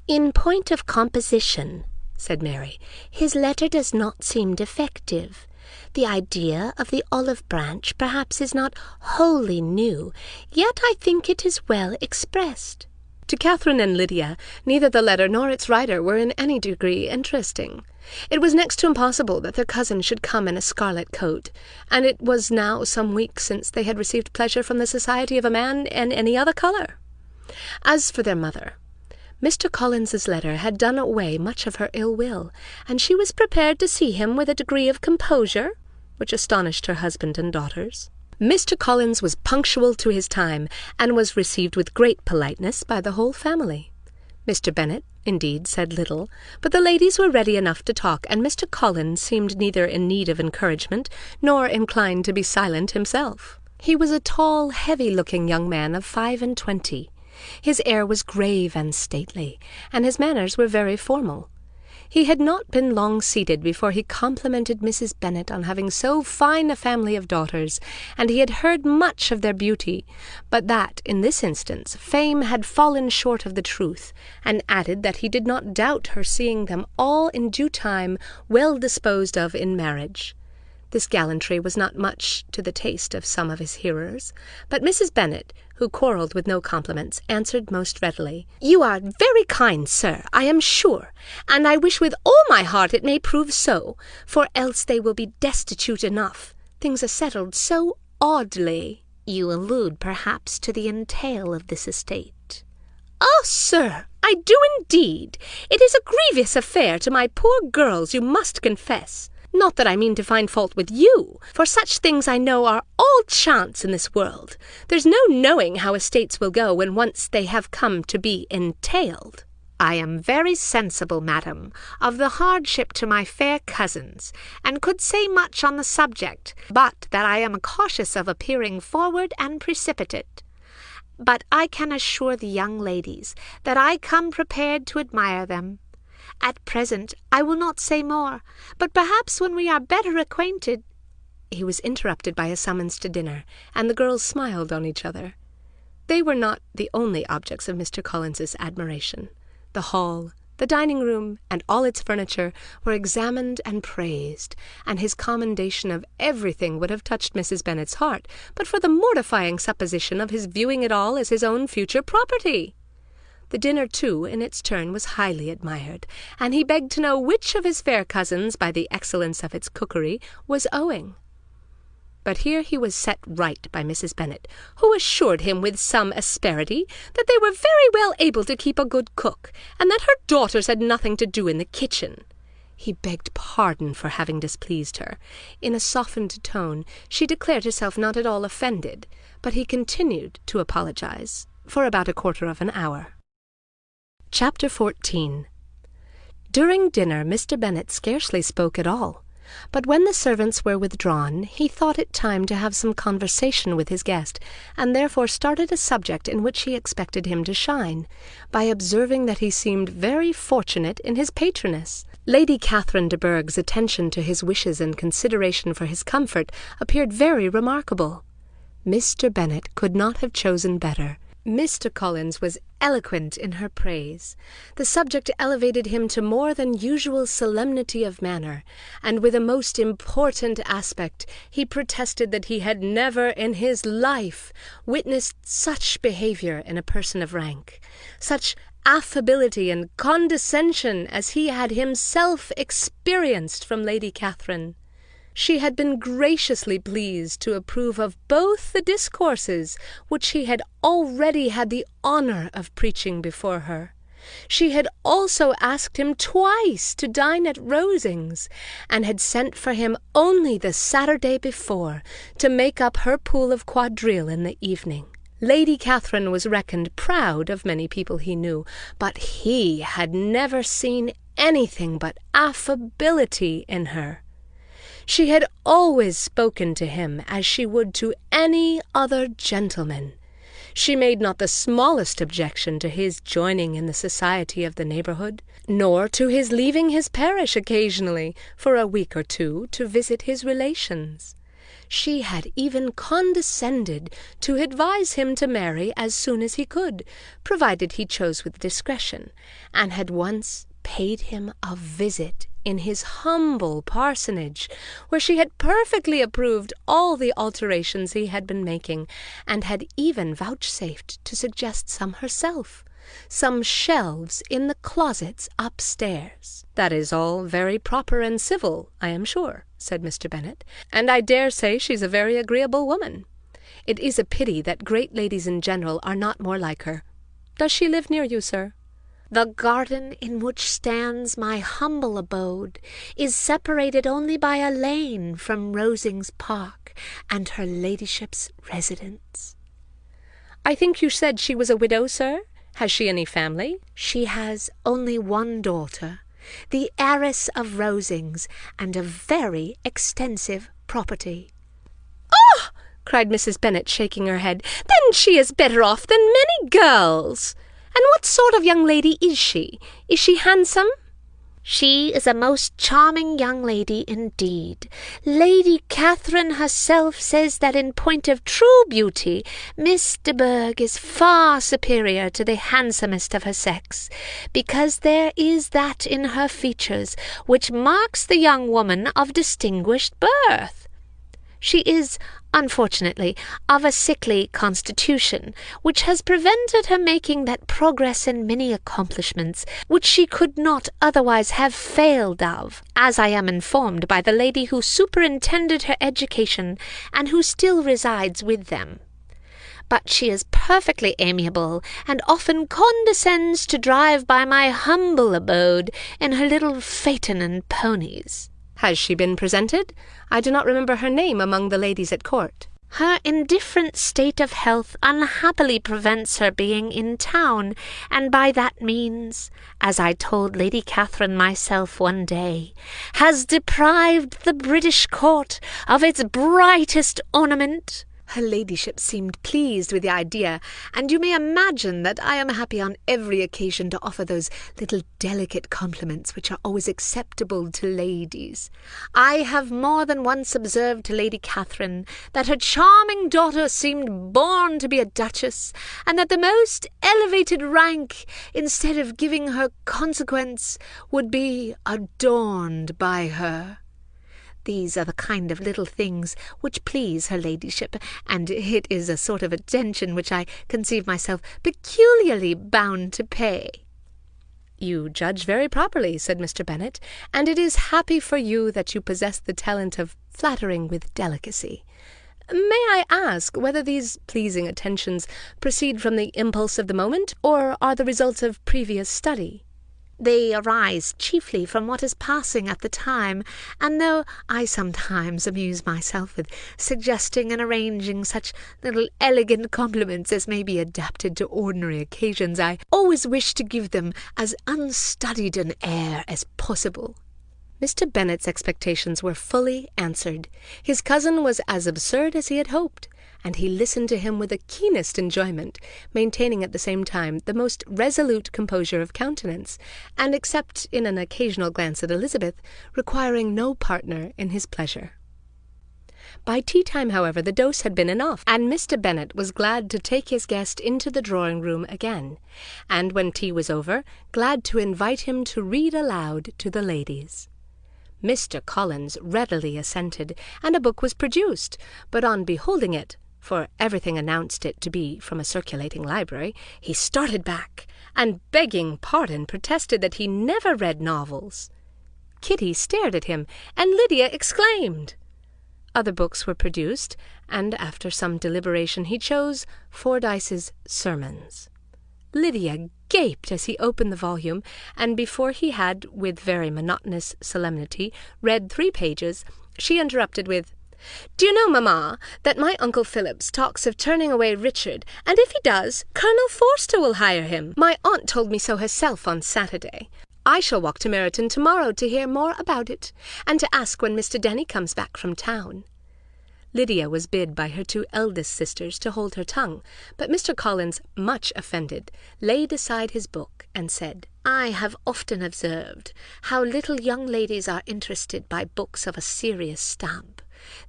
"In point of composition," said Mary, "his letter does not seem defective. The idea of the olive branch perhaps is not wholly new, yet I think it is well expressed." To Catherine and Lydia, neither the letter nor its writer were in any degree interesting. It was next to impossible that their cousin should come in a scarlet coat, and it was now some weeks since they had received pleasure from the society of a man in any other colour. As for their mother, Mr. Collins's letter had done away much of her ill will, and she was prepared to see him with a degree of composure which astonished her husband and daughters. Mr. Collins was punctual to his time, and was received with great politeness by the whole family. Mr. Bennet, indeed, said little, but the ladies were ready enough to talk, and Mr. Collins seemed neither in need of encouragement nor inclined to be silent himself. He was a tall, heavy-looking young man of 25. His air was grave and stately, and his manners were very formal. He had not been long seated before he complimented Mrs. Bennet on having so fine a family of daughters, and he had heard much of their beauty, but that, in this instance, fame had fallen short of the truth, and added that he did not doubt her seeing them all in due time well disposed of in marriage. This gallantry was not much to the taste of some of his hearers, but Mrs. Bennet, who quarrelled with no compliments, answered most readily, "You are very kind, sir, I am sure, and I wish with all my heart it may prove so, for else they will be destitute enough. Things are settled so oddly." "You allude, perhaps, to the entail of this estate." "Oh, sir, I do indeed. It is a grievous affair to my poor girls, you must confess. Not that I mean to find fault with you, for such things I know are all chance in this world. There's no knowing how estates will go when once they have come to be entailed." "I am very sensible, madam, of the hardship to my fair cousins, and could say much on the subject, but that I am cautious of appearing forward and precipitate. But I can assure the young ladies that I come prepared to admire them. At present I will not say more, but perhaps when we are better acquainted—" He was interrupted by a summons to dinner, and the girls smiled on each other. They were not the only objects of Mr. Collins's admiration. The hall, the dining-room, and all its furniture were examined and praised, and his commendation of everything would have touched Mrs. Bennet's heart, but for the mortifying supposition of his viewing it all as his own future property. The dinner, too, in its turn, was highly admired, and he begged to know which of his fair cousins, by the excellence of its cookery, was owing. But here he was set right by Mrs. Bennet, who assured him with some asperity that they were very well able to keep a good cook, and that her daughters had nothing to do in the kitchen. He begged pardon for having displeased her. In a softened tone, she declared herself not at all offended, but he continued to apologize for about a quarter of an hour. Chapter 14. During dinner Mr. Bennet scarcely spoke at all, but when the servants were withdrawn, he thought it time to have some conversation with his guest, and therefore started a subject in which he expected him to shine, by observing that he seemed very fortunate in his patroness. Lady Catherine de Bourgh's attention to his wishes and consideration for his comfort appeared very remarkable. Mr. Bennet could not have chosen better. Mr. Collins was eloquent in her praise. The subject elevated him to more than usual solemnity of manner, and with a most important aspect he protested that he had never in his life witnessed such behaviour in a person of rank, such affability and condescension as he had himself experienced from Lady Catherine. She had been graciously pleased to approve of both the discourses which he had already had the honour of preaching before her. She had also asked him twice to dine at Rosings, and had sent for him only the Saturday before to make up her pool of quadrille in the evening. Lady Catherine was reckoned proud of many people he knew, but he had never seen anything but affability in her. She had always spoken to him as she would to any other gentleman. She made not the smallest objection to his joining in the society of the neighbourhood, nor to his leaving his parish occasionally for a week or two to visit his relations. She had even condescended to advise him to marry as soon as he could, provided he chose with discretion, and had once paid him a visit in his humble parsonage, where she had perfectly approved all the alterations he had been making, and had even vouchsafed to suggest some herself, some shelves in the closets upstairs. "That is all very proper and civil, I am sure," said Mr. Bennet, "and I dare say she's a very agreeable woman. It is a pity that great ladies in general are not more like her. Does she live near you, sir?" "The garden in which stands my humble abode is separated only by a lane from Rosings Park and her ladyship's residence." "I think you said she was a widow, sir, Has she any family? She has only one daughter, the heiress of Rosings, and a very extensive property. "Ah!" cried Mrs. Bennet, shaking her head. "Then she is better off than many girls. And what sort of young lady is she? Is she handsome?" "She is a most charming young lady indeed. Lady Catherine herself says that in point of true beauty, Miss de Bourgh is far superior to the handsomest of her sex, because there is that in her features which marks the young woman of distinguished birth. She is, unfortunately, of a sickly constitution, which has prevented her making that progress in many accomplishments which she could not otherwise have failed of, as I am informed by the lady who superintended her education, and who still resides with them. But she is perfectly amiable, and often condescends to drive by my humble abode in her little phaeton and ponies." Has she been presented? I do not remember her name among the ladies at court. "Her indifferent state of health unhappily prevents her being in town, and by that means, as I told Lady Catherine myself one day, has deprived the British court of its brightest ornament." Her ladyship seemed pleased with the idea, and you may imagine that I am happy on every occasion to offer those little delicate compliments which are always acceptable to ladies. I have more than once observed to Lady Catherine that her charming daughter seemed born to be a duchess, and that the most elevated rank, instead of giving her consequence, would be adorned by her. These are the kind of little things which please her ladyship, and it is a sort of attention which I conceive myself peculiarly bound to pay." "You judge very properly," said Mr. Bennet, "and it is happy for you that you possess the talent of flattering with delicacy. May I ask whether these pleasing attentions proceed from the impulse of the moment, or are the result of previous study?" "They arise chiefly from what is passing at the time, and though I sometimes amuse myself with suggesting and arranging such little elegant compliments as may be adapted to ordinary occasions, I always wish to give them as unstudied an air as possible." Mr. Bennet's expectations were fully answered. His cousin was as absurd as he had hoped, and he listened to him with the keenest enjoyment, maintaining at the same time the most resolute composure of countenance, and, except in an occasional glance at Elizabeth, requiring no partner in his pleasure. By tea-time, however, the dose had been enough, and Mr. Bennet was glad to take his guest into the drawing-room again, and when tea was over, glad to invite him to read aloud to the ladies. Mr. Collins readily assented, and a book was produced, but on beholding it, for everything announced it to be from a circulating library, he started back, and, begging pardon, protested that he never read novels. Kitty stared at him, and Lydia exclaimed. Other books were produced, and after some deliberation he chose Fordyce's Sermons. Lydia gaped as he opened the volume, and before he had, with very monotonous solemnity, read 3 pages, she interrupted with, "Do you know, mamma, that my Uncle Phillips talks of turning away Richard, and if he does, Colonel Forster will hire him. My aunt told me so herself on Saturday. I shall walk to Meryton tomorrow to hear more about it, and to ask when Mr. Denny comes back from town." Lydia was bid by her 2 eldest sisters to hold her tongue, but Mr. Collins, much offended, laid aside his book and said, "I have often observed how little young ladies are interested by books of a serious stamp,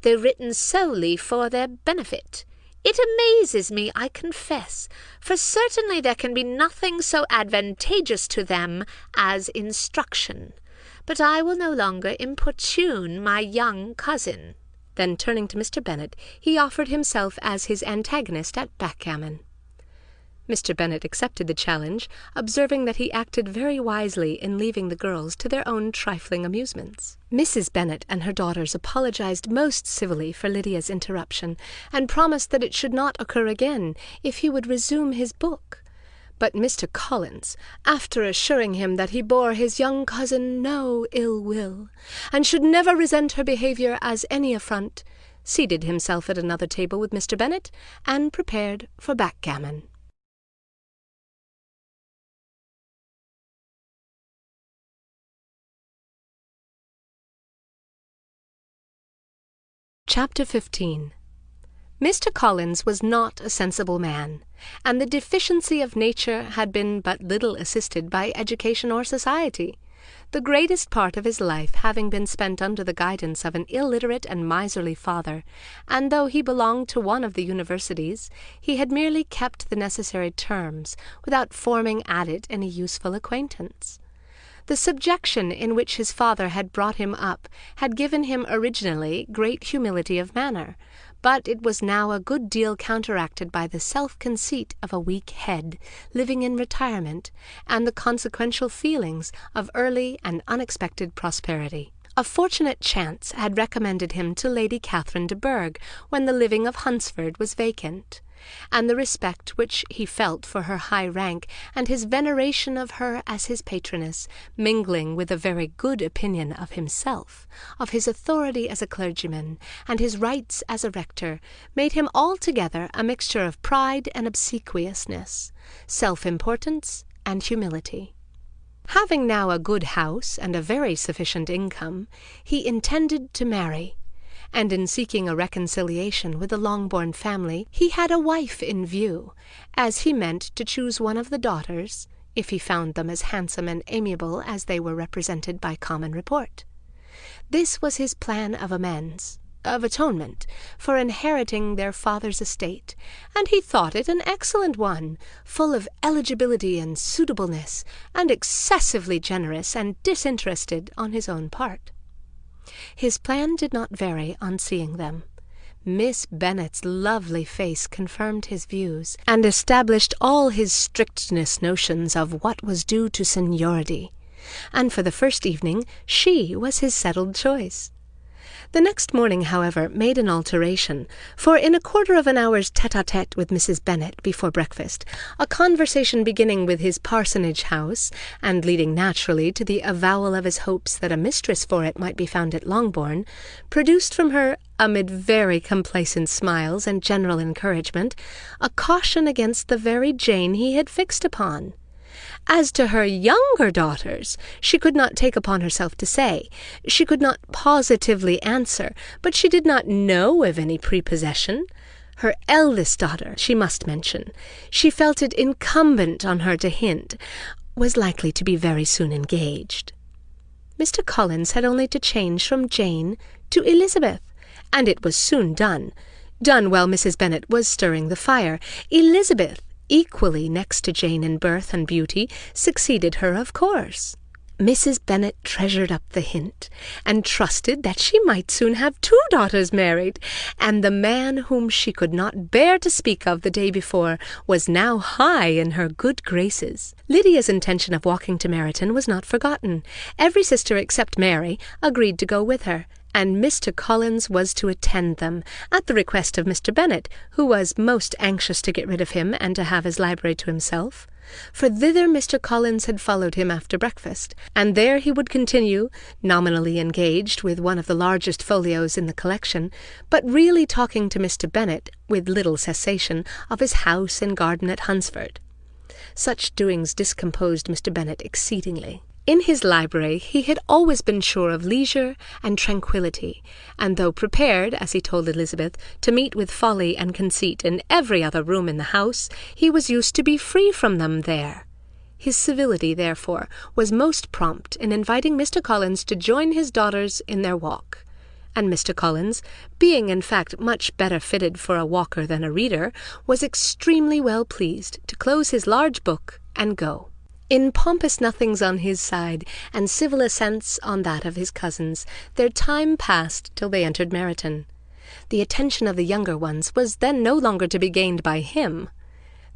though written solely for their benefit. It amazes me, I confess, for certainly there can be nothing so advantageous to them as instruction. But I will no longer importune my young cousin." Then, turning to Mr. Bennet, he offered himself as his antagonist at backgammon. Mr. Bennet accepted the challenge, observing that he acted very wisely in leaving the girls to their own trifling amusements. Mrs. Bennet and her daughters apologized most civilly for Lydia's interruption, and promised that it should not occur again if he would resume his book. But Mr. Collins, after assuring him that he bore his young cousin no ill will, and should never resent her behaviour as any affront, seated himself at another table with Mr. Bennet, and prepared for backgammon. Chapter 15. Mr. Collins was not a sensible man, and the deficiency of nature had been but little assisted by education or society, the greatest part of his life having been spent under the guidance of an illiterate and miserly father, and though he belonged to one of the universities, he had merely kept the necessary terms, without forming at it any useful acquaintance. The subjection in which his father had brought him up had given him originally great humility of manner, but it was now a good deal counteracted by the self-conceit of a weak head, living in retirement, and the consequential feelings of early and unexpected prosperity. A fortunate chance had recommended him to Lady Catherine de Bourgh when the living of Hunsford was vacant, and the respect which he felt for her high rank, and his veneration of her as his patroness, mingling with a very good opinion of himself, of his authority as a clergyman, and his rights as a rector, made him altogether a mixture of pride and obsequiousness, self-importance and humility. Having now a good house and a very sufficient income, he intended to marry, and in seeking a reconciliation with the Longbourn family, he had a wife in view, as he meant to choose one of the daughters, if he found them as handsome and amiable as they were represented by common report. This was his plan of amends, of atonement, for inheriting their father's estate, and he thought it an excellent one, full of eligibility and suitableness, and excessively generous and disinterested on his own part. His plan did not vary on seeing them. Miss Bennet's lovely face confirmed his views, and established all his strictness notions of what was due to seniority, and for the first evening she was his settled choice. The next morning, however, made an alteration, for in a quarter of an hour's tete-a-tete with Mrs. Bennet before breakfast, a conversation beginning with his parsonage house, and leading naturally to the avowal of his hopes that a mistress for it might be found at Longbourn, produced from her, amid very complacent smiles and general encouragement, a caution against the very Jane he had fixed upon. As to her younger daughters, she could not take upon herself to say. She could not positively answer, but she did not know of any prepossession. Her eldest daughter, she must mention, she felt it incumbent on her to hint, was likely to be very soon engaged. Mr. Collins had only to change from Jane to Elizabeth, and it was soon done while Mrs. Bennet was stirring the fire. Elizabeth, equally next to Jane in birth and beauty, succeeded her, of course. Mrs. Bennet treasured up the hint, and trusted that she might soon have 2 daughters married, and the man whom she could not bear to speak of the day before was now high in her good graces. Lydia's intention of walking to Meryton was not forgotten. Every sister except Mary agreed to go with her, and Mr. Collins was to attend them, at the request of Mr. Bennet, who was most anxious to get rid of him and to have his library to himself, for thither Mr. Collins had followed him after breakfast, and there he would continue, nominally engaged with one of the largest folios in the collection, but really talking to Mr. Bennet, with little cessation, of his house and garden at Hunsford. Such doings discomposed Mr. Bennet exceedingly. In his library he had always been sure of leisure and tranquillity, and though prepared, as he told Elizabeth, to meet with folly and conceit in every other room in the house, he was used to be free from them there. His civility, therefore, was most prompt in inviting Mr. Collins to join his daughters in their walk, and Mr. Collins, being in fact much better fitted for a walker than a reader, was extremely well pleased to close his large book and go. In pompous nothings on his side, and civil assents on that of his cousins, their time passed till they entered Meryton. The attention of the younger ones was then no longer to be gained by him.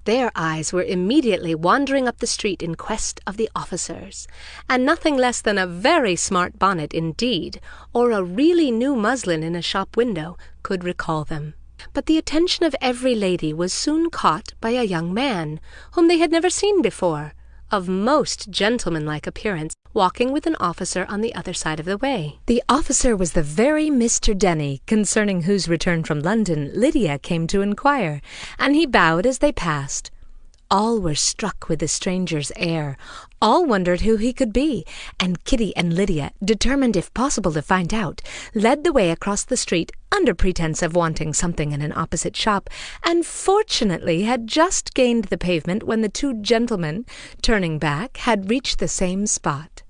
Their eyes were immediately wandering up the street in quest of the officers, and nothing less than a very smart bonnet indeed, or a really new muslin in a shop window, could recall them. But the attention of every lady was soon caught by a young man, whom they had never seen before, of most gentlemanlike appearance, walking with an officer on the other side of the way. The officer was the very Mr. Denny, concerning whose return from London Lydia came to inquire, and he bowed as they passed. All were struck with the stranger's air. All wondered who he could be, and Kitty and Lydia, determined if possible to find out, led the way across the street under pretence of wanting something in an opposite shop, and fortunately had just gained the pavement when the two gentlemen, turning back, had reached the same spot.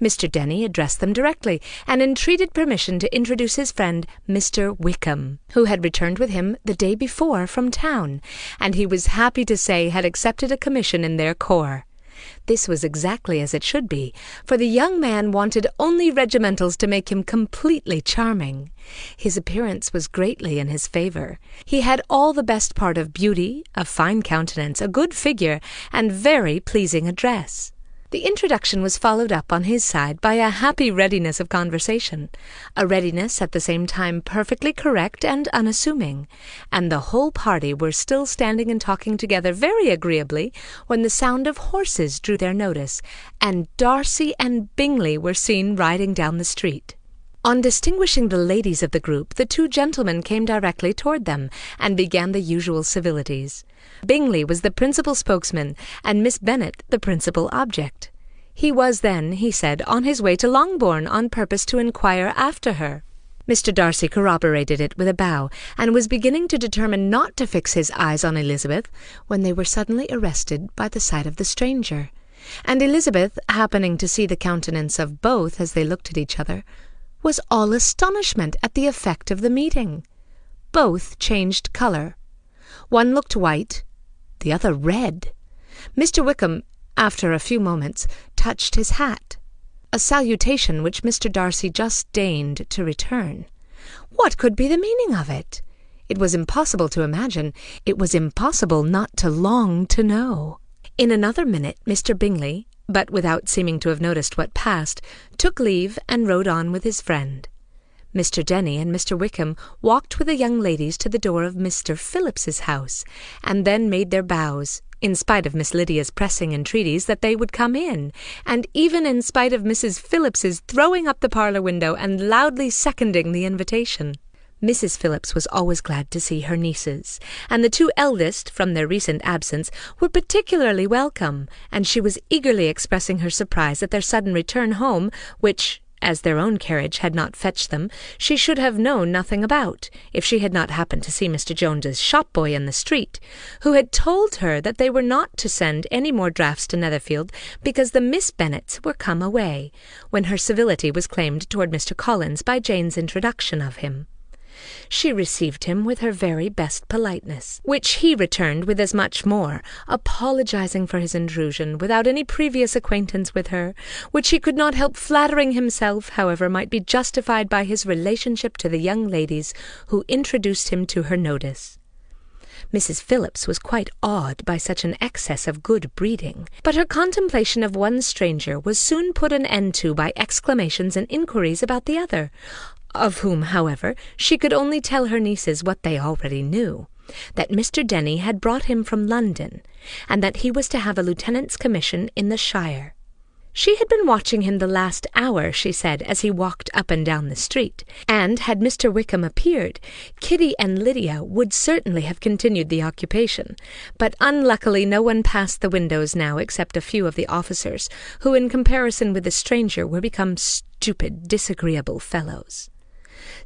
Mr. Denny addressed them directly, and entreated permission to introduce his friend Mr. Wickham, who had returned with him the day before from town, and he was happy to say had accepted a commission in their corps. This was exactly as it should be, for the young man wanted only regimentals to make him completely charming. His appearance was greatly in his favour. He had all the best part of beauty, a fine countenance, a good figure, and very pleasing address. The introduction was followed up on his side by a happy readiness of conversation, a readiness at the same time perfectly correct and unassuming, and the whole party were still standing and talking together very agreeably when the sound of horses drew their notice, and Darcy and Bingley were seen riding down the street. On distinguishing the ladies of the group, the two gentlemen came directly toward them, and began the usual civilities. Bingley was the principal spokesman, and Miss Bennet the principal object. He was then, he said, on his way to Longbourn on purpose to inquire after her. Mr. Darcy corroborated it with a bow, and was beginning to determine not to fix his eyes on Elizabeth, when they were suddenly arrested by the sight of the stranger, and Elizabeth, happening to see the countenance of both as they looked at each other, was all astonishment at the effect of the meeting. Both changed colour. One looked white, the other red. Mr. Wickham, after a few moments, touched his hat, a salutation which Mr. Darcy just deigned to return. What could be the meaning of it? It was impossible to imagine. It was impossible not to long to know. In another minute Mr. Bingley, but without seeming to have noticed what passed, took leave and rode on with his friend. Mr. Denny and Mr. Wickham walked with the young ladies to the door of Mr. Phillips's house, and then made their bows, in spite of Miss Lydia's pressing entreaties that they would come in, and even in spite of Mrs. Phillips's throwing up the parlour window and loudly seconding the invitation. Mrs. Phillips was always glad to see her nieces, and the two eldest, from their recent absence, were particularly welcome, and she was eagerly expressing her surprise at their sudden return home, which, as their own carriage had not fetched them, she should have known nothing about, if she had not happened to see Mr. Jones's shop-boy in the street, who had told her that they were not to send any more drafts to Netherfield, because the Miss Bennets were come away, when her civility was claimed toward Mr. Collins by Jane's introduction of him. She received him with her very best politeness, which he returned with as much more, apologizing for his intrusion without any previous acquaintance with her, which he could not help flattering himself, however, might be justified by his relationship to the young ladies who introduced him to her notice. Mrs. Phillips was quite awed by such an excess of good breeding, but her contemplation of one stranger was soon put an end to by exclamations and inquiries about the other, of whom, however, she could only tell her nieces what they already knew, that Mr. Denny had brought him from London, and that he was to have a lieutenant's commission in the shire. She had been watching him the last hour, she said, as he walked up and down the street, and, had Mr. Wickham appeared, Kitty and Lydia would certainly have continued the occupation, but unluckily no one passed the windows now except a few of the officers, who in comparison with the stranger were become stupid, disagreeable fellows.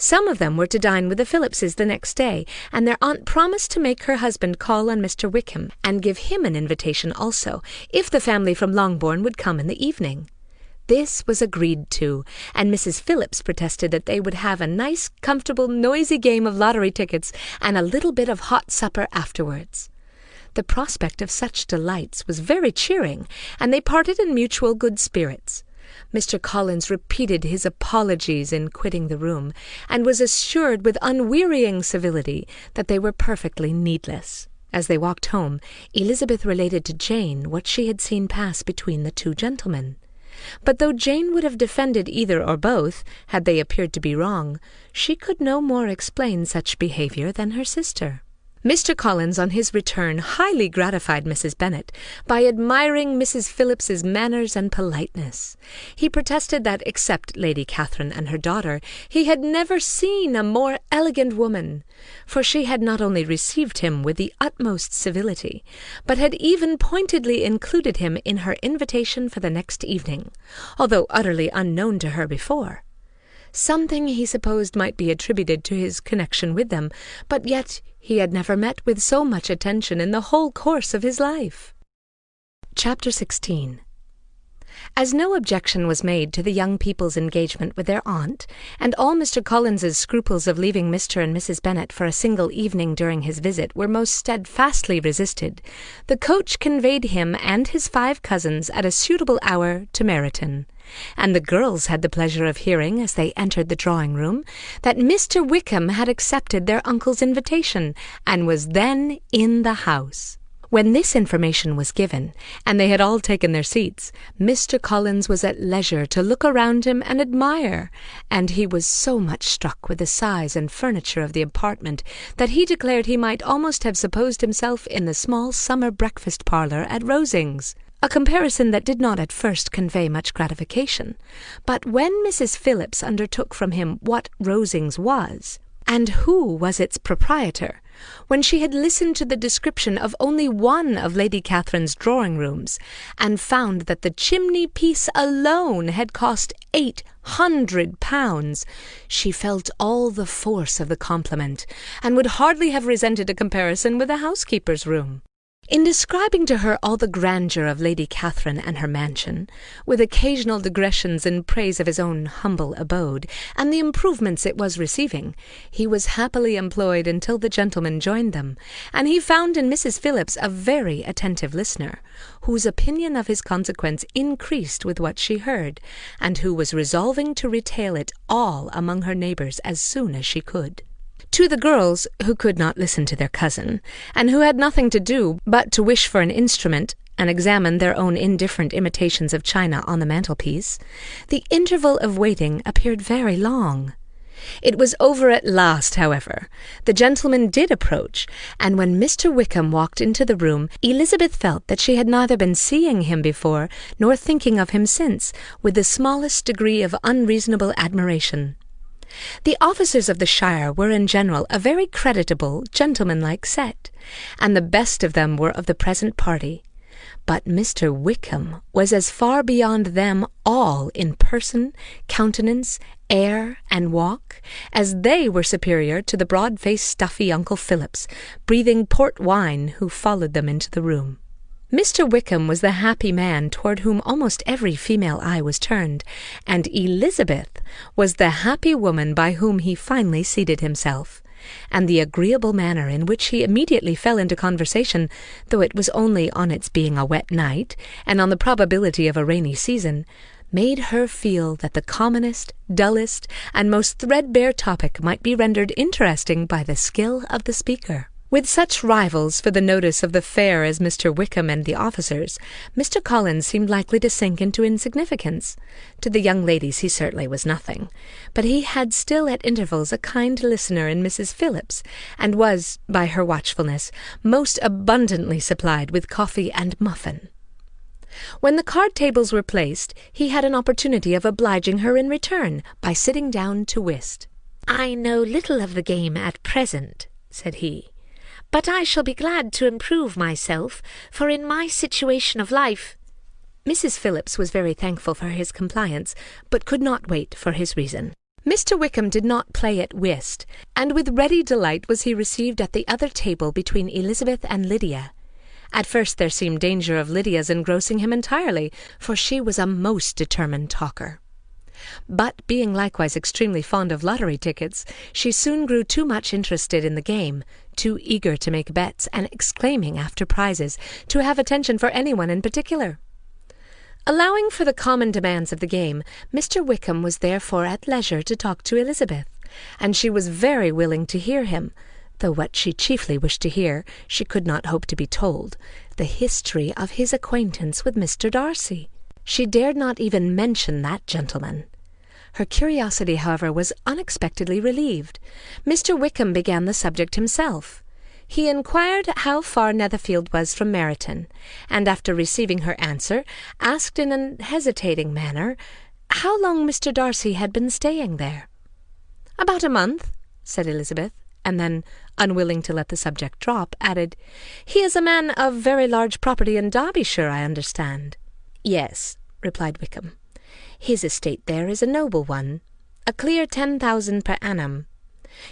Some of them were to dine with the Phillipses the next day, and their aunt promised to make her husband call on Mr. Wickham, and give him an invitation also, if the family from Longbourn would come in the evening. This was agreed to, and Mrs. Phillips protested that they would have a nice, comfortable, noisy game of lottery tickets, and a little bit of hot supper afterwards. The prospect of such delights was very cheering, and they parted in mutual good spirits. Mr. Collins repeated his apologies in quitting the room, and was assured with unwearying civility that they were perfectly needless. As they walked home, Elizabeth related to Jane what she had seen pass between the two gentlemen. But though Jane would have defended either or both, had they appeared to be wrong, she could no more explain such behaviour than her sister. Mr. Collins, on his return, highly gratified Mrs. Bennet by admiring Mrs. Phillips's manners and politeness. He protested that, except Lady Catherine and her daughter, he had never seen a more elegant woman, for she had not only received him with the utmost civility, but had even pointedly included him in her invitation for the next evening, although utterly unknown to her before. Something he supposed might be attributed to his connection with them, but yet he had never met with so much attention in the whole course of his life. Chapter 16. As no objection was made to the young people's engagement with their aunt, and all Mr. Collins's scruples of leaving Mr. and Mrs. Bennet for a single evening during his visit were most steadfastly resisted, the coach conveyed him and his 5 cousins at a suitable hour to Meryton, and the girls had the pleasure of hearing, as they entered the drawing-room, that Mr. Wickham had accepted their uncle's invitation, and was then in the house. When this information was given, and they had all taken their seats, Mr. Collins was at leisure to look around him and admire, and he was so much struck with the size and furniture of the apartment that he declared he might almost have supposed himself in the small summer breakfast parlour at Rosings, a comparison that did not at first convey much gratification. But when Mrs. Phillips undertook from him what Rosings was, and who was its proprietor, when she had listened to the description of only one of Lady Catherine's drawing-rooms, and found that the chimney-piece alone had cost £800, she felt all the force of the compliment, and would hardly have resented a comparison with a housekeeper's room. In describing to her all the grandeur of Lady Catherine and her mansion, with occasional digressions in praise of his own humble abode, and the improvements it was receiving, he was happily employed until the gentlemen joined them, and he found in Mrs. Phillips a very attentive listener, whose opinion of his consequence increased with what she heard, and who was resolving to retail it all among her neighbours as soon as she could. To the girls, who could not listen to their cousin, and who had nothing to do but to wish for an instrument and examine their own indifferent imitations of china on the mantelpiece, the interval of waiting appeared very long. It was over at last, however. The gentleman did approach, and when Mr. Wickham walked into the room, Elizabeth felt that she had neither been seeing him before nor thinking of him since, with the smallest degree of unreasonable admiration. The officers of the shire were in general a very creditable, gentlemanlike set, and the best of them were of the present party. But Mr. Wickham was as far beyond them all in person, countenance, air, and walk, as they were superior to the broad-faced stuffy Uncle Phillips, breathing port wine, who followed them into the room. Mr. Wickham was the happy man toward whom almost every female eye was turned, and Elizabeth was the happy woman by whom he finally seated himself, and the agreeable manner in which he immediately fell into conversation, though it was only on its being a wet night, and on the probability of a rainy season, made her feel that the commonest, dullest, and most threadbare topic might be rendered interesting by the skill of the speaker. With such rivals for the notice of the fair as Mr. Wickham and the officers, Mr. Collins seemed likely to sink into insignificance. To the young ladies he certainly was nothing, but he had still at intervals a kind listener in Mrs. Phillips, and was, by her watchfulness, most abundantly supplied with coffee and muffin. When the card-tables were placed, he had an opportunity of obliging her in return by sitting down to whist. "I know little of the game at present," said he, "but I shall be glad to improve myself, for in my situation of life—" Mrs. Phillips was very thankful for his compliance, but could not wait for his reason. Mr. Wickham did not play at whist, and with ready delight was he received at the other table between Elizabeth and Lydia. At first there seemed danger of Lydia's engrossing him entirely, for she was a most determined talker. But, being likewise extremely fond of lottery tickets, she soon grew too much interested in the game, too eager to make bets, and exclaiming after prizes, to have attention for anyone in particular. Allowing for the common demands of the game, Mr. Wickham was therefore at leisure to talk to Elizabeth, and she was very willing to hear him, though what she chiefly wished to hear she could not hope to be told, the history of his acquaintance with Mr. Darcy. She dared not even mention that gentleman. Her curiosity, however, was unexpectedly relieved. Mr. Wickham began the subject himself. He inquired how far Netherfield was from Meryton, and after receiving her answer, asked in an hesitating manner how long Mr. Darcy had been staying there. "About a month," said Elizabeth, and then, unwilling to let the subject drop, added, "He is a man of very large property in Derbyshire, I understand." "Yes," replied Wickham. "His estate there is a noble one, a clear 10,000 per annum.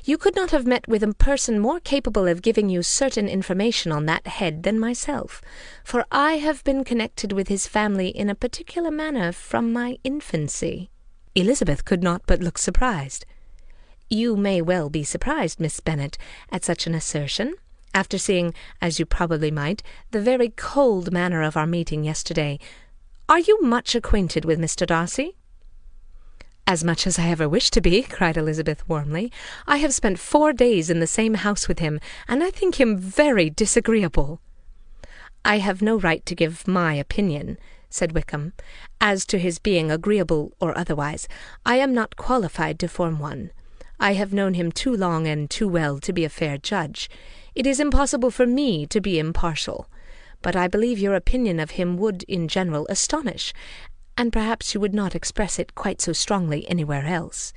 You could not have met with a person more capable of giving you certain information on that head than myself, for I have been connected with his family in a particular manner from my infancy." Elizabeth could not but look surprised. "You may well be surprised, Miss Bennet, at such an assertion, after seeing, as you probably might, the very cold manner of our meeting yesterday. Are you much acquainted with Mr. Darcy?" "As much as I ever wish to be," cried Elizabeth warmly. "I have spent 4 days in the same house with him, and I think him very disagreeable." "I have no right to give my opinion," said Wickham, "as to his being agreeable or otherwise. I am not qualified to form one. I have known him too long and too well to be a fair judge. It is impossible for me to be impartial. But I believe your opinion of him would, in general, astonish, and perhaps you would not express it quite so strongly anywhere else.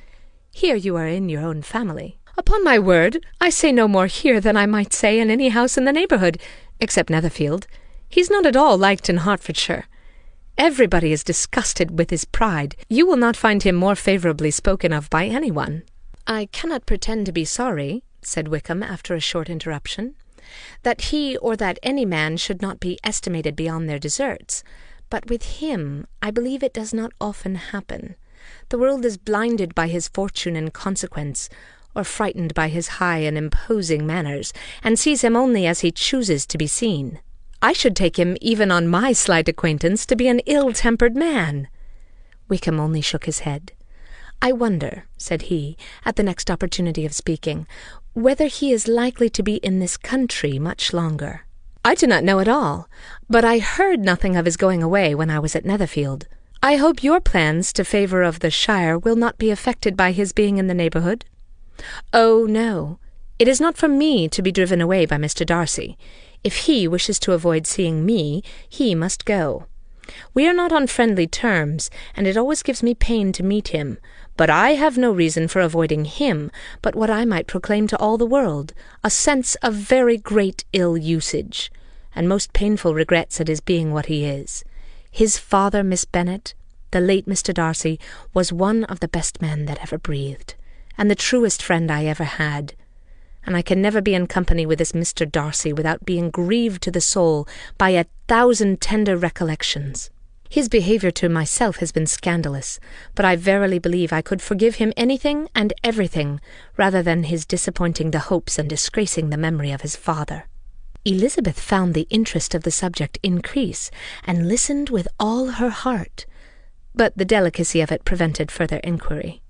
Here you are in your own family." "Upon my word, I say no more here than I might say in any house in the neighbourhood, except Netherfield. He's not at all liked in Hertfordshire. Everybody is disgusted with his pride. You will not find him more favourably spoken of by any one." "I cannot pretend to be sorry," said Wickham after a short interruption, "that he or that any man should not be estimated beyond their deserts. But with him I believe it does not often happen. The world is blinded by his fortune and consequence, or frightened by his high and imposing manners, and sees him only as he chooses to be seen. I should take him, even on my slight acquaintance, to be an ill-tempered man." Wickham only shook his head. "I wonder," said he, at the next opportunity of speaking, "whether he is likely to be in this country much longer." "I do not know at all, but I heard nothing of his going away when I was at Netherfield. I hope your plans to favour of the shire will not be affected by his being in the neighbourhood?" "Oh, no. It is not for me to be driven away by Mr. Darcy. If he wishes to avoid seeing me, he must go. We are not on friendly terms, and it always gives me pain to meet him, but I have no reason for avoiding him but what I might proclaim to all the world, a sense of very great ill-usage, and most painful regrets at his being what he is. His father, Miss Bennet, the late Mr. Darcy, was one of the best men that ever breathed, and the truest friend I ever had. And I can never be in company with this Mr. Darcy without being grieved to the soul by 1,000 tender recollections. His behaviour to myself has been scandalous, but I verily believe I could forgive him anything and everything rather than his disappointing the hopes and disgracing the memory of his father." Elizabeth found the interest of the subject increase, and listened with all her heart, but the delicacy of it prevented further inquiry.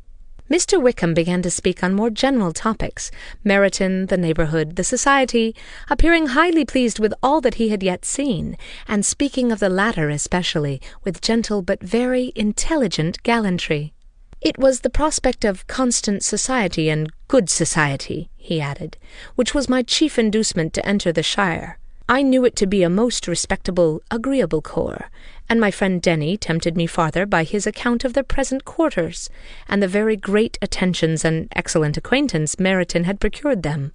Mr. Wickham began to speak on more general topics, Meryton, the neighbourhood, the society, appearing highly pleased with all that he had yet seen, and speaking of the latter especially with gentle but very intelligent gallantry. "It was the prospect of constant society and good society," he added, "which was my chief inducement to enter the shire. I knew it to be a most respectable, agreeable corps, and my friend Denny tempted me farther by his account of their present quarters, and the very great attentions and excellent acquaintance Meryton had procured them.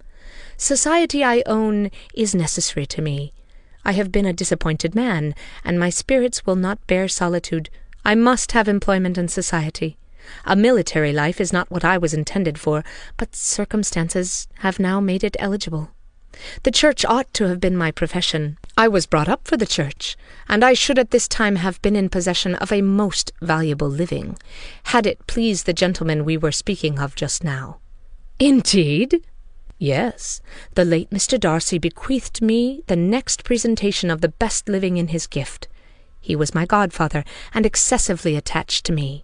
Society, I own, is necessary to me. I have been a disappointed man, and my spirits will not bear solitude. I must have employment and society. A military life is not what I was intended for, but circumstances have now made it eligible. The church ought to have been my profession. I was brought up for the church, and I should at this time have been in possession of a most valuable living, had it pleased the gentleman we were speaking of just now." "Indeed?" "Yes. The late Mr. Darcy bequeathed me the next presentation of the best living in his gift. He was my godfather, and excessively attached to me.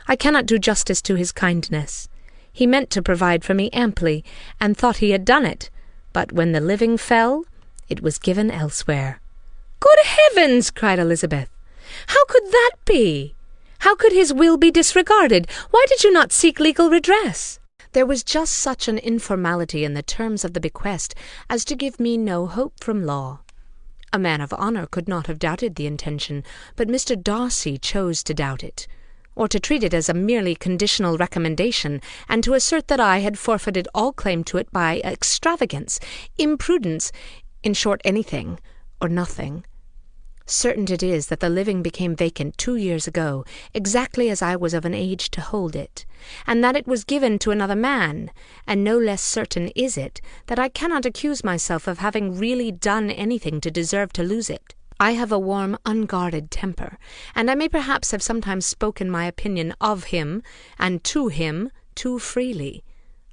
I cannot do justice to his kindness. He meant to provide for me amply, and thought he had done it, but when the living fell, it was given elsewhere." "Good heavens!" cried Elizabeth. "How could that be? How could his will be disregarded? Why did you not seek legal redress?" There was just such an informality in the terms of the bequest as to give me no hope from law. A man of honour could not have doubted the intention, but Mr. Darcy chose to doubt it, or to treat it as a merely conditional recommendation, and to assert that I had forfeited all claim to it by extravagance, imprudence, in short anything or nothing. Certain it is that the living became vacant 2 years ago, exactly as I was of an age to hold it, and that it was given to another man, and no less certain is it that I cannot accuse myself of having really done anything to deserve to lose it. I have a warm, unguarded temper, and I may perhaps have sometimes spoken my opinion of him and to him too freely.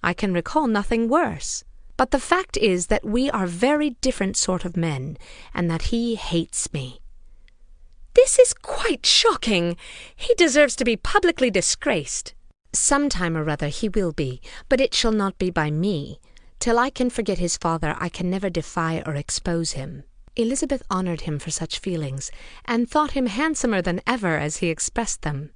I can recall nothing worse. But the fact is that we are very different sort of men, and that he hates me. This is quite shocking. He deserves to be publicly disgraced. Some time or other he will be, but it shall not be by me. Till I can forget his father, I can never defy or expose him. Elizabeth honoured him for such feelings, and thought him handsomer than ever as he expressed them.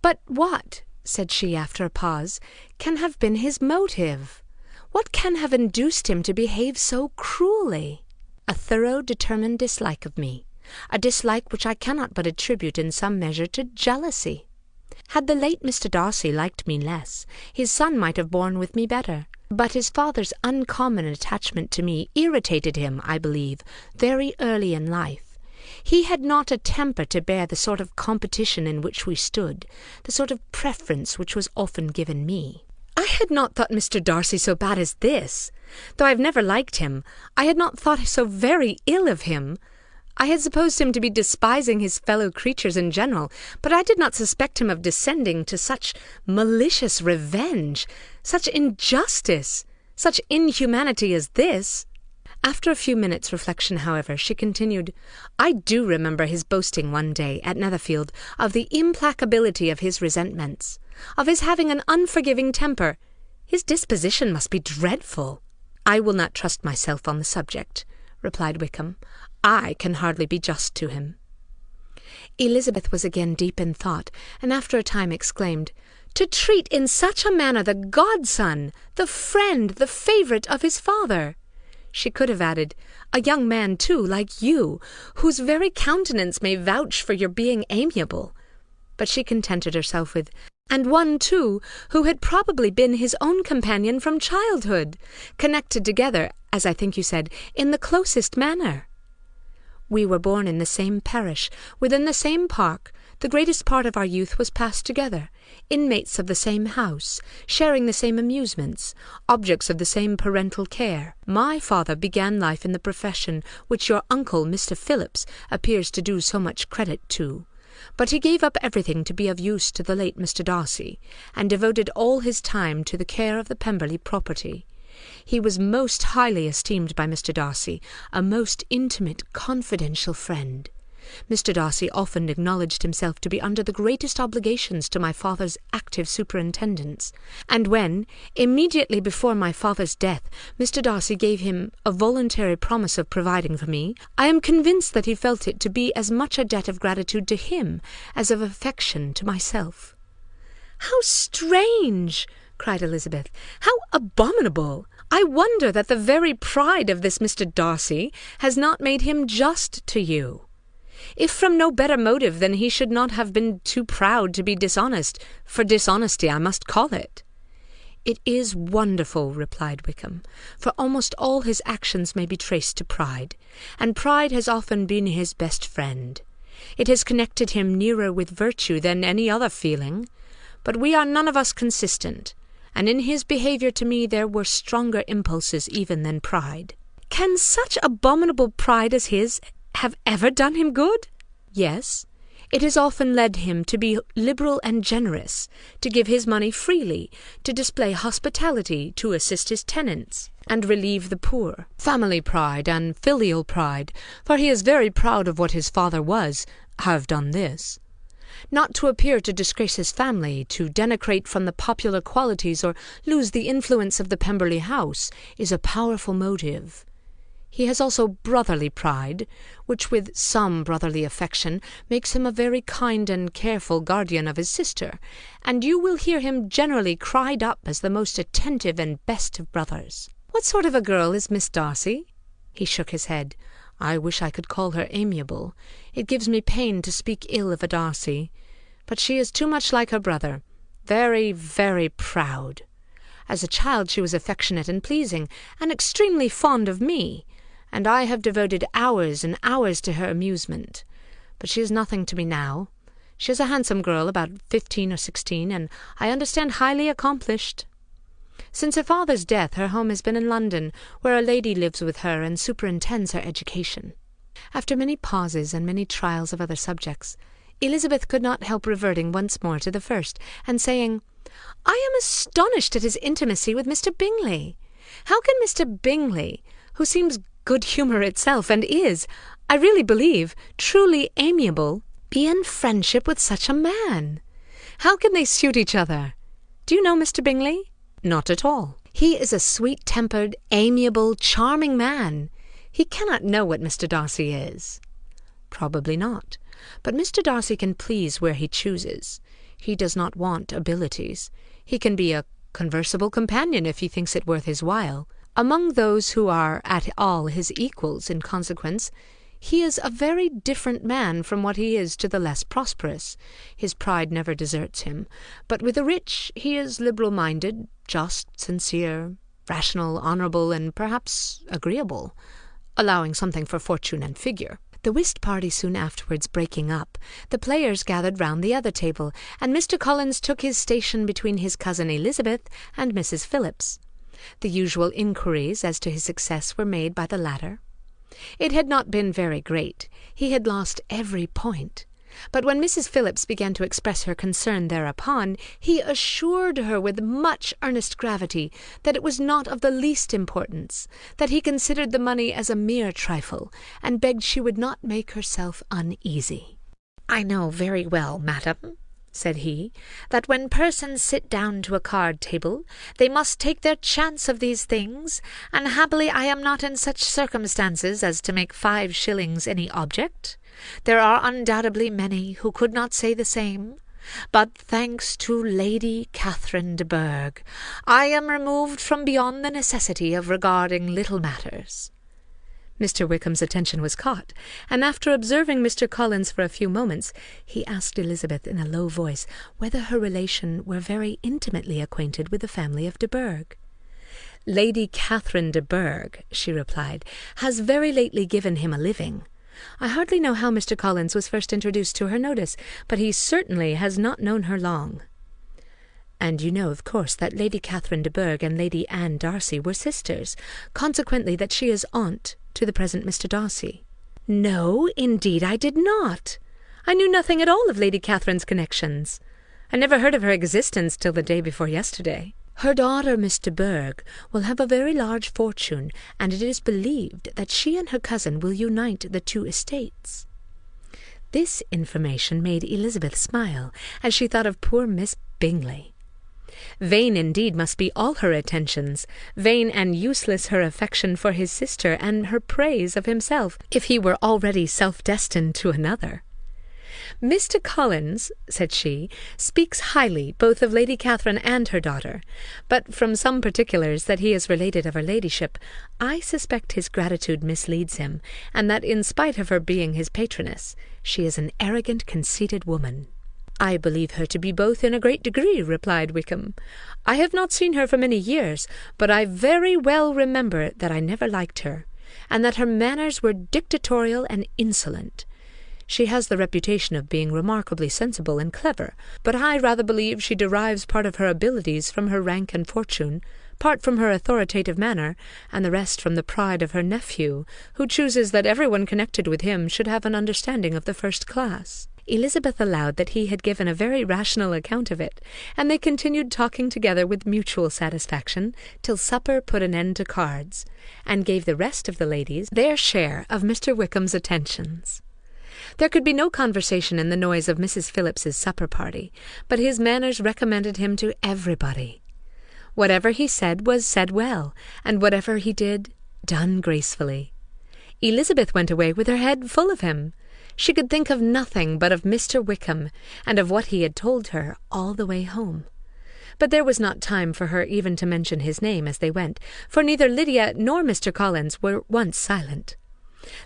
"But what," said she after a pause, "can have been his motive? What can have induced him to behave so cruelly?" "A thorough, determined dislike of me, a dislike which I cannot but attribute in some measure to jealousy. Had the late Mr. Darcy liked me less, his son might have borne with me better. But his father's uncommon attachment to me irritated him, I believe, very early in life. He had not a temper to bear the sort of competition in which we stood, the sort of preference which was often given me." I had not thought Mr. Darcy so bad as this. Though I have never liked him, I had not thought so very ill of him. I had supposed him to be despising his fellow creatures in general, but I did not suspect him of descending to such malicious revenge, such injustice, such inhumanity as this. After a few minutes' reflection, however, she continued, "I do remember his boasting one day at Netherfield of the implacability of his resentments, of his having an unforgiving temper. His disposition must be dreadful." "I will not trust myself on the subject," replied Wickham. "I can hardly be just to him." Elizabeth was again deep in thought, and after a time exclaimed, "To treat in such a manner the godson, the friend, the favourite of his father!" She could have added, "A young man, too, like you, whose very countenance may vouch for your being amiable." But she contented herself with, "And one, too, who had probably been his own companion from childhood, connected together, as I think you said, in the closest manner." "We were born in the same parish, within the same park. The greatest part of our youth was passed together, inmates of the same house, sharing the same amusements, objects of the same parental care. My father began life in the profession which your uncle, Mr. Phillips, appears to do so much credit to. But he gave up everything to be of use to the late Mr. Darcy, and devoted all his time to the care of the Pemberley property. He was most highly esteemed by Mr. Darcy, a most intimate, confidential friend. Mr. Darcy often acknowledged himself to be under the greatest obligations to my father's active superintendence, and when, immediately before my father's death, Mr. Darcy gave him a voluntary promise of providing for me, I am convinced that he felt it to be as much a debt of gratitude to him as of affection to myself." "How strange!" cried Elizabeth. "How abominable! I wonder that the very pride of this Mr. Darcy has not made him just to you. If from no better motive, then he should not have been too proud to be dishonest, for dishonesty I must call it." "It is wonderful," replied Wickham, "for almost all his actions may be traced to pride, and pride has often been his best friend. It has connected him nearer with virtue than any other feeling. But we are none of us consistent, and in his behaviour to me there were stronger impulses even than pride." "Can such abominable pride as his have ever done him good?" "Yes. It has often led him to be liberal and generous, to give his money freely, to display hospitality, to assist his tenants, and relieve the poor. Family pride and filial pride, for he is very proud of what his father was, have done this. Not to appear to disgrace his family, to denigrate from the popular qualities or lose the influence of the Pemberley house, is a powerful motive. He has also brotherly pride, which with some brotherly affection makes him a very kind and careful guardian of his sister, and you will hear him generally cried up as the most attentive and best of brothers. What sort of a girl is Miss Darcy?" He shook his head. "I wish I could call her amiable. It gives me pain to speak ill of a Darcy. But she is too much like her brother. Very, very proud. As a child she was affectionate and pleasing, and extremely fond of me, and I have devoted hours and hours to her amusement. But she is nothing to me now. She is a handsome girl, about 15 or 16, and I understand highly accomplished. Since her father's death her home has been in London, where a lady lives with her and superintends her education." After many pauses and many trials of other subjects, Elizabeth could not help reverting once more to the first, and saying, "I am astonished at his intimacy with Mr. Bingley. How can Mr. Bingley, who seems good humour itself, and is, I really believe, truly amiable, be in friendship with such a man? How can they suit each other? Do you know Mr. Bingley?" "Not at all." "He is a sweet-tempered, amiable, charming man. He cannot know what Mr. Darcy is." "Probably not. But Mr. Darcy can please where he chooses. He does not want abilities. He can be a conversable companion if he thinks it worth his while. Among those who are at all his equals in consequence, he is a very different man from what he is to the less prosperous. His pride never deserts him. But with the rich he is liberal-minded, just, sincere, rational, honourable, and perhaps agreeable, allowing something for fortune and figure." The whist party soon afterwards breaking up, the players gathered round the other table, and Mr. Collins took his station between his cousin Elizabeth and Mrs. Phillips. The usual inquiries as to his success were made by the latter. It had not been very great. He had lost every point. But when Mrs. Phillips began to express her concern thereupon, he assured her with much earnest gravity that it was not of the least importance, that he considered the money as a mere trifle, and begged she would not make herself uneasy. "I know very well, madam," said he, "that when persons sit down to a card-table, they must take their chance of these things, and happily I am not in such circumstances as to make 5 shillings any object. There are undoubtedly many who could not say the same, but thanks to Lady Catherine de Bourgh, I am removed from beyond the necessity of regarding little matters." Mr. Wickham's attention was caught, and after observing Mr. Collins for a few moments, he asked Elizabeth in a low voice whether her relation were very intimately acquainted with the family of de Bourgh. "Lady Catherine de Bourgh," she replied, "has very lately given him a living. I hardly know how Mr. Collins was first introduced to her notice, but he certainly has not known her long." "And you know, of course, that Lady Catherine de Bourgh and Lady Anne Darcy were sisters, consequently that she is aunt to the present Mr. Darcy." "No, indeed I did not. I knew nothing at all of Lady Catherine's connections. I never heard of her existence till the day before yesterday." "Her daughter, Miss de Bourgh, will have a very large fortune, and it is believed that she and her cousin will unite the 2 estates." This information made Elizabeth smile, as she thought of poor Miss Bingley. Vain indeed must be all her attentions, vain and useless her affection for his sister and her praise of himself, if he were already self-destined to another. "Mr. Collins," said she, "speaks highly both of Lady Catherine and her daughter, but from some particulars that he has related of her ladyship, I suspect his gratitude misleads him, and that in spite of her being his patroness, she is an arrogant, conceited woman." "I believe her to be both in a great degree," replied Wickham. "I have not seen her for many years, but I very well remember that I never liked her, and that her manners were dictatorial and insolent. She has the reputation of being remarkably sensible and clever, but I rather believe she derives part of her abilities from her rank and fortune, part from her authoritative manner, and the rest from the pride of her nephew, who chooses that everyone connected with him should have an understanding of the first class." Elizabeth allowed that he had given a very rational account of it, and they continued talking together with mutual satisfaction till supper put an end to cards, and gave the rest of the ladies their share of Mr. Wickham's attentions. There could be no conversation in the noise of Mrs. Phillips's supper party, but his manners recommended him to everybody. Whatever he said was said well, and whatever he did, done gracefully. Elizabeth went away with her head full of him. She could think of nothing but of Mr. Wickham, and of what he had told her all the way home. But there was not time for her even to mention his name as they went, for neither Lydia nor Mr. Collins were once silent.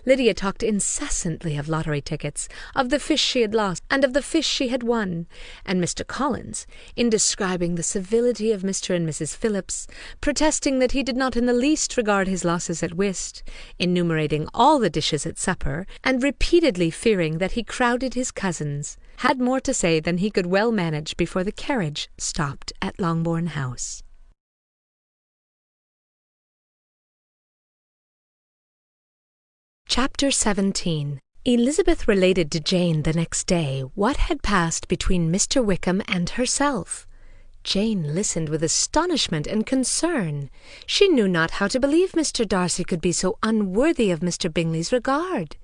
Lydia talked incessantly of lottery tickets, of the fish she had lost, and of the fish she had won, and Mr. Collins, in describing the civility of Mr. and Mrs. Phillips, protesting that he did not in the least regard his losses at whist, enumerating all the dishes at supper, and repeatedly fearing that he crowded his cousins, had more to say than he could well manage before the carriage stopped at Longbourn House. Chapter 17. Elizabeth related to Jane the next day what had passed between Mr. Wickham and herself. Jane listened with astonishment and concern. She knew not how to believe Mr. Darcy could be so unworthy of Mr. Bingley's regard.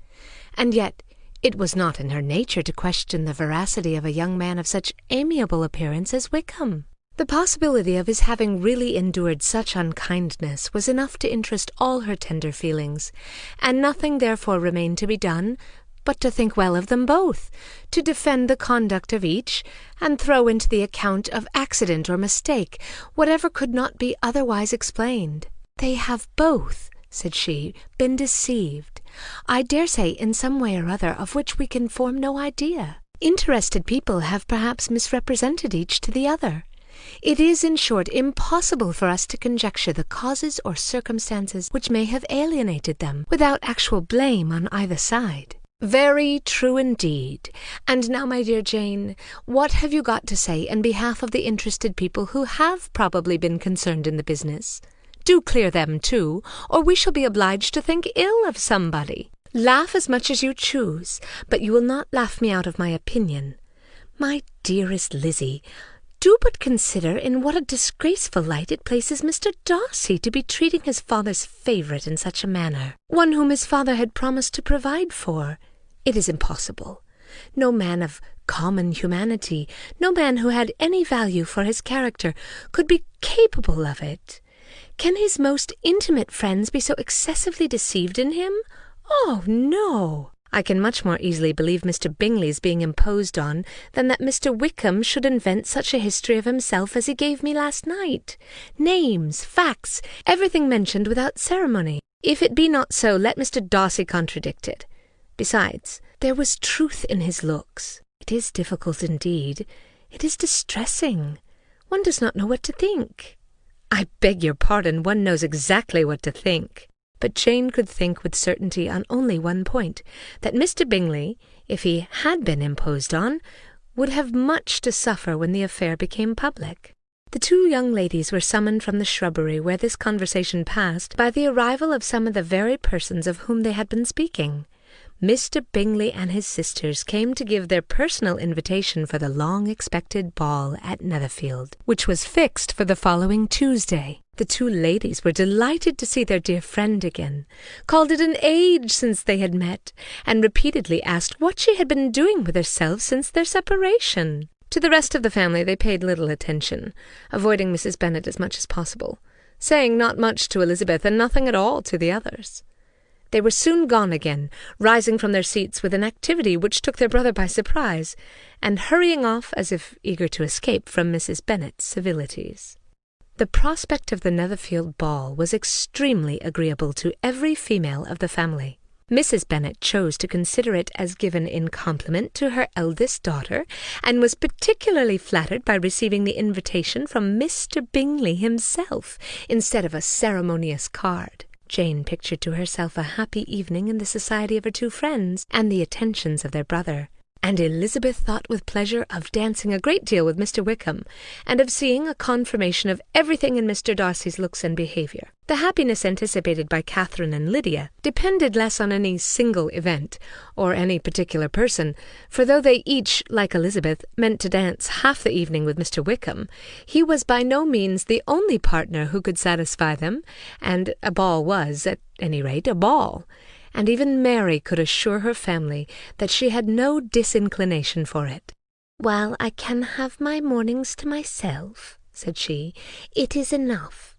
And yet it was not in her nature to question the veracity of a young man of such amiable appearance as Wickham. The possibility of his having really endured such unkindness was enough to interest all her tender feelings, and nothing therefore remained to be done but to think well of them both, to defend the conduct of each, and throw into the account of accident or mistake whatever could not be otherwise explained. "They have both," said she, "been deceived, I dare say in some way or other of which we can form no idea. Interested people have perhaps misrepresented each to the other. It is, in short, impossible for us to conjecture the causes or circumstances which may have alienated them, without actual blame on either side." "Very true indeed. And now, my dear Jane, what have you got to say in behalf of the interested people who have probably been concerned in the business? Do clear them too, or we shall be obliged to think ill of somebody. Laugh as much as you choose, but you will not laugh me out of my opinion. My dearest Lizzie, do but consider in what a disgraceful light it places Mr. Darcy to be treating his father's favourite in such a manner, one whom his father had promised to provide for. It is impossible. No man of common humanity, no man who had any value for his character, could be capable of it. Can his most intimate friends be so excessively deceived in him? Oh, no! I can much more easily believe Mr. Bingley's being imposed on than that Mr. Wickham should invent such a history of himself as he gave me last night. Names, facts, everything mentioned without ceremony. If it be not so, let Mr. Darcy contradict it. Besides, there was truth in his looks. It is difficult indeed. It is distressing. One does not know what to think." "I beg your pardon, one knows exactly what to think." But Jane could think with certainty on only one point, that Mr. Bingley, if he had been imposed on, would have much to suffer when the affair became public. The two young ladies were summoned from the shrubbery where this conversation passed by the arrival of some of the very persons of whom they had been speaking. Mr. Bingley and his sisters came to give their personal invitation for the long-expected ball at Netherfield, which was fixed for the following Tuesday. The two ladies were delighted to see their dear friend again, called it an age since they had met, and repeatedly asked what she had been doing with herself since their separation. To the rest of the family they paid little attention, avoiding Mrs. Bennet as much as possible, saying not much to Elizabeth and nothing at all to the others. They were soon gone again, rising from their seats with an activity which took their brother by surprise, and hurrying off as if eager to escape from Mrs. Bennet's civilities. The prospect of the Netherfield ball was extremely agreeable to every female of the family. Mrs. Bennet chose to consider it as given in compliment to her eldest daughter, and was particularly flattered by receiving the invitation from Mr. Bingley himself, instead of a ceremonious card. Jane pictured to herself a happy evening in the society of her two friends, and the attentions of their brother. And Elizabeth thought with pleasure of dancing a great deal with Mr. Wickham, and of seeing a confirmation of everything in Mr. Darcy's looks and behaviour. The happiness anticipated by Catherine and Lydia depended less on any single event, or any particular person, for though they each, like Elizabeth, meant to dance half the evening with Mr. Wickham, he was by no means the only partner who could satisfy them, and a ball was, at any rate, a ball. And even Mary could assure her family that she had no disinclination for it. "While I can have my mornings to myself," said she, "it is enough.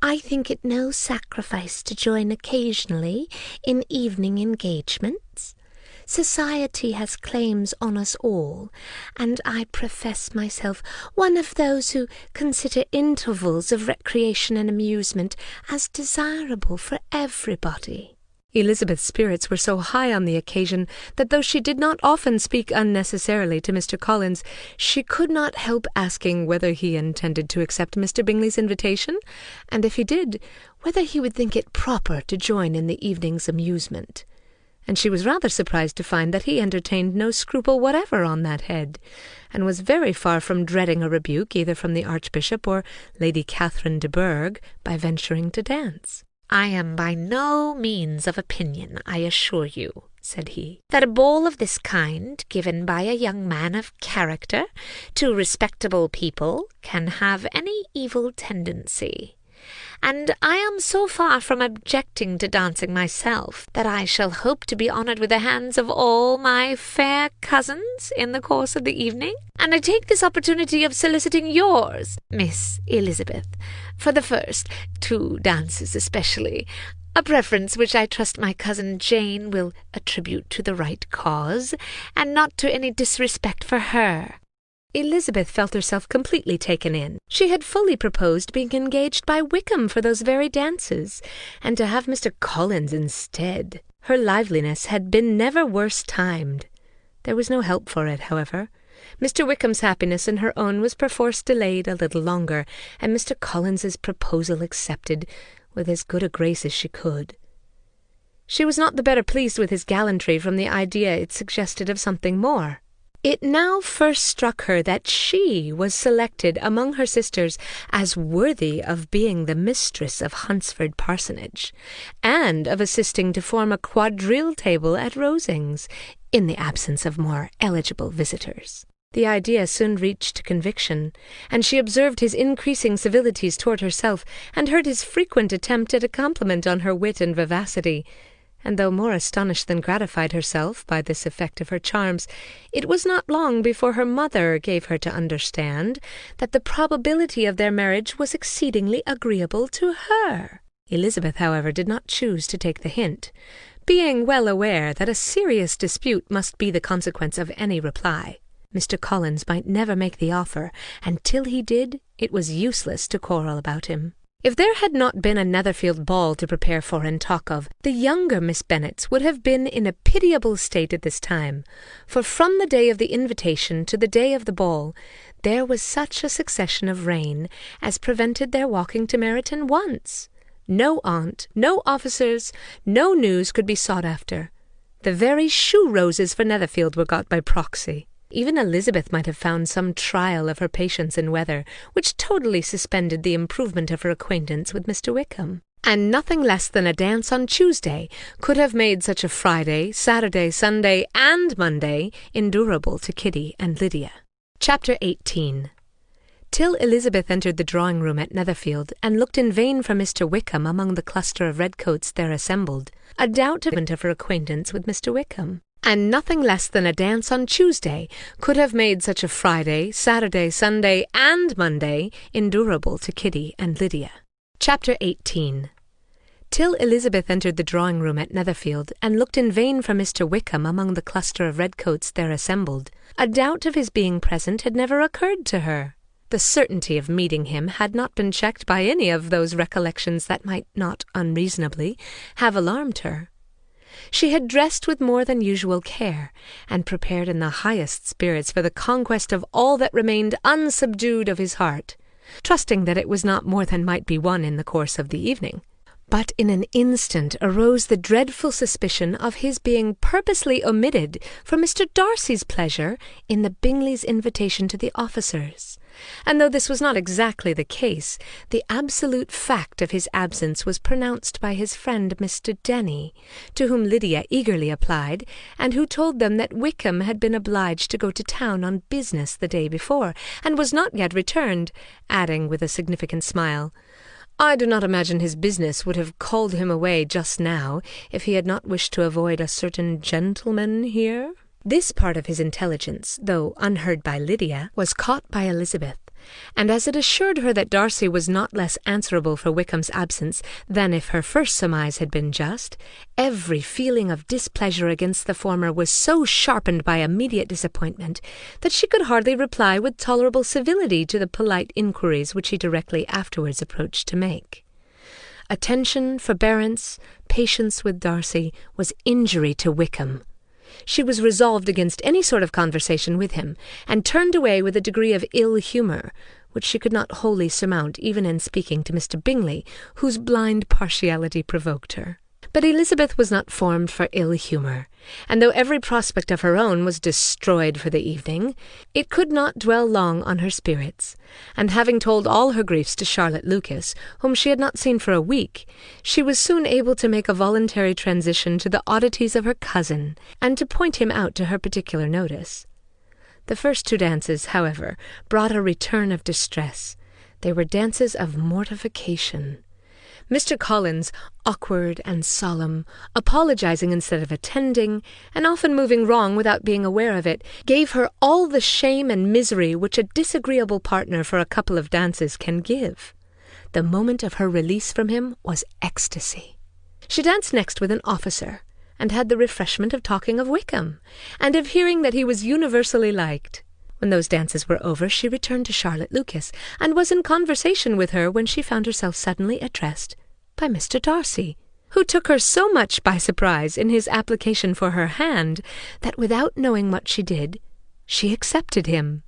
I think it no sacrifice to join occasionally in evening engagements. Society has claims on us all, and I profess myself one of those who consider intervals of recreation and amusement as desirable for everybody." Elizabeth's spirits were so high on the occasion that though she did not often speak unnecessarily to Mr. Collins, she could not help asking whether he intended to accept Mr. Bingley's invitation, and if he did, whether he would think it proper to join in the evening's amusement. And she was rather surprised to find that he entertained no scruple whatever on that head, and was very far from dreading a rebuke either from the Archbishop or Lady Catherine de Bourgh by venturing to dance. "I am by no means of opinion, I assure you," said he, "that a ball of this kind, given by a young man of character to respectable people, can have any evil tendency. And I am so far from objecting to dancing myself, that I shall hope to be honoured with the hands of all my fair cousins in the course of the evening, and I take this opportunity of soliciting yours, Miss Elizabeth, for the first 2 dances especially, a preference which I trust my cousin Jane will attribute to the right cause, and not to any disrespect for her." Elizabeth felt herself completely taken in. She had fully proposed being engaged by Wickham for those very dances, and to have Mr. Collins instead. Her liveliness had been never worse timed. There was no help for it, however. Mr. Wickham's happiness and her own was perforce delayed a little longer, and Mr. Collins's proposal accepted with as good a grace as she could. She was not the better pleased with his gallantry from the idea it suggested of something more. It now first struck her that she was selected among her sisters as worthy of being the mistress of Hunsford Parsonage, and of assisting to form a quadrille table at Rosings, in the absence of more eligible visitors. The idea soon reached conviction, and she observed his increasing civilities toward herself, and heard his frequent attempt at a compliment on her wit and vivacity. And though more astonished than gratified herself by this effect of her charms, it was not long before her mother gave her to understand that the probability of their marriage was exceedingly agreeable to her. Elizabeth, however, did not choose to take the hint, being well aware that a serious dispute must be the consequence of any reply. Mr. Collins might never make the offer, and till he did, it was useless to quarrel about him. If there had not been a Netherfield ball to prepare for and talk of, the younger Miss Bennets would have been in a pitiable state at this time, for from the day of the invitation to the day of the ball, there was such a succession of rain as prevented their walking to Meryton once. No aunt, no officers, no news could be sought after. The very shoe-roses for Netherfield were got by proxy. Even Elizabeth might have found some trial of her patience in weather, which totally suspended the improvement of her acquaintance with Mr. Wickham. And nothing less than a dance on Tuesday could have made such a Friday, Saturday, Sunday, and Monday endurable to Kitty and Lydia. Chapter 18. Till Elizabeth entered the drawing-room at Netherfield, and looked in vain for Mr. Wickham among the cluster of redcoats there assembled, a doubt of her acquaintance with Mr. Wickham. And nothing less than a dance on Tuesday could have made such a Friday, Saturday, Sunday, and Monday endurable to Kitty and Lydia. Chapter 18. Till Elizabeth entered the drawing-room at Netherfield, and looked in vain for Mr. Wickham among the cluster of redcoats there assembled, a doubt of his being present had never occurred to her. The certainty of meeting him had not been checked by any of those recollections that might not unreasonably have alarmed her. She had dressed with more than usual care, and prepared in the highest spirits for the conquest of all that remained unsubdued of his heart, trusting that it was not more than might be won in the course of the evening. But in an instant arose the dreadful suspicion of his being purposely omitted for Mr. Darcy's pleasure in the Bingleys' invitation to the officers. And though this was not exactly the case, the absolute fact of his absence was pronounced by his friend Mr. Denny, to whom Lydia eagerly applied, and who told them that Wickham had been obliged to go to town on business the day before, and was not yet returned, adding with a significant smile, "I do not imagine his business would have called him away just now, if he had not wished to avoid a certain gentleman here." This part of his intelligence, though unheard by Lydia, was caught by Elizabeth, and as it assured her that Darcy was not less answerable for Wickham's absence than if her first surmise had been just, every feeling of displeasure against the former was so sharpened by immediate disappointment that she could hardly reply with tolerable civility to the polite inquiries which he directly afterwards approached to make. Attention, forbearance, patience with Darcy was injury to Wickham. She was resolved against any sort of conversation with him, and turned away with a degree of ill-humour, which she could not wholly surmount even in speaking to Mr. Bingley, whose blind partiality provoked her. But Elizabeth was not formed for ill-humour, and though every prospect of her own was destroyed for the evening, it could not dwell long on her spirits, and having told all her griefs to Charlotte Lucas, whom she had not seen for a week, she was soon able to make a voluntary transition to the oddities of her cousin, and to point him out to her particular notice. The first 2 dances, however, brought a return of distress. They were dances of mortification. Mr. Collins, awkward and solemn, apologizing instead of attending, and often moving wrong without being aware of it, gave her all the shame and misery which a disagreeable partner for a couple of dances can give. The moment of her release from him was ecstasy. She danced next with an officer, and had the refreshment of talking of Wickham, and of hearing that he was universally liked. When those dances were over, she returned to Charlotte Lucas, and was in conversation with her when she found herself suddenly addressed by Mr. Darcy, who took her so much by surprise in his application for her hand that, without knowing what she did, she accepted him.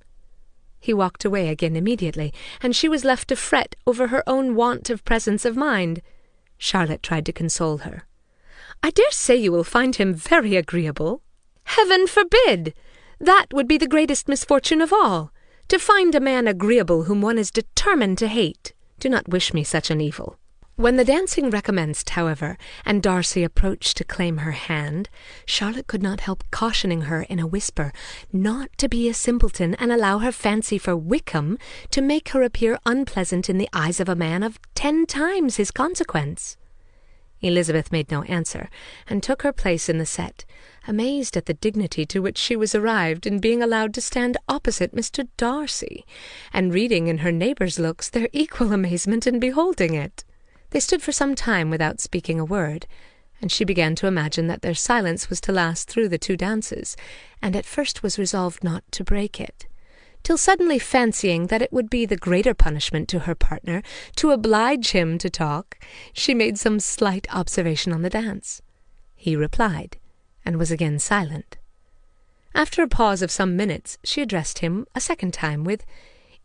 He walked away again immediately, and she was left to fret over her own want of presence of mind. Charlotte tried to console her. "I dare say you will find him very agreeable." "Heaven forbid! That would be the greatest misfortune of all, to find a man agreeable whom one is determined to hate. Do not wish me such an evil." When the dancing recommenced, however, and Darcy approached to claim her hand, Charlotte could not help cautioning her in a whisper not to be a simpleton and allow her fancy for Wickham to make her appear unpleasant in the eyes of a man of 10 times his consequence. Elizabeth made no answer, and took her place in the set, amazed at the dignity to which she was arrived in being allowed to stand opposite Mr. Darcy, and reading in her neighbours' looks their equal amazement in beholding it. They stood for some time without speaking a word, and she began to imagine that their silence was to last through the 2 dances, and at first was resolved not to break it, till suddenly fancying that it would be the greater punishment to her partner to oblige him to talk, she made some slight observation on the dance. He replied, and was again silent. After a pause of some minutes, she addressed him a second time with,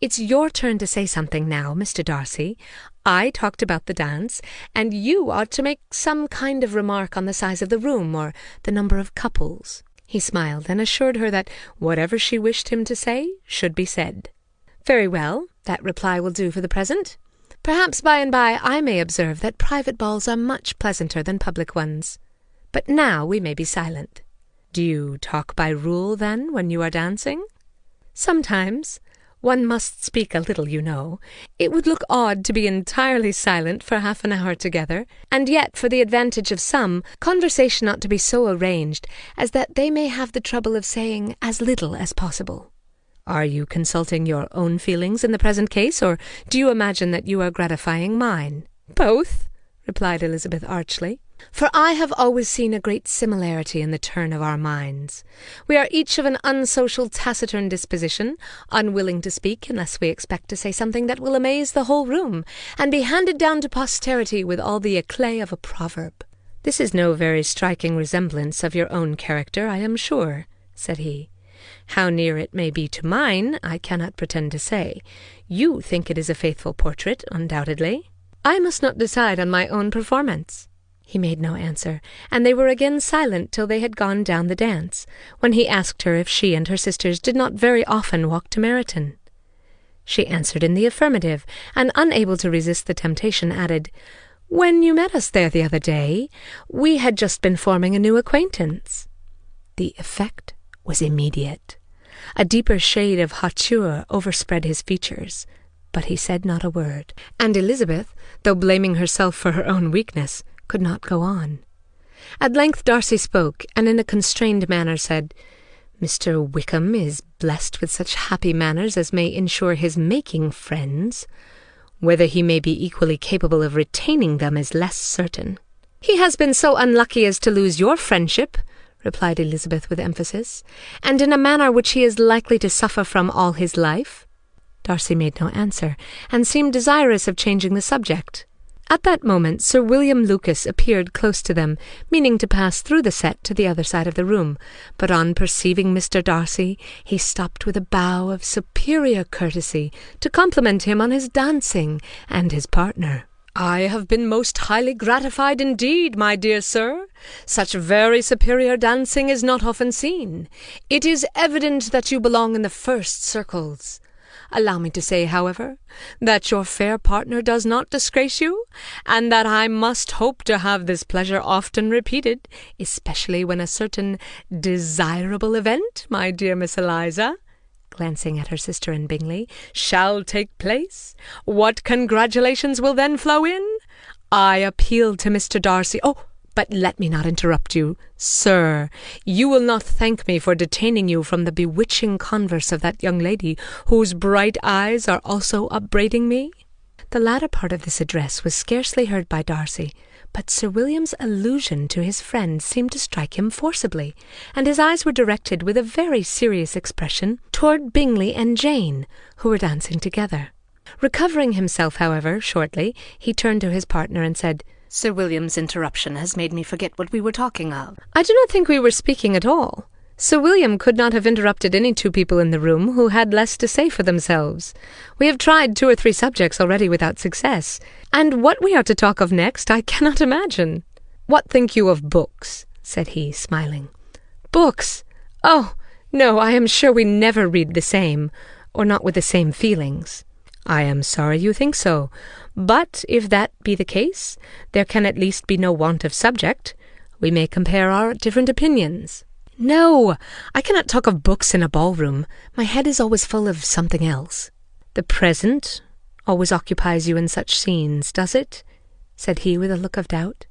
"It's your turn to say something now, Mr. Darcy. I talked about the dance, and you ought to make some kind of remark on the size of the room, or the number of couples." He smiled, and assured her that whatever she wished him to say should be said. "Very well, that reply will do for the present. Perhaps by and by I may observe that private balls are much pleasanter than public ones. But now we may be silent. Do you talk by rule, then, when you are dancing?" "Sometimes. One must speak a little, you know. It would look odd to be entirely silent for half an hour together, and yet, for the advantage of some, conversation ought to be so arranged as that they may have the trouble of saying as little as possible." "Are you consulting your own feelings in the present case, or do you imagine that you are gratifying mine?" "Both," replied Elizabeth archly. "For I have always seen a great similarity in the turn of our minds. We are each of an unsocial, taciturn disposition, unwilling to speak unless we expect to say something that will amaze the whole room, and be handed down to posterity with all the éclat of a proverb." "This is no very striking resemblance of your own character, I am sure," said he. "How near it may be to mine, I cannot pretend to say. You think it is a faithful portrait, undoubtedly." "I must not decide on my own performance." He made no answer, and they were again silent till they had gone down the dance, when he asked her if she and her sisters did not very often walk to Meryton. She answered in the affirmative, and, unable to resist the temptation, added, "When you met us there the other day, we had just been forming a new acquaintance." The effect was immediate. A deeper shade of hauteur overspread his features, but he said not a word, and Elizabeth, though blaming herself for her own weakness, could not go on. At length Darcy spoke, and in a constrained manner said, Mr. Wickham is blessed with such happy manners as may ensure his making friends. Whether he may be equally capable of retaining them is less certain." "He has been so unlucky as to lose your friendship," replied Elizabeth with emphasis, "and in a manner which he is likely to suffer from all his life." Darcy made no answer, and seemed desirous of changing the subject. At that moment Sir William Lucas appeared close to them, meaning to pass through the set to the other side of the room, but on perceiving Mr. Darcy, he stopped with a bow of superior courtesy to compliment him on his dancing and his partner. "I have been most highly gratified indeed, my dear sir. Such very superior dancing is not often seen. It is evident that you belong in the first circles. Allow me to say, however, that your fair partner does not disgrace you, and that I must hope to have this pleasure often repeated, especially when a certain desirable event, my dear Miss Eliza," glancing at her sister and Bingley, "shall take place. What congratulations will then flow in! I appeal to Mr. Darcy— Oh, but let me not interrupt you, sir. You will not thank me for detaining you from the bewitching converse of that young lady whose bright eyes are also upbraiding me?" The latter part of this address was scarcely heard by Darcy, but Sir William's allusion to his friend seemed to strike him forcibly, and his eyes were directed with a very serious expression toward Bingley and Jane, who were dancing together. Recovering himself, however, shortly, he turned to his partner and said, "Sir William's interruption has made me forget what we were talking of." "I do not think we were speaking at all. Sir William could not have interrupted any two people in the room who had less to say for themselves. We have tried 2 or 3 subjects already without success, and what we are to talk of next I cannot imagine." "What think you of books?" said he, smiling. "Books? Oh, no, I am sure we never read the same, or not with the same feelings." "I am sorry you think so, but if that be the case, there can at least be no want of subject. We may compare our different opinions." "No, I cannot talk of books in a ballroom. My head is always full of something else." "The present always occupies you in such scenes, does it?" said he with a look of doubt.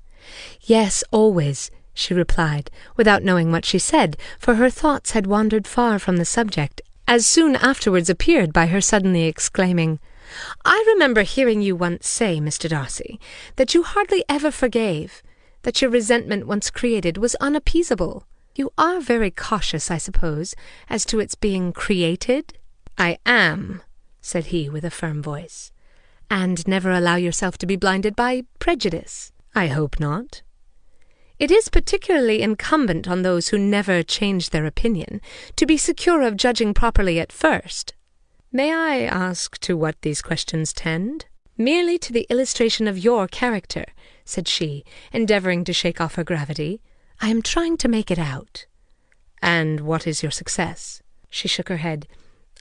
"Yes, always," she replied, without knowing what she said, for her thoughts had wandered far from the subject, as soon afterwards appeared by her suddenly exclaiming, "I remember hearing you once say, Mr. Darcy, that you hardly ever forgave, that your resentment once created was unappeasable. You are very cautious, I suppose, as to its being created?" "I am," said he with a firm voice. "And never allow yourself to be blinded by prejudice?" "I hope not." "It is particularly incumbent on those who never change their opinion to be secure of judging properly at first." "May I ask to what these questions tend?" "Merely to the illustration of your character," said she, endeavouring to shake off her gravity. "I am trying to make it out." "And what is your success?" She shook her head.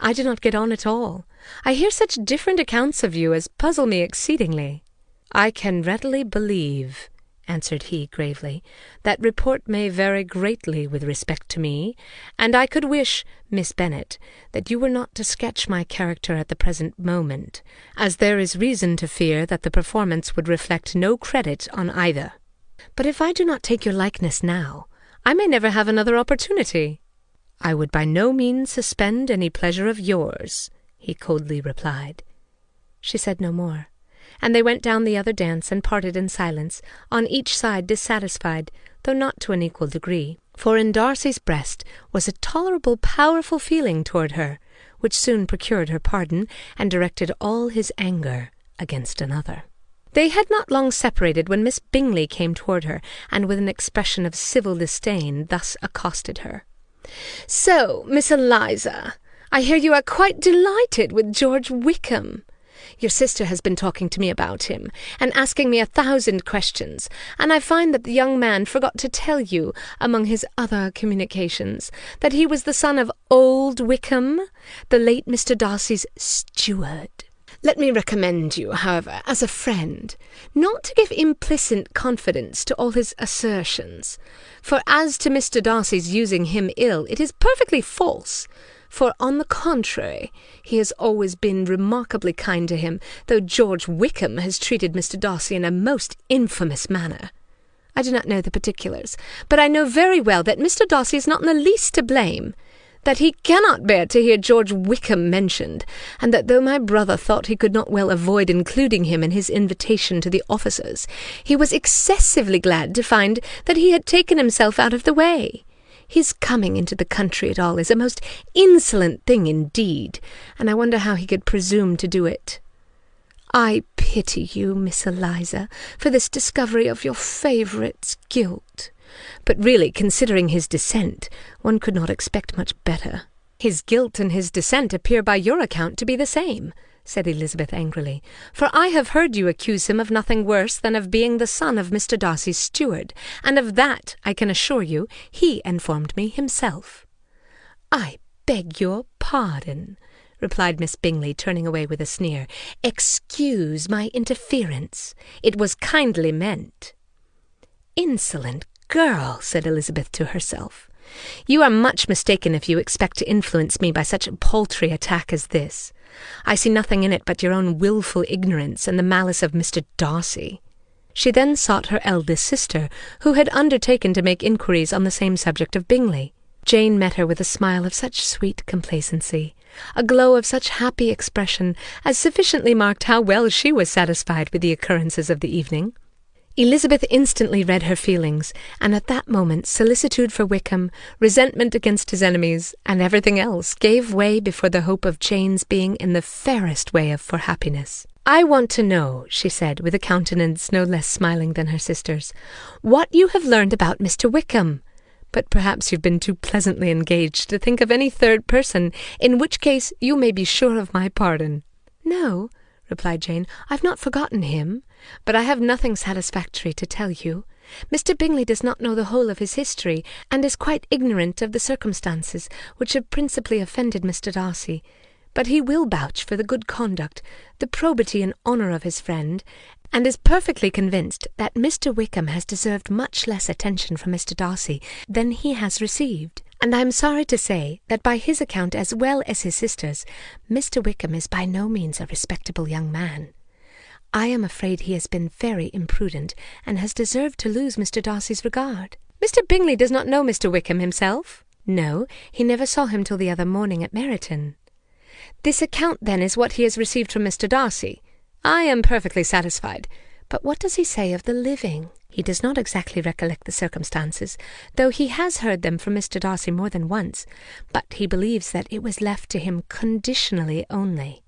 "I do not get on at all. I hear such different accounts of you as puzzle me exceedingly." "I can readily believe," answered he gravely, "that report may vary greatly with respect to me, and I could wish, Miss Bennet, that you were not to sketch my character at the present moment, as there is reason to fear that the performance would reflect no credit on either." "But if I do not take your likeness now, I may never have another opportunity." "I would by no means suspend any pleasure of yours," he coldly replied. She said no more, and they went down the other dance and parted in silence, on each side dissatisfied, though not to an equal degree, for in Darcy's breast was a tolerable powerful feeling toward her, which soon procured her pardon, and directed all his anger against another. They had not long separated when Miss Bingley came toward her, and with an expression of civil disdain thus accosted her. "So, Miss Eliza, I hear you are quite delighted with George Wickham. Your sister has been talking to me about him, and asking me 1,000 questions, and I find that the young man forgot to tell you, among his other communications, that he was the son of old Wickham, the late Mr. Darcy's steward. Let me recommend you, however, as a friend, not to give implicit confidence to all his assertions, for as to Mr. Darcy's using him ill, it is perfectly false, for, on the contrary, he has always been remarkably kind to him, though George Wickham has treated Mr. Darcy in a most infamous manner. I do not know the particulars, but I know very well that Mr. Darcy is not in the least to blame, that he cannot bear to hear George Wickham mentioned, and that though my brother thought he could not well avoid including him in his invitation to the officers, he was excessively glad to find that he had taken himself out of the way. His coming into the country at all is a most insolent thing indeed, and I wonder how he could presume to do it. I pity you, Miss Eliza, for this discovery of your favourite's guilt. But really, considering his descent, one could not expect much better." "His guilt and his descent appear by your account to be the same," said Elizabeth angrily, "for I have heard you accuse him of nothing worse than of being the son of Mr. Darcy's steward, and of that, I can assure you, he informed me himself." "I beg your pardon," replied Miss Bingley, turning away with a sneer. "Excuse my interference. It was kindly meant." "Insolent girl," said Elizabeth to herself. "You are much mistaken if you expect to influence me by such a paltry attack as this. I see nothing in it but your own wilful ignorance and the malice of Mr. Darcy." She then sought her eldest sister, who had undertaken to make inquiries on the same subject of Bingley. Jane met her with a smile of such sweet complacency, a glow of such happy expression, as sufficiently marked how well she was satisfied with the occurrences of the evening. Elizabeth instantly read her feelings, and at that moment solicitude for Wickham, resentment against his enemies, and everything else gave way before the hope of Jane's being in the fairest way for happiness. "I want to know," she said, with a countenance no less smiling than her sister's, "what you have learned about Mr. Wickham. But perhaps you've been too pleasantly engaged to think of any third person, in which case you may be sure of my pardon." "No," replied Jane, "I've not forgotten him, but I have nothing satisfactory to tell you. Mr. Bingley does not know the whole of his history, and is quite ignorant of the circumstances which have principally offended Mr. Darcy, but he will vouch for the good conduct, the probity and honour of his friend, and is perfectly convinced that Mr. Wickham has deserved much less attention from Mr. Darcy than he has received. And I am sorry to say that by his account as well as his sister's, Mr. Wickham is by no means a respectable young man. I am afraid he has been very imprudent, and has deserved to lose Mr. Darcy's regard." "Mr. Bingley does not know Mr. Wickham himself?" "No, he never saw him till the other morning at Meryton." "This account, then, is what he has received from Mr. Darcy. I am perfectly satisfied. But what does he say of the living?" "He does not exactly recollect the circumstances, though he has heard them from Mr. Darcy more than once, but he believes that it was left to him conditionally only."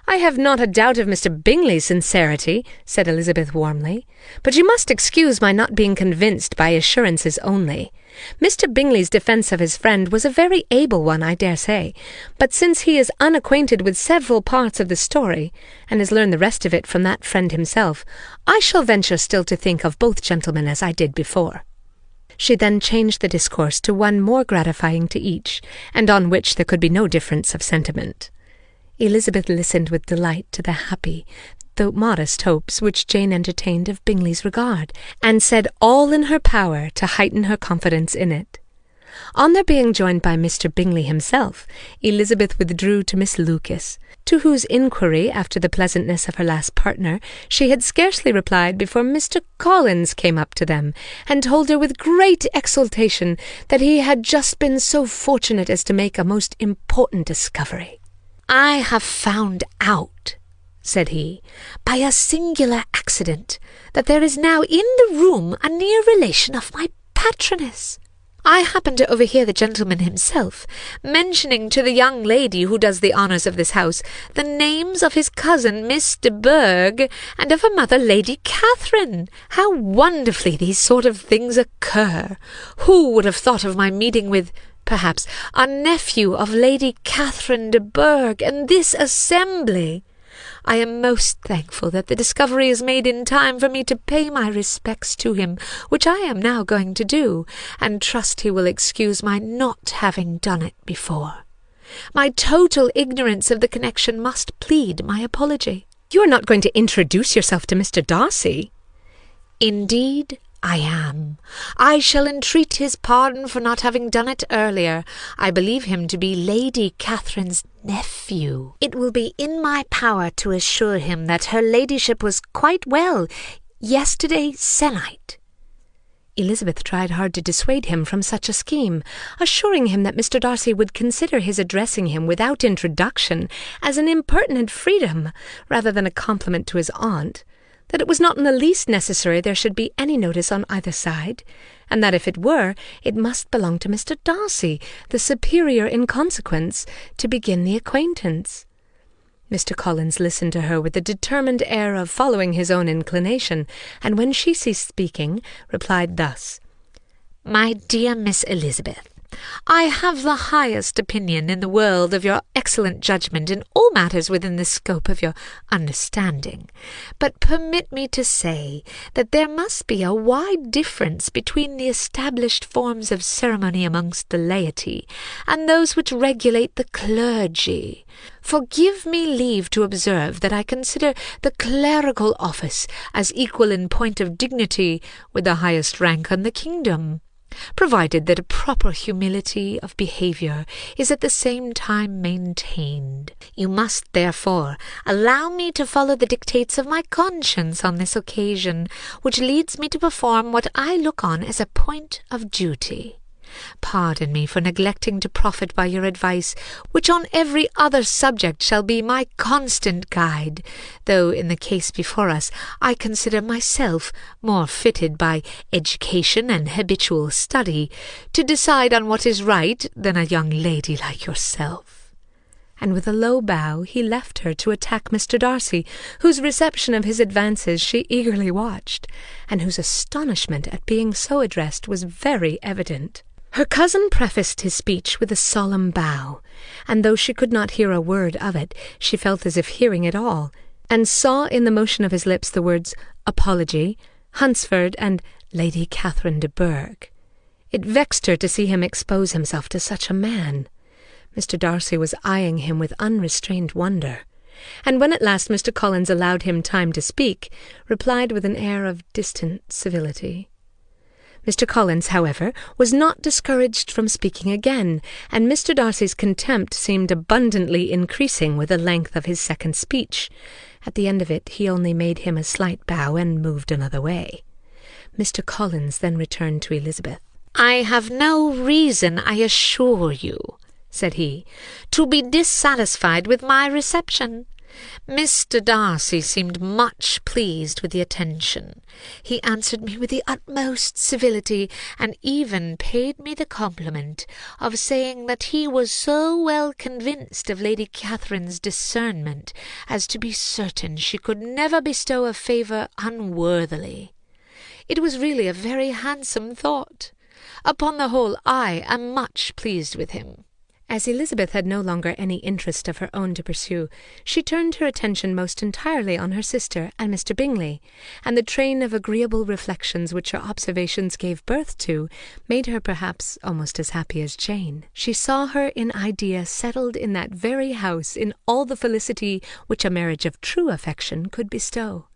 "I have not a doubt of Mr. Bingley's sincerity," said Elizabeth warmly, "but you must excuse my not being convinced by assurances only. Mr. Bingley's defence of his friend was a very able one, I dare say, but since he is unacquainted with several parts of the story, and has learned the rest of it from that friend himself, I shall venture still to think of both gentlemen as I did before." She then changed the discourse to one more gratifying to each, and on which there could be no difference of sentiment. Elizabeth listened with delight to the happy, though modest hopes which Jane entertained of Bingley's regard, and said all in her power to heighten her confidence in it. On their being joined by Mr. Bingley himself, Elizabeth withdrew to Miss Lucas, to whose inquiry after the pleasantness of her last partner she had scarcely replied before Mr. Collins came up to them, and told her with great exultation that he had just been so fortunate as to make a most important discovery. "I have found out," said he, "by a singular accident, that there is now in the room a near relation of my patroness. I happened to overhear the gentleman himself mentioning to the young lady who does the honours of this house the names of his cousin Miss de Bourgh and of her mother Lady Catherine. How wonderfully these sort of things occur! Who would have thought of my meeting with, perhaps, a nephew of Lady Catherine de Bourgh in this assembly? I am most thankful that the discovery is made in time for me to pay my respects to him, which I am now going to do, and trust he will excuse my not having done it before. My total ignorance of the connection must plead my apology." "You are not going to introduce yourself to Mr. Darcy?" "Indeed, I am. I shall entreat his pardon for not having done it earlier. I believe him to be Lady Catherine's nephew. It will be in my power to assure him that her ladyship was quite well yesterday se'nnight." Elizabeth tried hard to dissuade him from such a scheme, assuring him that Mr. Darcy would consider his addressing him without introduction as an impertinent freedom rather than a compliment to his aunt, that it was not in the least necessary there should be any notice on either side, and that if it were, it must belong to Mr. Darcy, the superior in consequence, to begin the acquaintance. Mr. Collins listened to her with the determined air of following his own inclination, and when she ceased speaking, replied thus: "My dear Miss Elizabeth, I have the highest opinion in the world of your excellent judgment in all matters within the scope of your understanding, but permit me to say that there must be a wide difference between the established forms of ceremony amongst the laity and those which regulate the clergy. For give me leave to observe that I consider the clerical office as equal in point of dignity with the highest rank in the kingdom, provided that a proper humility of behaviour is at the same time maintained. You must, therefore, allow me to follow the dictates of my conscience on this occasion, which leads me to perform what I look on as a point of duty. Pardon me for neglecting to profit by your advice, which on every other subject shall be my constant guide, though in the case before us I consider myself more fitted by education and habitual study to decide on what is right than a young lady like yourself." And with a low bow he left her to attack Mr. Darcy, whose reception of his advances she eagerly watched, and whose astonishment at being so addressed was very evident. Her cousin prefaced his speech with a solemn bow, and though she could not hear a word of it, she felt as if hearing it all, and saw in the motion of his lips the words apology, Hunsford, and Lady Catherine de Bourgh. It vexed her to see him expose himself to such a man. Mr. Darcy was eyeing him with unrestrained wonder, and when at last Mr. Collins allowed him time to speak, replied with an air of distant civility. Mr. Collins, however, was not discouraged from speaking again, and Mr. Darcy's contempt seemed abundantly increasing with the length of his second speech. At the end of it he only made him a slight bow and moved another way. Mr. Collins then returned to Elizabeth. "I have no reason, I assure you," said he, "to be dissatisfied with my reception. Mr. Darcy seemed much pleased with the attention. He answered me with the utmost civility, and even paid me the compliment of saying that he was so well convinced of Lady Catherine's discernment as to be certain she could never bestow a favour unworthily. It was really a very handsome thought. Upon the whole, I am much pleased with him." As Elizabeth had no longer any interest of her own to pursue, she turned her attention most entirely on her sister and Mr. Bingley, and the train of agreeable reflections which her observations gave birth to made her perhaps almost as happy as Jane. She saw her in idea settled in that very house in all the felicity which a marriage of true affection could bestow,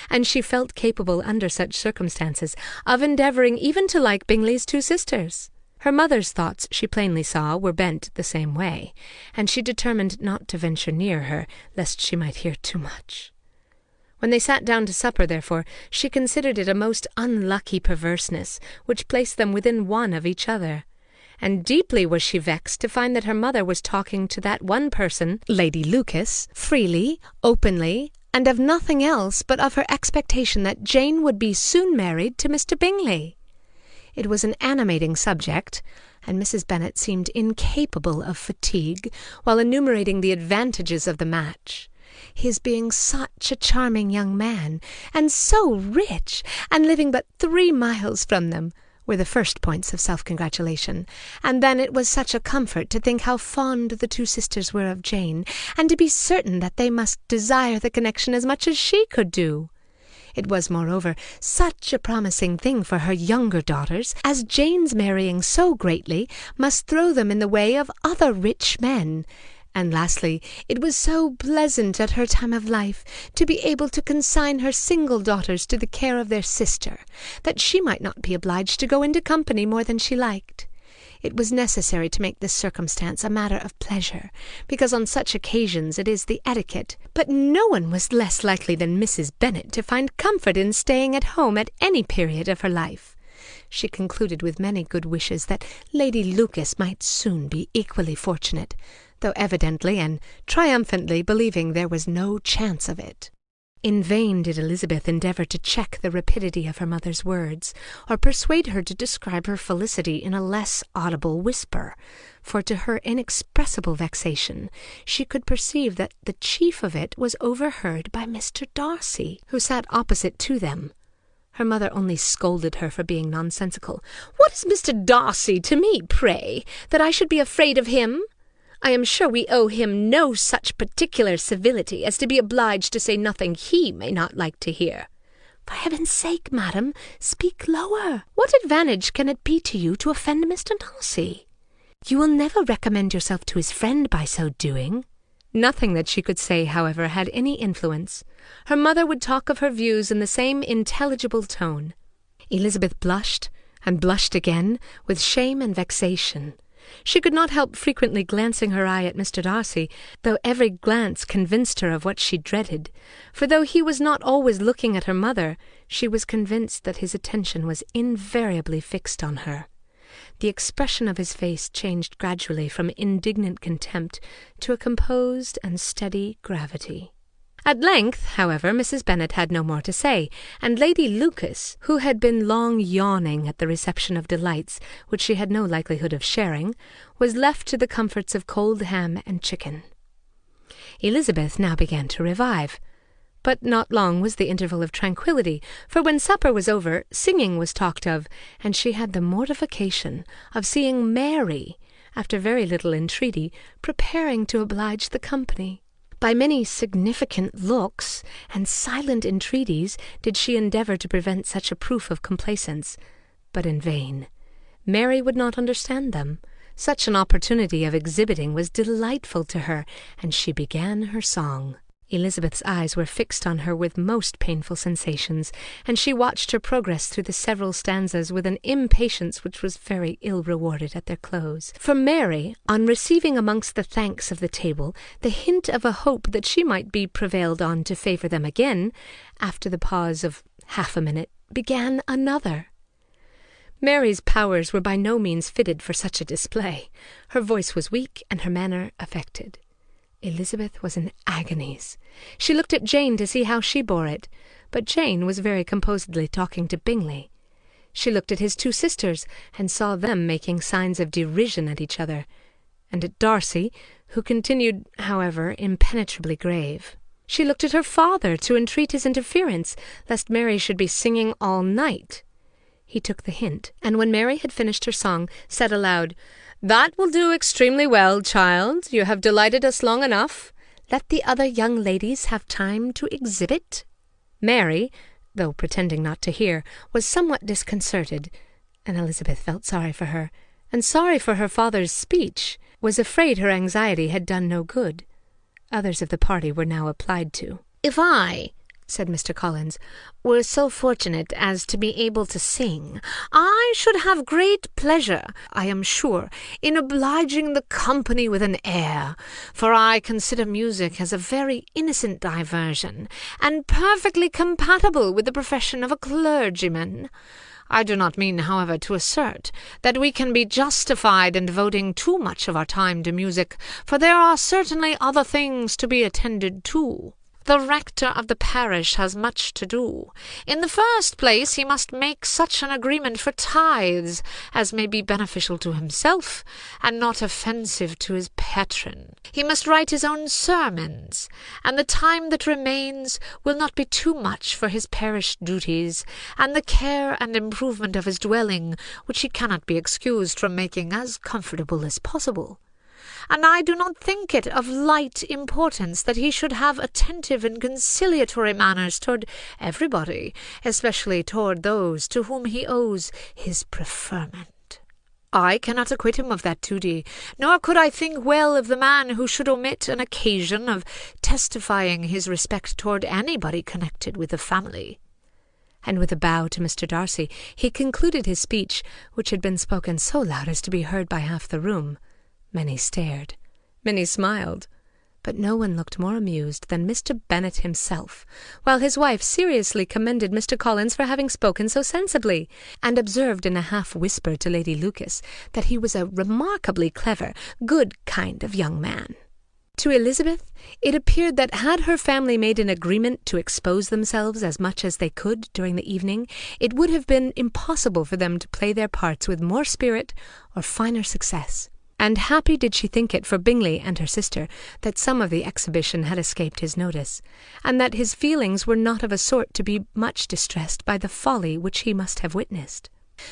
and she felt capable under such circumstances of endeavouring even to like Bingley's two sisters. Her mother's thoughts, she plainly saw, were bent the same way, and she determined not to venture near her, lest she might hear too much. When they sat down to supper, therefore, she considered it a most unlucky perverseness which placed them within one of each other, and deeply was she vexed to find that her mother was talking to that one person, Lady Lucas, freely, openly, and of nothing else but of her expectation that Jane would be soon married to Mr. Bingley. It was an animating subject, and Mrs. Bennet seemed incapable of fatigue while enumerating the advantages of the match. His being such a charming young man, and so rich, and living but 3 miles from them, were the first points of self-congratulation, and then it was such a comfort to think how fond the two sisters were of Jane, and to be certain that they must desire the connection as much as she could do. It was, moreover, such a promising thing for her younger daughters, as Jane's marrying so greatly must throw them in the way of other rich men. And lastly, it was so pleasant at her time of life to be able to consign her single daughters to the care of their sister, that she might not be obliged to go into company more than she liked. It was necessary to make this circumstance a matter of pleasure, because on such occasions it is the etiquette, but no one was less likely than Mrs. Bennet to find comfort in staying at home at any period of her life. She concluded with many good wishes that Lady Lucas might soon be equally fortunate, though evidently and triumphantly believing there was no chance of it. In vain did Elizabeth endeavour to check the rapidity of her mother's words, or persuade her to describe her felicity in a less audible whisper, for to her inexpressible vexation she could perceive that the chief of it was overheard by Mr. Darcy, who sat opposite to them. Her mother only scolded her for being nonsensical. "What is Mr. Darcy to me, pray, that I should be afraid of him? I am sure we owe him no such particular civility as to be obliged to say nothing he may not like to hear." "For heaven's sake, madam, speak lower. "What advantage can it be to you to offend Mr. Darcy? You will never recommend yourself to his friend by so doing." Nothing that she could say, however, had any influence. Her mother would talk of her views in the same intelligible tone. Elizabeth blushed, and blushed again, with shame and vexation. She could not help frequently glancing her eye at Mr. Darcy, though every glance convinced her of what she dreaded, for though he was not always looking at her mother, she was convinced that his attention was invariably fixed on her. The expression of his face changed gradually from indignant contempt to a composed and steady gravity. At length, however, Mrs. Bennet had no more to say, and Lady Lucas, who had been long yawning at the reception of delights which she had no likelihood of sharing, was left to the comforts of cold ham and chicken. Elizabeth now began to revive. But not long was the interval of tranquillity, for when supper was over, singing was talked of, and she had the mortification of seeing Mary, after very little entreaty, preparing to oblige the company. By many significant looks and silent entreaties did she endeavour to prevent such a proof of complaisance, but in vain. Mary would not understand them. Such an opportunity of exhibiting was delightful to her, and she began her song. Elizabeth's eyes were fixed on her with most painful sensations, and she watched her progress through the several stanzas with an impatience which was very ill rewarded at their close. For Mary, on receiving amongst the thanks of the table the hint of a hope that she might be prevailed on to favour them again, after the pause of half a minute, began another. Mary's powers were by no means fitted for such a display. Her voice was weak, and her manner affected. Elizabeth was in agonies. She looked at Jane to see how she bore it, but Jane was very composedly talking to Bingley. She looked at his two sisters, and saw them making signs of derision at each other, and at Darcy, who continued, however, impenetrably grave. She looked at her father to entreat his interference, lest Mary should be singing all night. He took the hint, and when Mary had finished her song, said aloud, "That will do extremely well, child. You have delighted us long enough. Let the other young ladies have time to exhibit." Mary, though pretending not to hear, was somewhat disconcerted, and Elizabeth felt sorry for her, and sorry for her father's speech, was afraid her anxiety had done no good. Others of the party were now applied to. "If I," said Mr. Collins, "were so fortunate as to be able to sing, I should have great pleasure, I am sure, in obliging the company with an air, for I consider music as a very innocent diversion, and perfectly compatible with the profession of a clergyman. I do not mean, however, to assert that we can be justified in devoting too much of our time to music, for there are certainly other things to be attended to. The rector of the parish has much to do. In the first place, he must make such an agreement for tithes as may be beneficial to himself, and not offensive to his patron. He must write his own sermons, and the time that remains will not be too much for his parish duties, and the care and improvement of his dwelling, which he cannot be excused from making as comfortable as possible. And I do not think it of light importance that he should have attentive and conciliatory manners toward everybody, especially toward those to whom he owes his preferment. I cannot acquit him of that duty, nor could I think well of the man who should omit an occasion of testifying his respect toward anybody connected with the family." And with a bow to Mr. Darcy, he concluded his speech, which had been spoken so loud as to be heard by half the room. Many stared, many smiled, But no one looked more amused than Mr. Bennet himself, while his wife seriously commended Mr. Collins for having spoken so sensibly, and observed in a half-whisper to Lady Lucas that he was a remarkably clever, good kind of young man. To Elizabeth, it appeared that had her family made an agreement to expose themselves as much as they could during the evening, it would have been impossible for them to play their parts with more spirit or finer success. And happy did she think it for Bingley and her sister that some of the exhibition had escaped his notice, and that his feelings were not of a sort to be much distressed by the folly which he must have witnessed.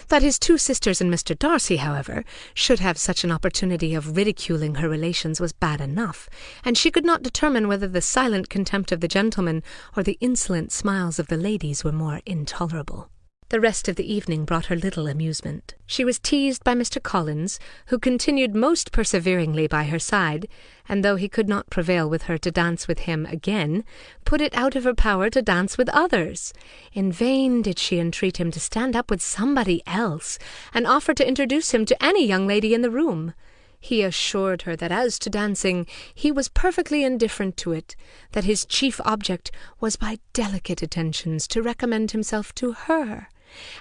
That his two sisters and Mr. Darcy, however, should have such an opportunity of ridiculing her relations was bad enough, and she could not determine whether the silent contempt of the gentlemen or the insolent smiles of the ladies were more intolerable. The rest of the evening brought her little amusement. She was teased by Mr. Collins, who continued most perseveringly by her side, and though he could not prevail with her to dance with him again, put it out of her power to dance with others. In vain did she entreat him to stand up with somebody else, and offer to introduce him to any young lady in the room. He assured her that as to dancing, he was perfectly indifferent to it, that his chief object was by delicate attentions to recommend himself to her,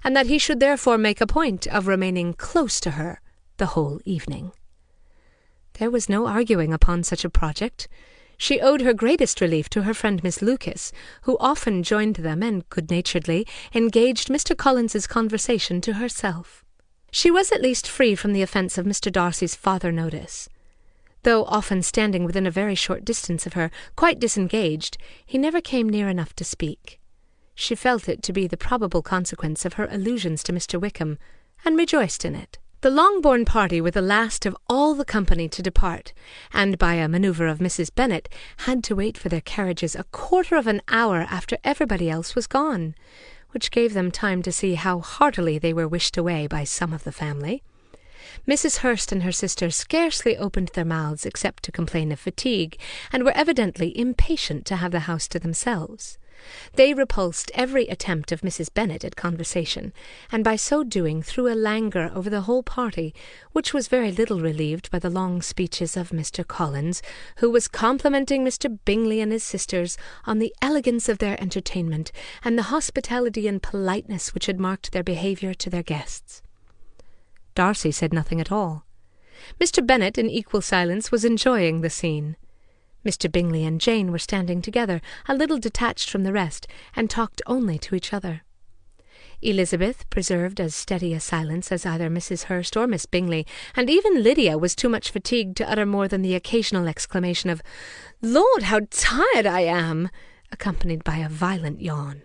and that he should therefore make a point of remaining close to her the whole evening. There was no arguing upon such a project. She owed her greatest relief to her friend Miss Lucas, who often joined them and good-naturedly engaged Mr. Collins's conversation to herself. She was at least free from the offence of Mr. Darcy's farther notice. Though often standing within a very short distance of her, quite disengaged, he never came near enough to speak. She felt it to be the probable consequence of her allusions to Mr. Wickham, and rejoiced in it. The Longbourn party were the last of all the company to depart, and by a manoeuvre of Mrs. Bennet had to wait for their carriages a quarter of an hour after everybody else was gone, which gave them time to see how heartily they were wished away by some of the family. Mrs. Hurst and her sister scarcely opened their mouths except to complain of fatigue, and were evidently impatient to have the house to themselves. They repulsed every attempt of Mrs. Bennet at conversation, and by so doing threw a languor over the whole party, which was very little relieved by the long speeches of Mr. Collins, who was complimenting Mr. Bingley and his sisters on the elegance of their entertainment, and the hospitality and politeness which had marked their behaviour to their guests. Darcy said nothing at all. Mr. Bennet, in equal silence, was enjoying the scene. Mr. Bingley and Jane were standing together, a little detached from the rest, and talked only to each other. Elizabeth preserved as steady a silence as either Mrs. Hurst or Miss Bingley, and even Lydia was too much fatigued to utter more than the occasional exclamation of "Lord, how tired I am!" accompanied by a violent yawn.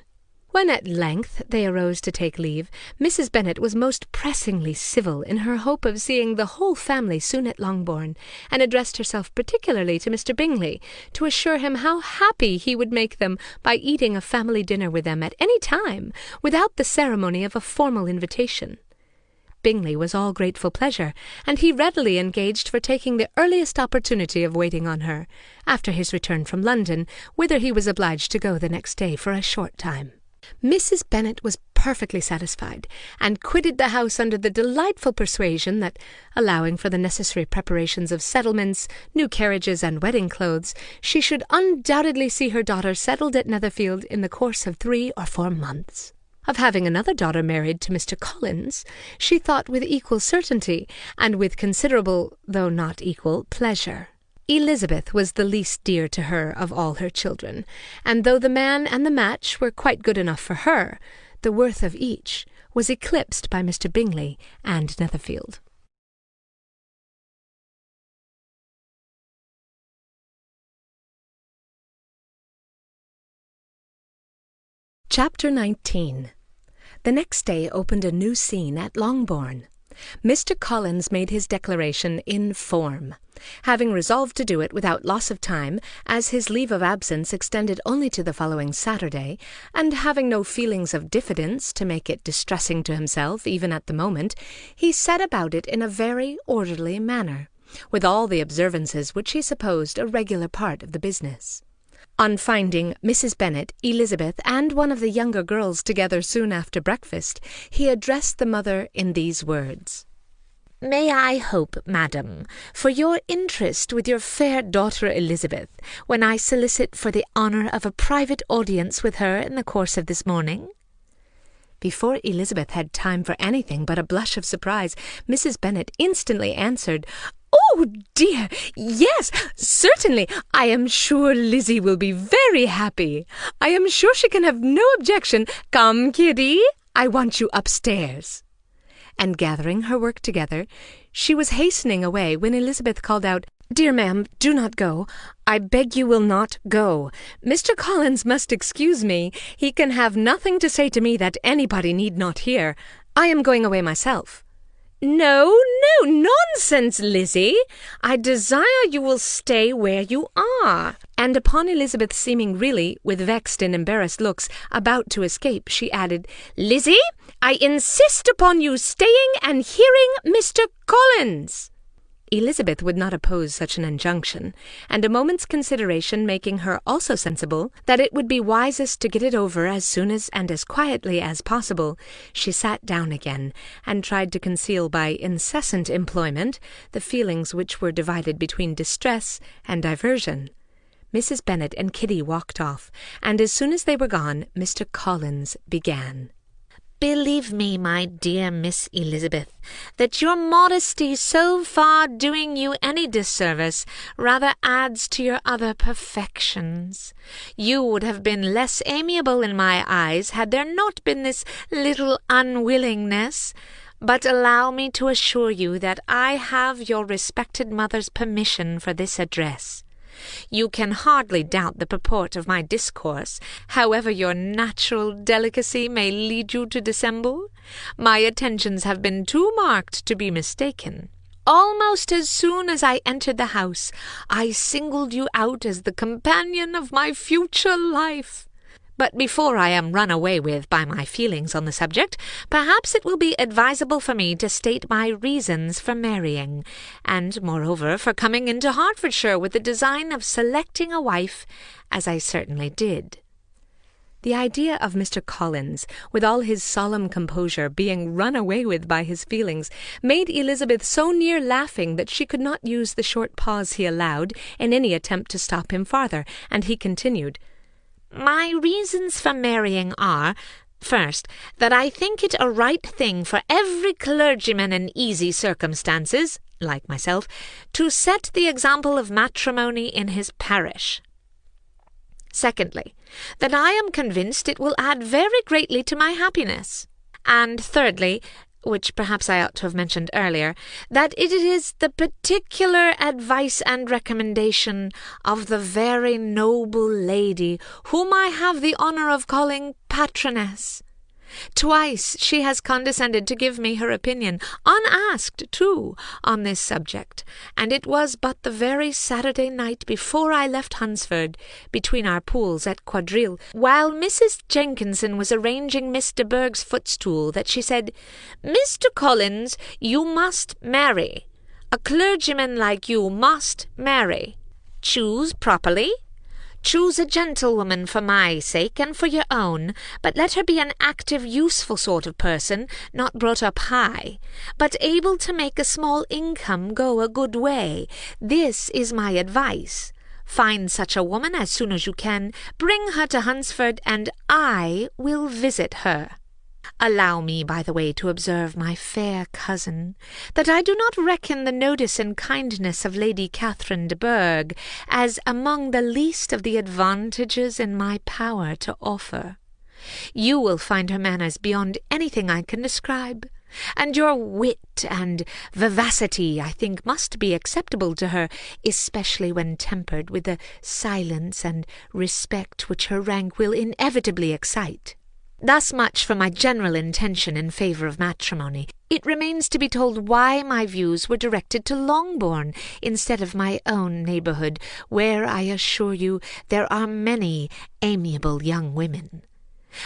When at length they arose to take leave, Mrs. Bennet was most pressingly civil in her hope of seeing the whole family soon at Longbourn, and addressed herself particularly to Mr. Bingley, to assure him how happy he would make them by eating a family dinner with them at any time, without the ceremony of a formal invitation. Bingley was all grateful pleasure, and he readily engaged for taking the earliest opportunity of waiting on her, after his return from London, whither he was obliged to go the next day for a short time. Mrs. Bennet was perfectly satisfied, and quitted the house under the delightful persuasion that, allowing for the necessary preparations of settlements, new carriages, and wedding clothes, she should undoubtedly see her daughter settled at Netherfield in the course of 3 or 4 months. Of having another daughter married to Mr. Collins, she thought with equal certainty, and with considerable, though not equal, pleasure. Elizabeth was the least dear to her of all her children, and though the man and the match were quite good enough for her, the worth of each was eclipsed by Mr. Bingley and Netherfield. Chapter 19. The next day opened a new scene at Longbourn. Mr. Collins made his declaration in form, having resolved to do it without loss of time, as his leave of absence extended only to the following Saturday, and having no feelings of diffidence to make it distressing to himself even at the moment, he set about it in a very orderly manner, with all the observances which he supposed a regular part of the business. On finding Mrs. Bennet, Elizabeth, and one of the younger girls together soon after breakfast, he addressed the mother in these words: May I hope, madam, for your interest with your fair daughter Elizabeth, when I solicit for the honour of a private audience with her in the course of this morning?" Before Elizabeth had time for anything but a blush of surprise, Mrs. Bennet instantly answered, "Oh, dear, yes, certainly. I am sure Lizzie will be very happy. I am sure she can have no objection. Come, Kitty, I want you upstairs." And gathering her work together, she was hastening away when Elizabeth called out, "Dear ma'am, do not go. I beg you will not go. Mr. Collins must excuse me. He can have nothing to say to me that anybody need not hear. I am going away myself." "No, nonsense, Lizzie. I desire you will stay where you are." And upon Elizabeth seeming really, with vexed and embarrassed looks, about to escape, she added, "Lizzie, I insist upon you staying and hearing Mr. Collins." Elizabeth would not oppose such an injunction, and a moment's consideration making her also sensible that it would be wisest to get it over as soon as and as quietly as possible, she sat down again, and tried to conceal by incessant employment the feelings which were divided between distress and diversion. Mrs. Bennet and Kitty walked off, and as soon as they were gone, Mr. Collins began. "Believe me, my dear Miss Elizabeth, that your modesty, so far doing you any disservice, rather adds to your other perfections. You would have been less amiable in my eyes had there not been this little unwillingness. But allow me to assure you that I have your respected mother's permission for this address. You can hardly doubt the purport of my discourse, however your natural delicacy may lead you to dissemble. My attentions have been too marked to be mistaken. Almost as soon as I entered the house, I singled you out as the companion of my future life. But before I am run away with by my feelings on the subject, perhaps it will be advisable for me to state my reasons for marrying, and, moreover, for coming into Hertfordshire with the design of selecting a wife, as I certainly did." The idea of Mr. Collins, with all his solemn composure, being run away with by his feelings, made Elizabeth so near laughing that she could not use the short pause he allowed in any attempt to stop him farther, and he continued, "My reasons for marrying are, first, that I think it a right thing for every clergyman in easy circumstances, like myself, to set the example of matrimony in his parish. Secondly, that I am convinced it will add very greatly to my happiness. And thirdly, which perhaps I ought to have mentioned earlier, that it is the particular advice and recommendation of the very noble lady whom I have the honour of calling patroness. Twice she has condescended to give me her opinion, unasked too, on this subject, and it was but the very Saturday night before I left Hunsford, between our pools at quadrille, while Mrs. Jenkinson was arranging Miss de Bourgh's footstool, that she said, 'Mr. Collins, you must marry. A clergyman like you must marry. Choose properly. Choose a gentlewoman for my sake and for your own, but let her be an active, useful sort of person, not brought up high, but able to make a small income go a good way. This is my advice. Find such a woman as soon as you can, bring her to Hunsford, and I will visit her. Allow me, by the way, to observe, my fair cousin, that I do not reckon the notice and kindness of Lady Catherine de Bourgh as among the least of the advantages in my power to offer. You will find her manners beyond anything I can describe, and your wit and vivacity, I think, must be acceptable to her, especially when tempered with the silence and respect which her rank will inevitably excite. Thus much for my general intention in favour of matrimony. It remains to be told why my views were directed to Longbourn instead of my own neighbourhood, where, I assure you, there are many amiable young women.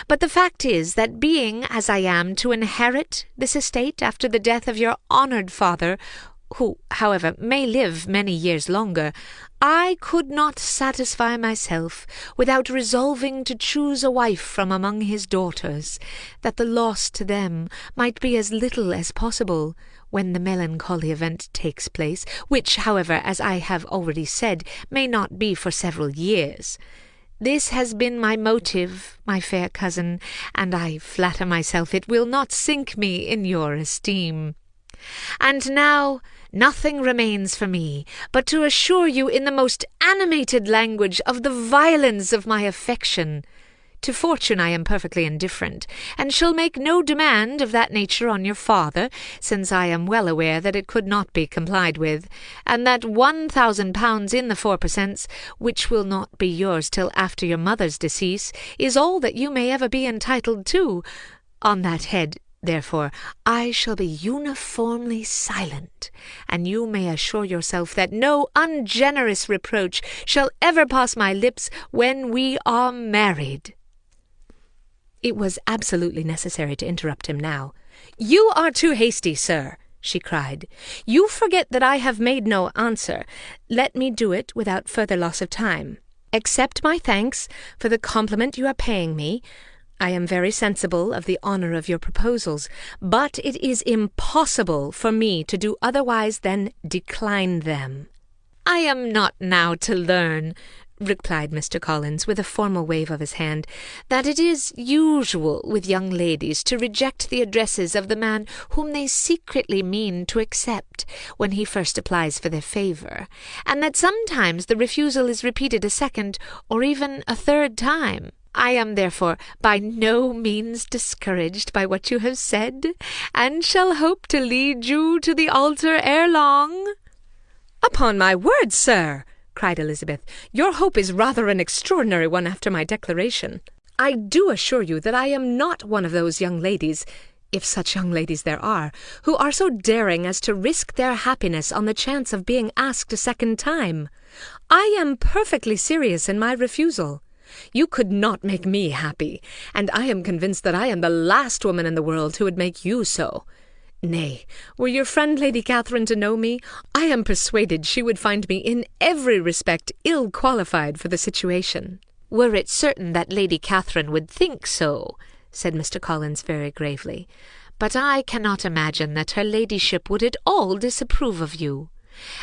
But the fact is that being, as I am, to inherit this estate after the death of your honoured father, who, however, may live many years longer, I could not satisfy myself without resolving to choose a wife from among his daughters, that the loss to them might be as little as possible, when the melancholy event takes place, which, however, as I have already said, may not be for several years. This has been my motive, my fair cousin, and I flatter myself it will not sink me in your esteem. And now nothing remains for me but to assure you in the most animated language of the violence of my affection. To fortune I am perfectly indifferent, and shall make no demand of that nature on your father, since I am well aware that it could not be complied with, and that £1,000 in the 4%, which will not be yours till after your mother's decease, is all that you may ever be entitled to. On that head, therefore, I shall be uniformly silent, and you may assure yourself that no ungenerous reproach shall ever pass my lips when we are married." It was absolutely necessary to interrupt him now. "You are too hasty, sir," she cried. "You forget that I have made no answer. Let me do it without further loss of time. Accept my thanks for the compliment you are paying me. I am very sensible of the honour of your proposals, but it is impossible for me to do otherwise than decline them." "I am not now to learn," replied Mr. Collins, with a formal wave of his hand, "that it is usual with young ladies to reject the addresses of the man whom they secretly mean to accept when he first applies for their favour, and that sometimes the refusal is repeated a second or even a third time. I am therefore by no means discouraged by what you have said, and shall hope to lead you to the altar ere long." "Upon my word, sir," cried Elizabeth, "your hope is rather an extraordinary one after my declaration. I do assure you that I am not one of those young ladies, if such young ladies there are, who are so daring as to risk their happiness on the chance of being asked a second time. I am perfectly serious in my refusal. You could not make me happy, and I am convinced that I am the last woman in the world who would make you so. Nay, were your friend Lady Catherine to know me, I am persuaded she would find me in every respect ill qualified for the situation." "Were it certain that Lady Catherine would think so," said Mr. Collins very gravely, "but I cannot imagine that her ladyship would at all disapprove of you.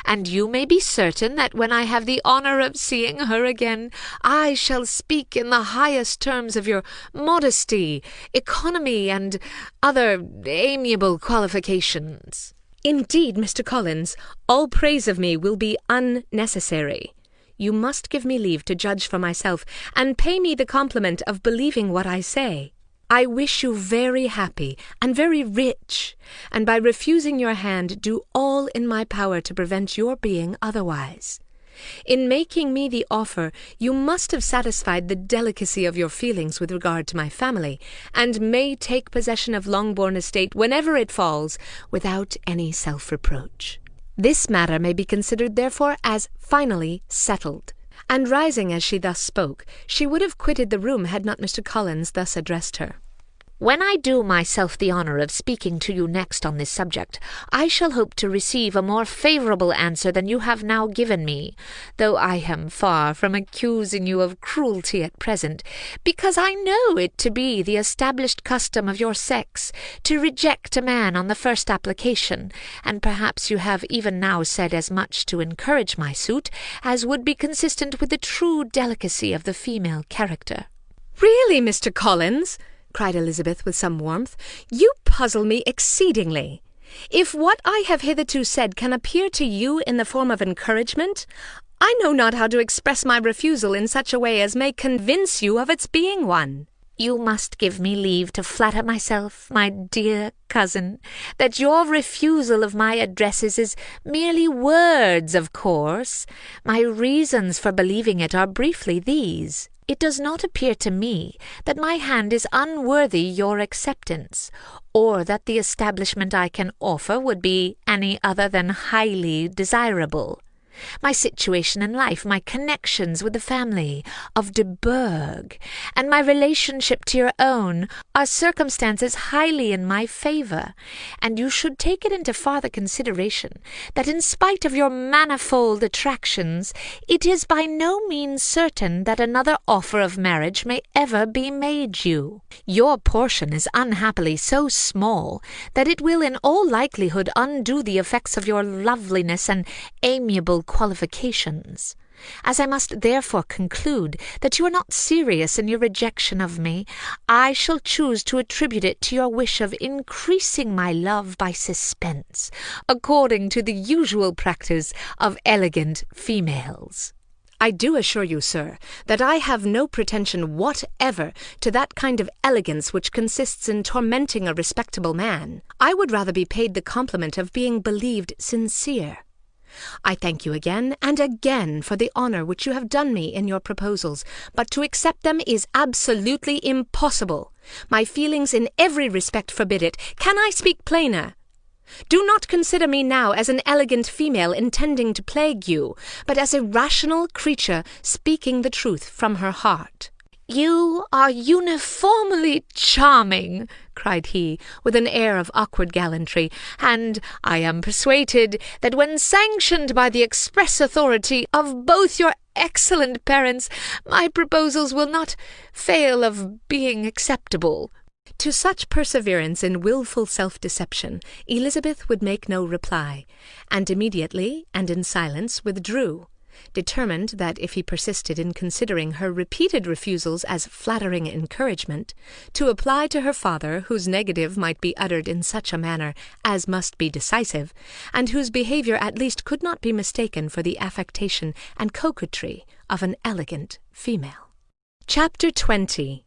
And you may be certain that when I have the honour of seeing her again, I shall speak in the highest terms of your modesty, economy, and other amiable qualifications." "Indeed, Mr. Collins, all praise of me will be unnecessary. You must give me leave to judge for myself, and pay me the compliment of believing what I say. I wish you very happy and very rich, and by refusing your hand do all in my power to prevent your being otherwise. In making me the offer, you must have satisfied the delicacy of your feelings with regard to my family, and may take possession of Longbourn estate whenever it falls, without any self-reproach. This matter may be considered therefore as finally settled." And rising as she thus spoke, she would have quitted the room had not Mr. Collins thus addressed her. "When I do myself the honour of speaking to you next on this subject, I shall hope to receive a more favourable answer than you have now given me, though I am far from accusing you of cruelty at present, because I know it to be the established custom of your sex to reject a man on the first application, and perhaps you have even now said as much to encourage my suit as would be consistent with the true delicacy of the female character." "Really, Mr. Collins," cried Elizabeth with some warmth, "you puzzle me exceedingly. If what I have hitherto said can appear to you in the form of encouragement, I know not how to express my refusal in such a way as may convince you of its being one." "You must give me leave to flatter myself, my dear cousin, that your refusal of my addresses is merely words, of course. My reasons for believing it are briefly these. It does not appear to me that my hand is unworthy your acceptance, or that the establishment I can offer would be any other than highly desirable. My situation in life, my connections with the family of de Bourgh, and my relationship to your own are circumstances highly in my favour, and you should take it into farther consideration that in spite of your manifold attractions, it is by no means certain that another offer of marriage may ever be made you. Your portion is unhappily so small that it will in all likelihood undo the effects of your loveliness and amiable qualifications. As I must therefore conclude that you are not serious in your rejection of me, I shall choose to attribute it to your wish of increasing my love by suspense, according to the usual practice of elegant females. I do assure you, sir, that I have no pretension whatever to that kind of elegance which consists in tormenting a respectable man. I would rather be paid the compliment of being believed sincere. I thank you again and again for the honour which you have done me in your proposals, but to accept them is absolutely impossible. My feelings in every respect forbid it. Can I speak plainer? Do not consider me now as an elegant female intending to plague you, but as a rational creature speaking the truth from her heart. You are uniformly charming, cried he, with an air of awkward gallantry, and I am persuaded that when sanctioned by the express authority of both your excellent parents, my proposals will not fail of being acceptable. To such perseverance in wilful self-deception, Elizabeth would make no reply, and immediately and in silence withdrew, determined that if he persisted in considering her repeated refusals as flattering encouragement, to apply to her father, whose negative might be uttered in such a manner as must be decisive, and whose behaviour at least could not be mistaken for the affectation and coquetry of an elegant female. Chapter 20.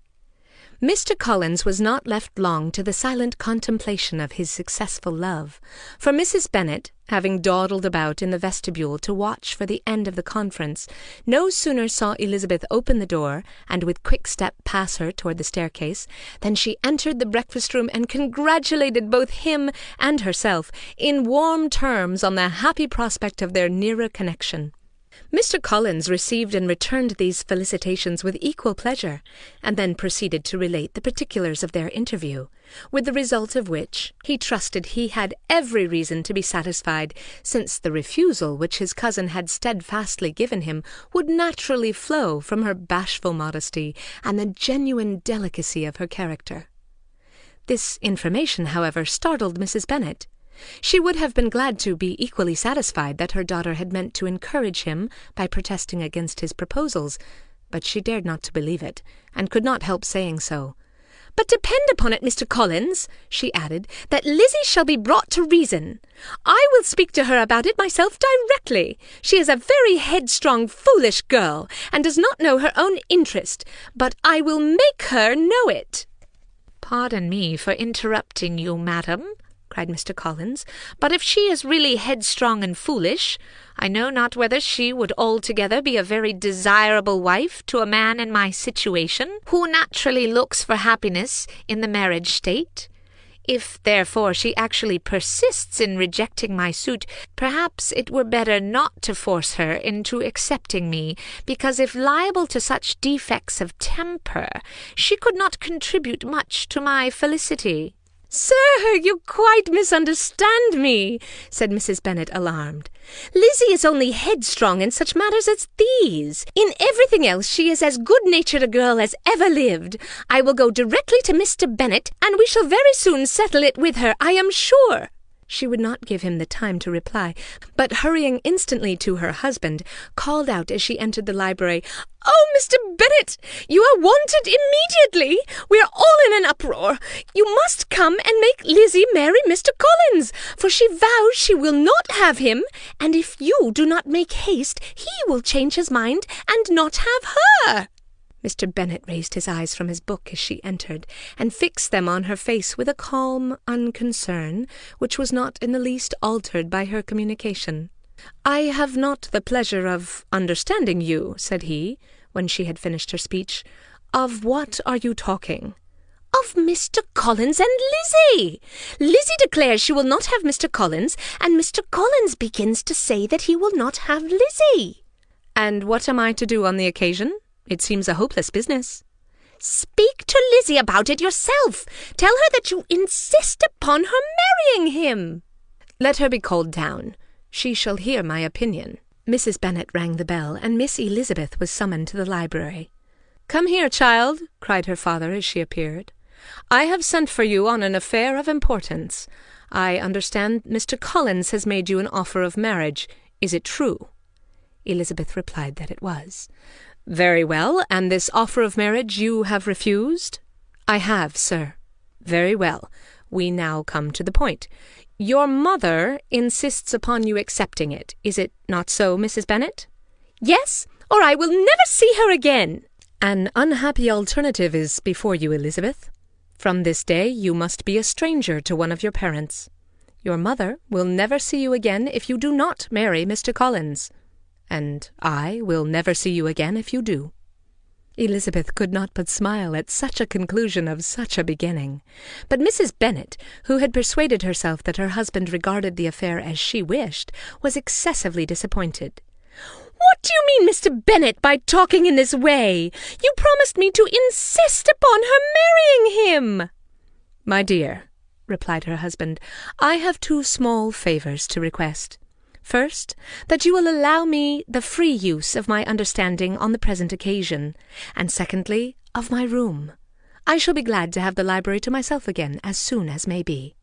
Mr. Collins was not left long to the silent contemplation of his successful love, for Mrs. Bennet, having dawdled about in the vestibule to watch for the end of the conference, no sooner saw Elizabeth open the door, and with quick step pass her toward the staircase, than she entered the breakfast-room and congratulated both him and herself in warm terms on the happy prospect of their nearer connection. Mr. Collins received and returned these felicitations with equal pleasure, and then proceeded to relate the particulars of their interview, with the result of which he trusted he had every reason to be satisfied, since the refusal which his cousin had steadfastly given him would naturally flow from her bashful modesty and the genuine delicacy of her character. This information, however, startled Mrs. Bennet. She would have been glad to be equally satisfied that her daughter had meant to encourage him by protesting against his proposals, but she dared not to believe it, and could not help saying so. "But depend upon it, Mr. Collins," she added, "that Lizzie shall be brought to reason. I will speak to her about it myself directly. She is a very headstrong, foolish girl, and does not know her own interest, but I will make her know it." "Pardon me for interrupting you, madam," cried Mr. Collins, "but if she is really headstrong and foolish, I know not whether she would altogether be a very desirable wife to a man in my situation, who naturally looks for happiness in the marriage state. If, therefore, she actually persists in rejecting my suit, perhaps it were better not to force her into accepting me, because if liable to such defects of temper, she could not contribute much to my felicity." "Sir, you quite misunderstand me," said Mrs. Bennet, alarmed. "Lizzie is only headstrong in such matters as these. In everything else she is as good-natured a girl as ever lived. I will go directly to Mr. Bennet, and we shall very soon settle it with her, I am sure." She would not give him the time to reply, but hurrying instantly to her husband, called out as she entered the library, "Oh, Mr. Bennet, you are wanted immediately. We are all in an uproar. You must come and make Lizzie marry Mr. Collins, for she vows she will not have him, and if you do not make haste, he will change his mind and not have her." Mr. Bennet raised his eyes from his book as she entered, and fixed them on her face with a calm unconcern, which was not in the least altered by her communication. "I have not the pleasure of understanding you," said he, when she had finished her speech. "Of what are you talking?" of Mr. Collins and Lizzie. Lizzie declares she will not have Mr. Collins, and Mr. Collins begins to say that he will not have Lizzie. And what am I to do on the occasion? It seems a hopeless business. Speak to Lizzie about it yourself. Tell her that you insist upon her marrying him. Let her be called down. She shall hear my opinion. Mrs. Bennet rang the bell, and Miss Elizabeth was summoned to the library. "Come here, child," cried her father as she appeared. "I have sent for you on an affair of importance. I understand Mr. Collins has made you an offer of marriage. Is it true?" Elizabeth replied that it was. "Very well, and this offer of marriage you have refused?" "I have, sir." "Very well. We now come to the point. Your mother insists upon you accepting it. Is it not so, Mrs. Bennet?" "Yes, or I will never see her again." "An unhappy alternative is before you, Elizabeth. From this day you must be a stranger to one of your parents. Your mother will never see you again if you do not marry Mr. Collins, and I will never see you again if you do." Elizabeth could not but smile at such a conclusion of such a beginning. But Mrs. Bennet, who had persuaded herself that her husband regarded the affair as she wished, was excessively disappointed. "What do you mean, Mr. Bennet, by talking in this way? You promised me to insist upon her marrying him." "My dear," replied her husband, "I have two small favours to request. First, that you will allow me the free use of my understanding on the present occasion, and secondly, of my room. I shall be glad to have the library to myself again as soon as may be."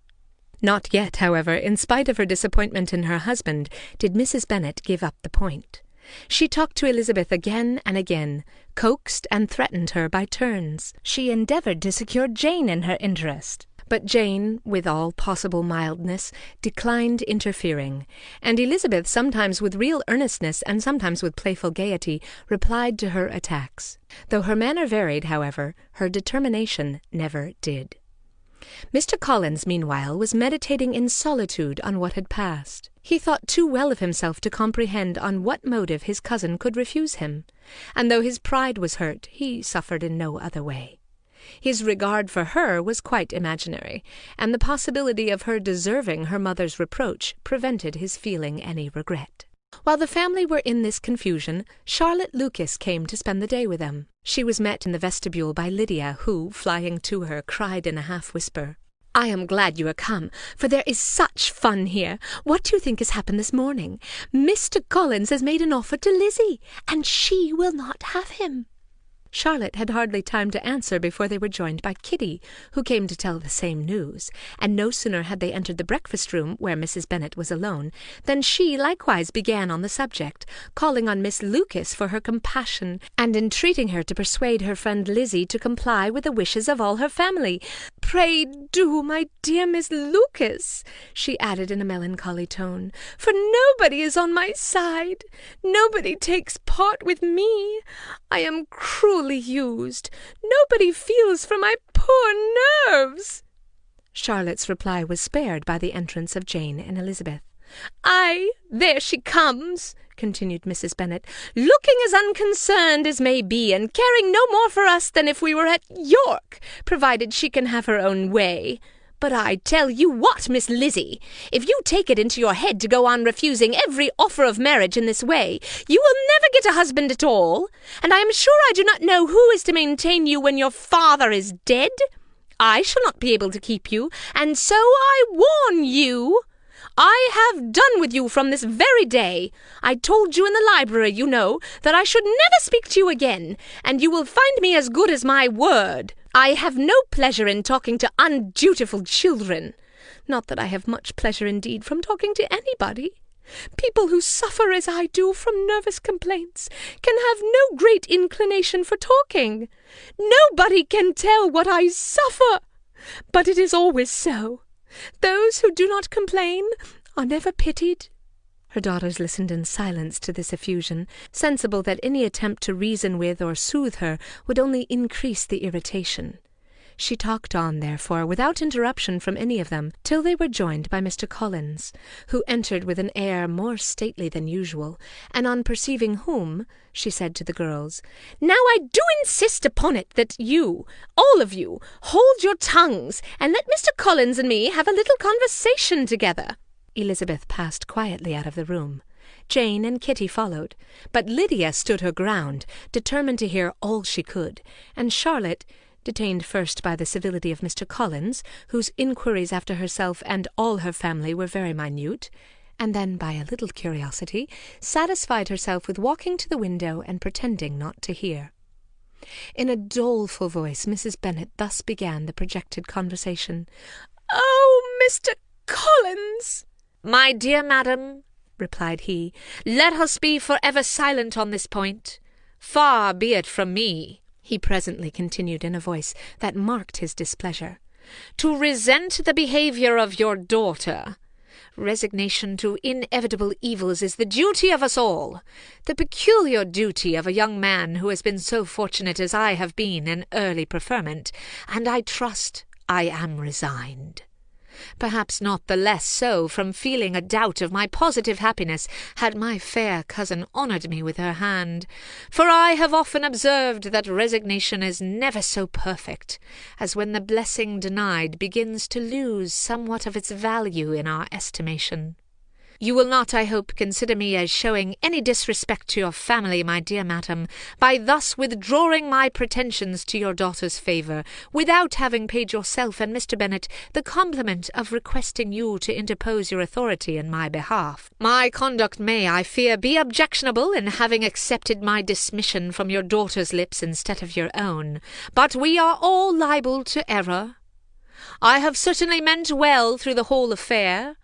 Not yet, however, in spite of her disappointment in her husband, did Mrs. Bennet give up the point. She talked to Elizabeth again and again, coaxed and threatened her by turns. She endeavoured to secure Jane in her interest, but Jane, with all possible mildness, declined interfering, and Elizabeth, sometimes with real earnestness and sometimes with playful gaiety, replied to her attacks. Though her manner varied, however, her determination never did. Mr. Collins, meanwhile, was meditating in solitude on what had passed. He thought too well of himself to comprehend on what motive his cousin could refuse him, and though his pride was hurt, he suffered in no other way. His regard for her was quite imaginary, and the possibility of her deserving her mother's reproach prevented his feeling any regret. While the family were in this confusion, Charlotte Lucas came to spend the day with them. She was met in the vestibule by Lydia, who, flying to her, cried in a half-whisper, "I am glad you are come, for there is such fun here. What do you think has happened this morning? Mr. Collins has made an offer to Lizzie, and she will not have him." Charlotte had hardly time to answer before they were joined by Kitty, who came to tell the same news, and no sooner had they entered the breakfast-room, where Mrs. Bennet was alone, than she likewise began on the subject, calling on Miss Lucas for her compassion, and entreating her to persuade her friend Lizzie to comply with the wishes of all her family. "Pray do, my dear Miss Lucas," she added in a melancholy tone, "for nobody is on my side. Nobody takes part with me. I am cruelly used. Nobody feels for my poor nerves." Charlotte's reply was spared by the entrance of Jane and Elizabeth. "Ay, there she comes," continued Mrs. Bennet, "looking as unconcerned as may be, and caring no more for us than if we were at York, provided she can have her own way. But I tell you what, Miss Lizzie, if you take it into your head to go on refusing every offer of marriage in this way, you will never get a husband at all, and I am sure I do not know who is to maintain you when your father is dead. I shall not be able to keep you, and so I warn you. I have done with you from this very day. I told you in the library, you know, that I should never speak to you again, and you will find me as good as my word. I have no pleasure in talking to undutiful children. Not that I have much pleasure indeed from talking to anybody. People who suffer as I do from nervous complaints can have no great inclination for talking. Nobody can tell what I suffer, but it is always so. Those who do not complain are never pitied." Her daughters listened in silence to this effusion, sensible that any attempt to reason with or soothe her would only increase the irritation. She talked on, therefore, without interruption from any of them, till they were joined by Mr. Collins, who entered with an air more stately than usual, and on perceiving whom, she said to the girls, "Now I do insist upon it that you, all of you, hold your tongues, and let Mr. Collins and me have a little conversation together." Elizabeth passed quietly out of the room. Jane and Kitty followed, but Lydia stood her ground, determined to hear all she could, and Charlotte, detained first by the civility of Mr. Collins, whose inquiries after herself and all her family were very minute, and then by a little curiosity, satisfied herself with walking to the window and pretending not to hear. In a doleful voice, Mrs. Bennet thus began the projected conversation. "Oh, Mr. Collins!" "My dear madam," replied he, "let us be for ever silent on this point. Far be it from me," he presently continued in a voice that marked his displeasure, "to resent the behaviour of your daughter. Resignation to inevitable evils is the duty of us all, the peculiar duty of a young man who has been so fortunate as I have been in early preferment, and I trust I am resigned. Perhaps not the less so from feeling a doubt of my positive happiness had my fair cousin honoured me with her hand, for I have often observed that resignation is never so perfect as when the blessing denied begins to lose somewhat of its value in our estimation. You will not, I hope, consider me as showing any disrespect to your family, my dear madam, by thus withdrawing my pretensions to your daughter's favour, without having paid yourself and Mr. Bennet the compliment of requesting you to interpose your authority in my behalf. My conduct may, I fear, be objectionable in having accepted my dismission from your daughter's lips instead of your own, but we are all liable to error. I have certainly meant well through the whole affair.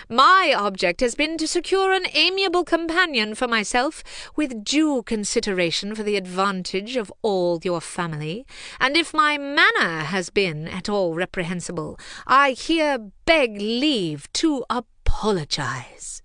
My object has been to secure an amiable companion for myself, with due consideration for the advantage of all your family, and if my manner has been at all reprehensible, I here beg leave to apologize."